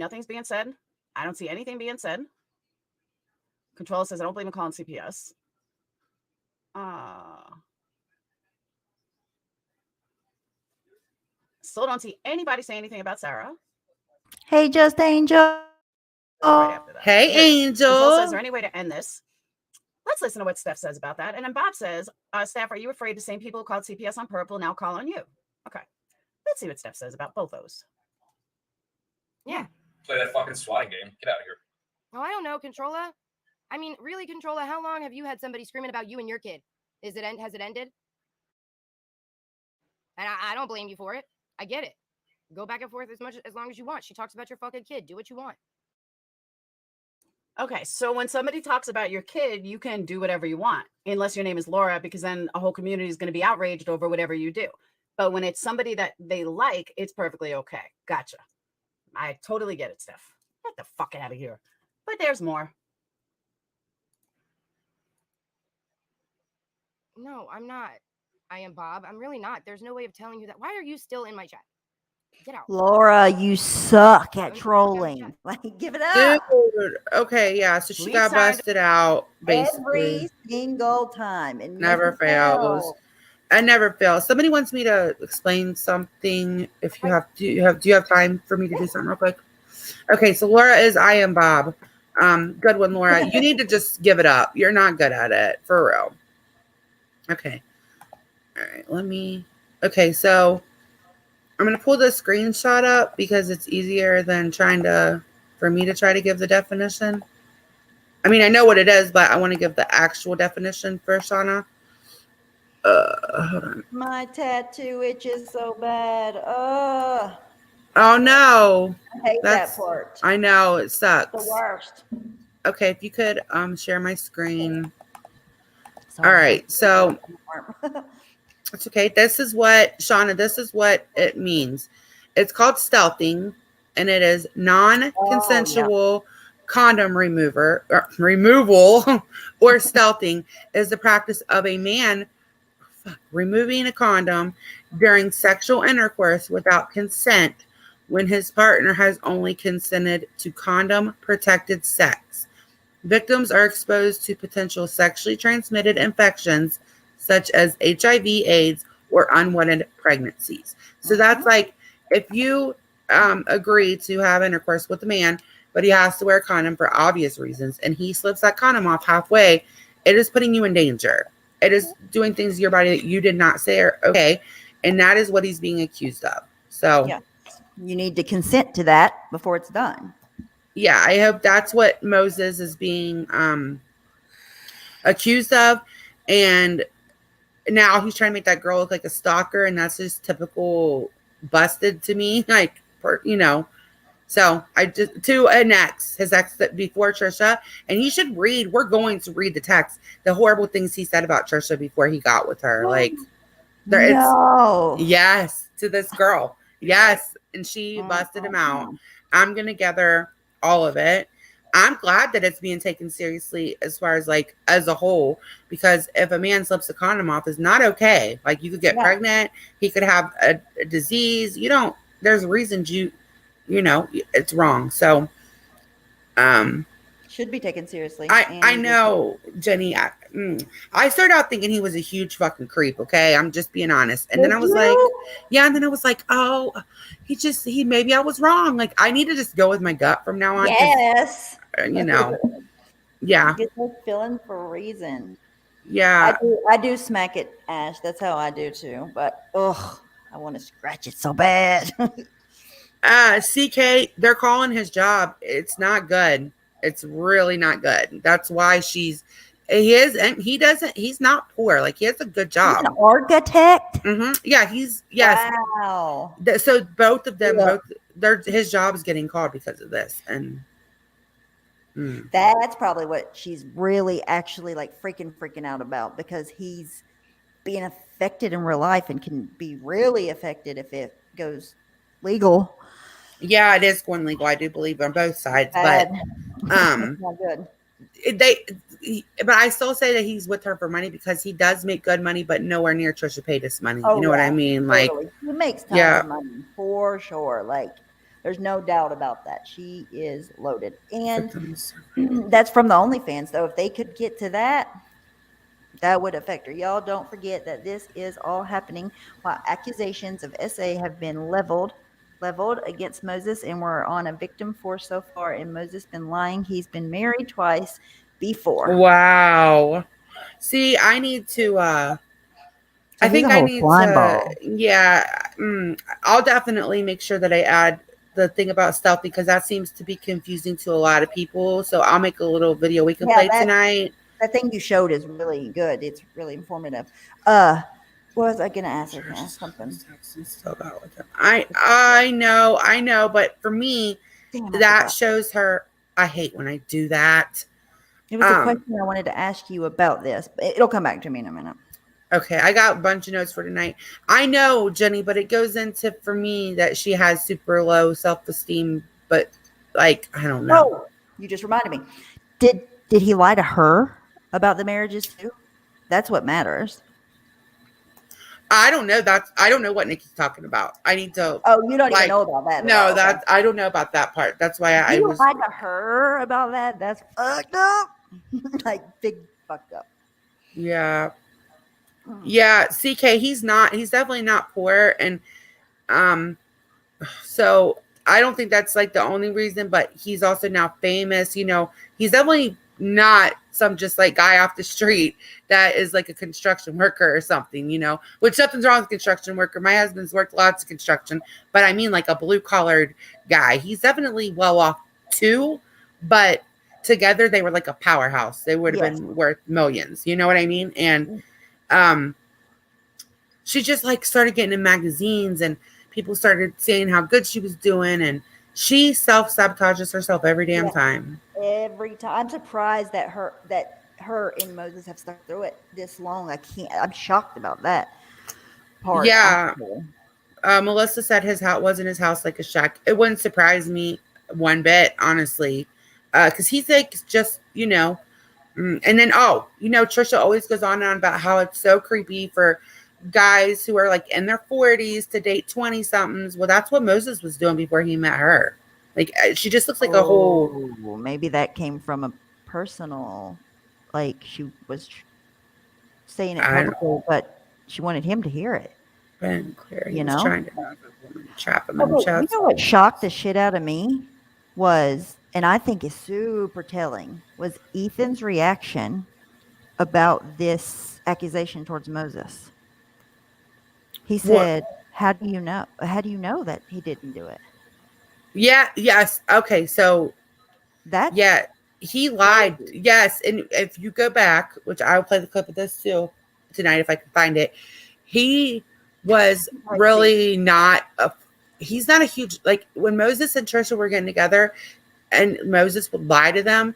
Nothing's being said. I don't see anything being said. Controller says I don't believe in calling CPS. Still don't see anybody say anything about Sarah. Hey, Just Angel. Right after that. Hey, Angel. Control says, is there any way to end this? Let's listen to what Steph says about that. And then Bob says, Steph, are you afraid the same people who called CPS on purple now call on you? Okay. Let's see what Steph says about both those. Yeah. Play that fucking swatting game. Get out of here. Oh, I don't know, Controlla. I mean, really, Controlla, how long have you had somebody screaming about you and your kid? Has it ended? And I don't blame you for it. I get it. Go back and forth as long as you want. She talks about your fucking kid. Do what you want. Okay, so when somebody talks about your kid, you can do whatever you want, unless your name is Laura, because then a whole community is going to be outraged over whatever you do. But when it's somebody that they like, it's perfectly okay. Gotcha. I totally get it, Steph. Get the fuck out of here. But there's more. No, I'm not. I am Bob. I'm really not. There's no way of telling you that. Why are you still in my chat? Get out. Laura, you suck at trolling. Like, give it up. Dude, okay, yeah. So she got busted out basically. Every single time. And Never fails. I never fail. Somebody wants me to explain something. If you have, do you have time for me to do something real quick? Okay, so Laura is I am Bob. Good one, Laura. You need to just give it up. You're not good at it, for real. Okay. All right, okay, so I'm gonna pull the screenshot up because it's easier than for me to try to give the definition. I mean, I know what it is, but I want to give the actual definition for Shauna. Hold on. My tattoo itches so bad. Oh no. I hate that part. I know, it sucks. The worst. Okay, if you could share my screen. Sorry. All right, so it's okay. This is what, Shauna, this is what it means. It's called stealthing, and it is non-consensual condom removal or stealthing is the practice of a man removing a condom during sexual intercourse without consent when his partner has only consented to condom protected sex. Victims are exposed to potential sexually transmitted infections such as HIV, AIDS, or unwanted pregnancies. So that's like if you agree to have intercourse with a man, but he has to wear a condom for obvious reasons, and he slips that condom off halfway, it is putting you in danger. It is doing things to your body that you did not say are okay, and that is what he's being accused of. So yeah, you need to consent to that before it's done. Yeah, I hope that's what Moses is being accused of, and now he's trying to make that girl look like a stalker, and that's just typical busted to me, like, you know. So I just to an ex, his ex that before Trisha, and he should read. We're going to read the text, the horrible things he said about Trisha before he got with her. Like, yes, to this girl, yes, and she busted him out. I'm gonna gather all of it. I'm glad that it's being taken seriously as far as like as a whole, because if a man slips a condom off, is not okay. Like, you could get pregnant, he could have a disease. You don't. There's reasons you know, it's wrong. So, should be taken seriously. I know, Jenny. I started out thinking he was a huge fucking creep. Okay, I'm just being honest. And then I was like, yeah. And then I was like, oh, he maybe I was wrong. Like, I need to just go with my gut from now on. Yes. You know. Yeah. Get that feeling for a reason. Yeah. I do smack it, Ash. That's how I do too. But I want to scratch it so bad. CK, they're calling his job. It's not good. It's really not good. That's why he's not poor. Like, he has a good job. He's an architect. Yeah, yes. Wow. So both of them, his job is getting called because of this, and that's probably what she's really actually like freaking out about, because he's being affected in real life and can be really affected if it goes legal. Yeah, it is going legal. I do believe on both sides, but not good. But I still say that he's with her for money, because he does make good money, but nowhere near Trisha Paytas money. You know what I mean? Totally. Like, he makes tons of money for sure. Like, there's no doubt about that. She is loaded, and that's from the OnlyFans. Though, if they could get to that, that would affect her. Y'all don't forget that this is all happening while accusations of SA have been leveled against Moses, and we're on a victim force so far. And Moses been lying. He's been married twice before. Wow. See, I need to I think I need to I'll definitely make sure that I add the thing about stealth, because that seems to be confusing to a lot of people. So I'll make a little video we can play tonight. That thing you showed is really good. It's really informative. What was I gonna ask? Something. I know, but for me, that shows her. I hate when I do that. It was a question I wanted to ask you about this, but it'll come back to me in a minute. Okay, I got a bunch of notes for tonight. I know, Jenny, but it goes into, for me, that she has super low self-esteem, but like, I don't know. Oh, you just reminded me. Did he lie to her about the marriages too? That's what matters. I don't know. I don't know what Nikki's talking about. I need to. Oh, you don't even know about that. No, okay. I don't know about that part. That's why I You was. lied to her about that. That's fucked up. Like big fucked up. Yeah. Yeah, CK, he's definitely not poor. And so I don't think that's like the only reason, but he's also now famous. He's definitely not some just like guy off the street that is like a construction worker or something, which something's wrong with construction worker. My husband's worked lots of construction, but I mean like a blue collared guy. He's definitely well off too, but together they were like a powerhouse. They would have been worth millions. You know what I mean? And she just like started getting in magazines and people started saying how good she was doing, and she self-sabotages herself every damn time. Every time. I'm surprised that her and Moses have stuck through it this long. I'm shocked about that part. Yeah. Melissa said his house wasn't his house like a shack. It wouldn't surprise me one bit, honestly. Because he's like just, and then Trisha always goes on and on about how it's so creepy for guys who are like in their 40s to date 20 somethings. Well, that's what Moses was doing before he met her. Like, she just looks like a whole. Maybe that came from a personal, like she was saying it publicly, but she wanted him to hear it. Been clear. He was trying to trap him in You chats. know what shocked the shit out of me was, and I think is super telling, was Ethan's reaction about this accusation towards Moses. He said, How do you know that he didn't do it? Yeah, yes. Okay, so he lied. Crazy. Yes, and if you go back, which I'll play the clip of this too tonight if I can find it, he was really not he's not a huge, like when Moses and Trisha were getting together and Moses would lie to them,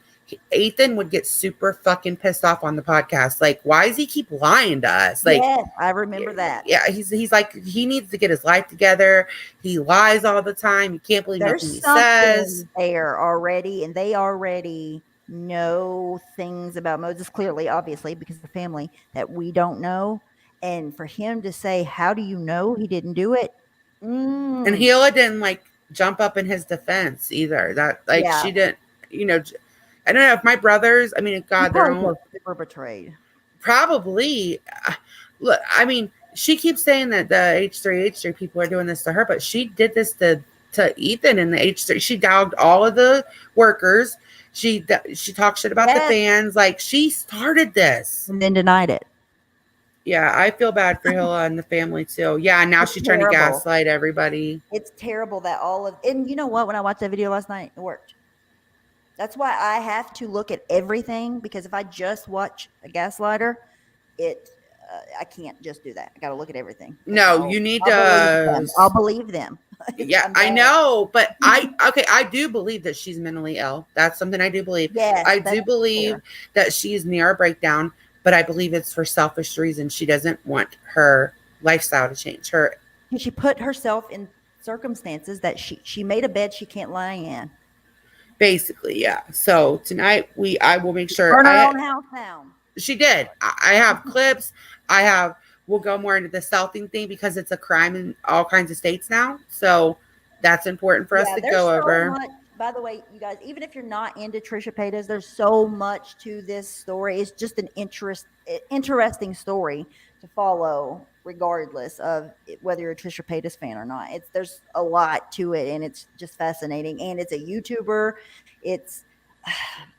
Ethan would get super fucking pissed off on the podcast. Like, why does he keep lying to us? Like, yes, I remember that. Yeah, he's like, he needs to get his life together. He lies all the time. You can't believe nothing he says. There already, and they already know things about Moses clearly, obviously, because of the family that we don't know. And for him to say, "How do you know he didn't do it?" And Hila didn't like jump up in his defense either. That she didn't, I don't know if my brothers, I mean, God, they're super betrayed. Probably. Look, I mean, she keeps saying that the H3 people are doing this to her, but she did this to Ethan in the H3. She dogged all of the workers. She talked shit about the fans. Like, she started this. And then denied it. Yeah, I feel bad for Hila and the family too. Yeah, now she's trying to gaslight everybody. It's terrible that and you know what? When I watched that video last night, it worked. That's why I have to look at everything, because if I just watch a gaslighter, I can't just do that. I got to look at everything. No, you need to. I'll believe them. Yeah, I know, but I do believe that she's mentally ill. That's something I do believe. Yes, I do believe that she's near a breakdown, but I believe it's for selfish reasons. She doesn't want her lifestyle to change. She put herself in circumstances that she made a bed she can't lie in. Basically, yeah. So tonight I will make sure. Burn her own house down. She did. I have clips. We'll go more into the stealthing thing because it's a crime in all kinds of states now. So that's important for us to go over. By the way, you guys, even if you're not into Trisha Paytas, there's so much to this story. It's just an interesting story to follow, regardless of whether you're a Trisha Paytas fan or not. There's a lot to it, and it's just fascinating. And it's a YouTuber. It's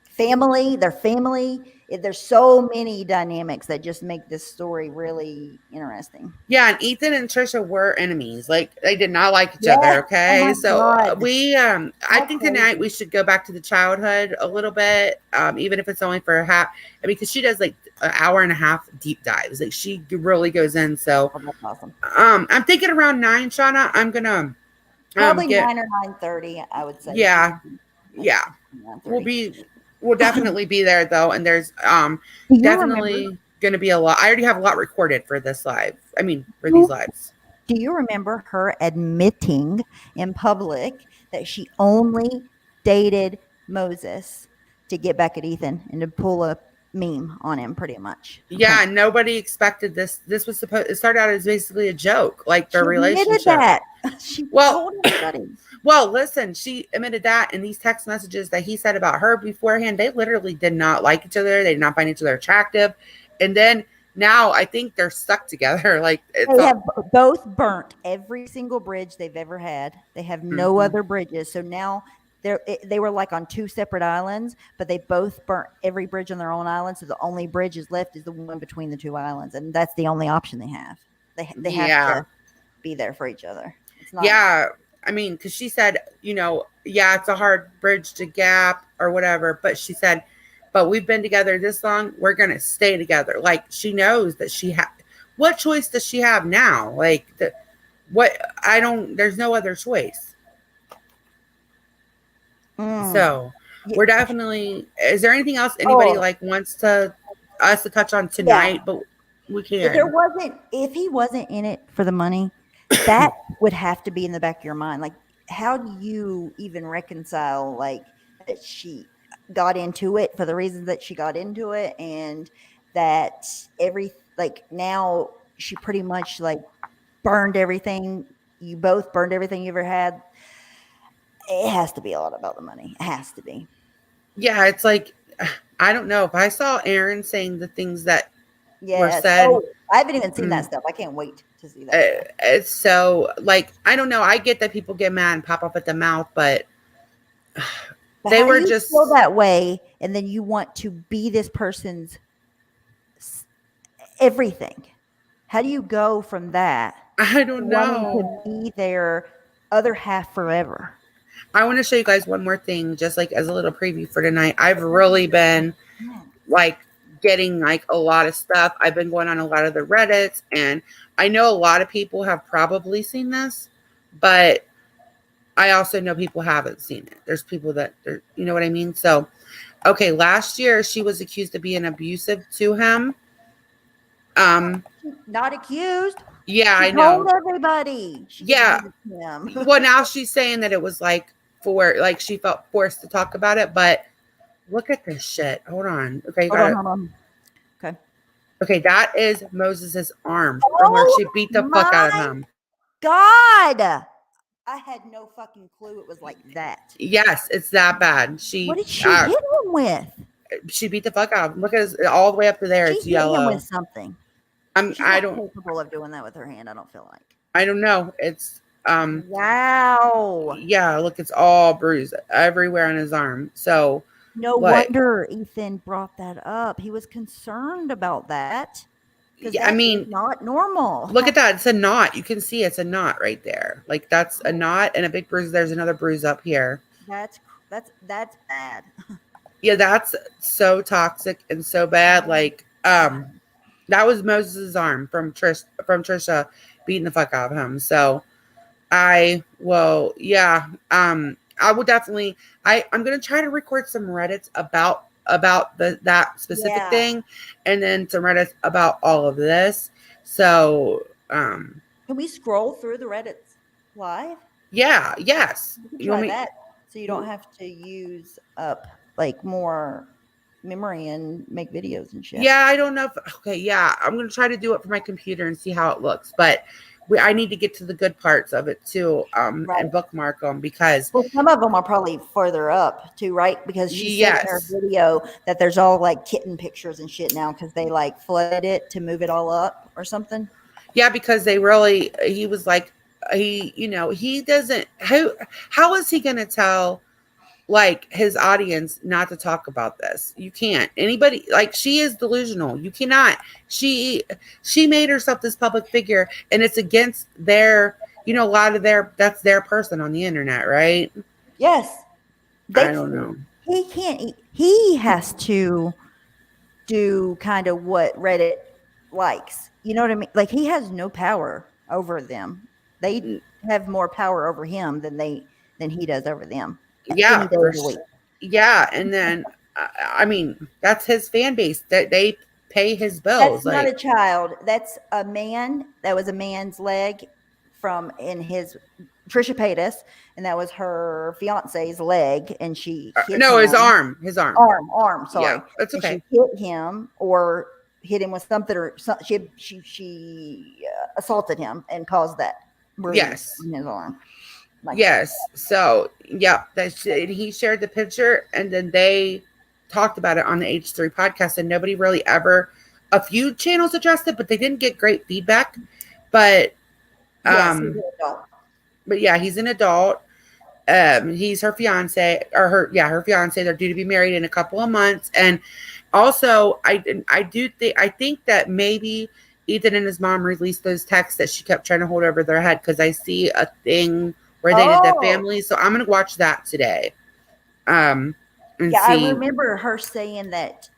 family. Their family. There's so many dynamics that just make this story really interesting. Yeah, and Ethan and Trisha were enemies. Like, they did not like each other. Okay, so God. I think tonight we should go back to the childhood a little bit, even if it's only for a half. I mean, because she does like an hour and a half deep dives. Like, she really goes in. So that's awesome. I'm thinking around 9, Shauna. I'm gonna probably 9 or 9:30. I would say. Yeah. Yeah. three. We'll definitely be there though, and there's Do you definitely going to be a lot. I already have a lot recorded for this live. I mean, for these lives. Do you remember her admitting in public that she only dated Moses to get back at Ethan and to pull a meme on him, pretty much? Yeah, nobody expected this. This was supposed. It started out as basically a joke, like their She admitted relationship. that. She told everybody. Well, listen, she admitted that in these text messages that he said about her beforehand. They literally did not like each other. They did not find each other attractive, and then now I think they're stuck together. Like They have both burnt every single bridge they've ever had. They have no other bridges. So now they were like on two separate islands, but they both burnt every bridge on their own island. So the only bridge is left is the one between the two islands, and that's the only option they have. They have to be there for each other. It's not. Yeah, I mean, because she said, yeah, it's a hard bridge to gap or whatever, but she said, but we've been together this long, we're gonna stay together. Like she knows that she what choice does she have now? Like there's no other choice. So we're definitely, is there anything else anybody wants us to touch on tonight? But we can. If he wasn't in it for the money, that would have to be in the back of your mind. Like, how do you even reconcile like that she got into it for the reasons that she got into it, and that now she pretty much like burned everything. You both burned everything you ever had. It has to be a lot about the money. It has to be. Yeah, it's like, I don't know. If I saw Aaron saying the things that were said. I haven't even seen that stuff. I can't wait to see that. It's so, like, I don't know. I get that people get mad and pop up at the mouth, but they were just feel that way, and then you want to be this person's everything. How do you go from that? I don't know. To be their other half forever. I want to show you guys one more thing, just like as a little preview for tonight. I've really been like getting like a lot of stuff. I've been going on a lot of the Reddits, and I know a lot of people have probably seen this, but I also know people haven't seen it. There's people that, you know what I mean? So, okay, last year she was accused of being abusive to him. Not accused. Yeah, she I know. Told everybody. Well, now she's saying that it was like she felt forced to talk about it, but look at this shit. Hold on. Okay, hold on. Okay, that is Moses's arm from where she beat the fuck out of him. God, I had no fucking clue it was like that. Yes, it's that bad. What did she hit him with? She beat the fuck out of him. Look at his, all the way up to there. It's yellow. Hit him with something. She's not capable of doing that with her hand. I don't feel like. I don't know. It's wow. Yeah, look, it's all bruised everywhere on his arm. So no wonder Ethan brought that up. He was concerned about that. Yeah, I mean, not normal. Look at that. It's a knot. You can see it's a knot right there. Like that's a knot and a big bruise. There's another bruise up here. That's bad. Yeah, that's so toxic and so bad. Like, that was Moses's arm from Trisha beating the fuck out of him. So I will definitely, I'm going to try to record some Reddits about that specific thing, and then some Reddits about all of this. So, can we scroll through the Reddits live? Yeah. Yes. You try that so you don't have to use up like more memory and make videos and shit. Yeah, I don't know I'm gonna try to do it for my computer and see how it looks, but I need to get to the good parts of it too, and bookmark them, because some of them are probably further up too, right? Because she said in her video that there's all like kitten pictures and shit now because they like flooded it to move it all up or something. Yeah, because he was like, he doesn't, how is he gonna tell like his audience not to talk about this? You can't. Anybody, like, she is delusional. You cannot. She made herself this public figure, and it's against their, a lot of that's their person on the internet, right? Yes. I don't know. He can't. He has to do kind of what Reddit likes. You know what I mean? Like, he has no power over them. They have more power over him than he does over them. Yeah, any day of the week. yeah, and then I mean that's his fan base that they pay his bills. That's not Like a child. That's a man. That was a man's leg from in his Trisha Paytas, and that was her fiance's leg, and she hit no, him. his arm, Arm. Yeah, Sorry, that's and okay. she hit him or hit him with something, or she assaulted him and caused that bruise Yes. on his arm. Like Yes. So, yeah, he shared the picture, and then they talked about it on the H3 podcast, and nobody really ever. A few channels addressed it, but they didn't get great feedback. But yes, he's an adult. but yeah, he's an adult. He's her fiance, or her fiance. They're due to be married in a couple of months, and also I think that maybe Ethan and his mom released those texts that she kept trying to hold over their head, because I see a thing where they did the family. So I'm gonna watch that today. And Yeah, see. I remember her saying that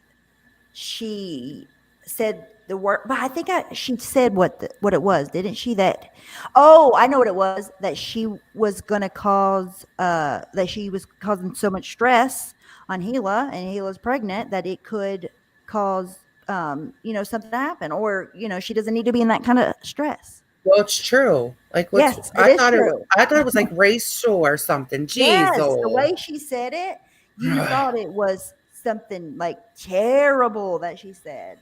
she said the word, but I think she said what it was, didn't she? That I know what it was, that she was gonna cause that she was causing so much stress on Gila, and Gila's pregnant, that it could cause something to happen, or she doesn't need to be in that kind of stress. Well, it's true. Like, Yes, it is true. I thought it was like racial or something. Jeez, Yes, the way she said it, you thought it was something like terrible that she said.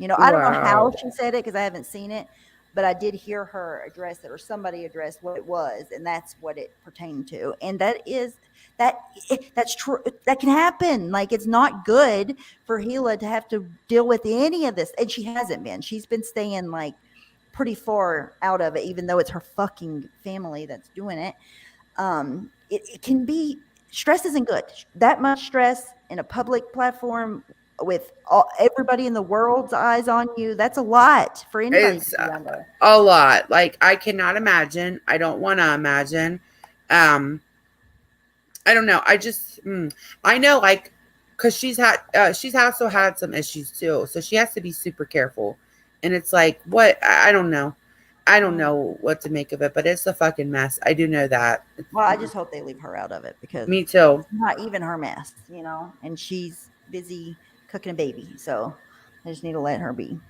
I don't know how Wow. she said it because I haven't seen it, but I did hear her address it, or somebody address what it was, and that's what it pertained to. And that's true. That can happen. Like, it's not good for Gila to have to deal with any of this, and she hasn't been. She's been staying like pretty far out of it, even though it's her fucking family that's doing it. It can be, stress isn't good. That much stress in a public platform with everybody in the world's eyes on you, that's a lot for anybody It's to be under. a lot. Like, I cannot imagine. I don't want to imagine. I don't know. I know, like, because she's also had some issues too, so she has to be super careful. And it's like, what? I don't know. I don't know what to make of it, but it's a fucking mess. I do know that. Well, I just hope they leave her out of it, because Me too. it's not even her mess, and she's busy cooking a baby, so I just need to let her be.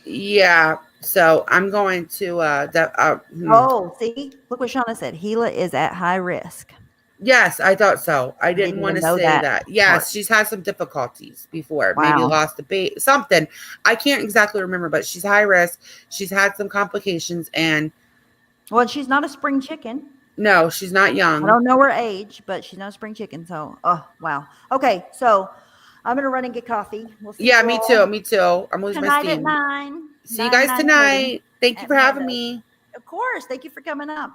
Yeah. So I'm going to. Oh, see, look what Shauna said. Gila is at high risk. Yes, I thought so. I didn't want to know say that that. Yes, part. she's had some difficulties before. Wow. Maybe lost a baby, something. I can't exactly remember, but she's high risk. She's had some complications, and well, she's not a spring chicken. no, she's not young. I don't know her age, but she's not a spring chicken. So, oh wow. Okay, so I'm gonna run and get coffee. We'll see. Yeah, you me all too. Me too. I'm losing my tonight at steam. 9. See you guys tonight. Thank you for having me. Of course. Thank you for coming up.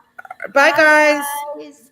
Bye, guys. Guys.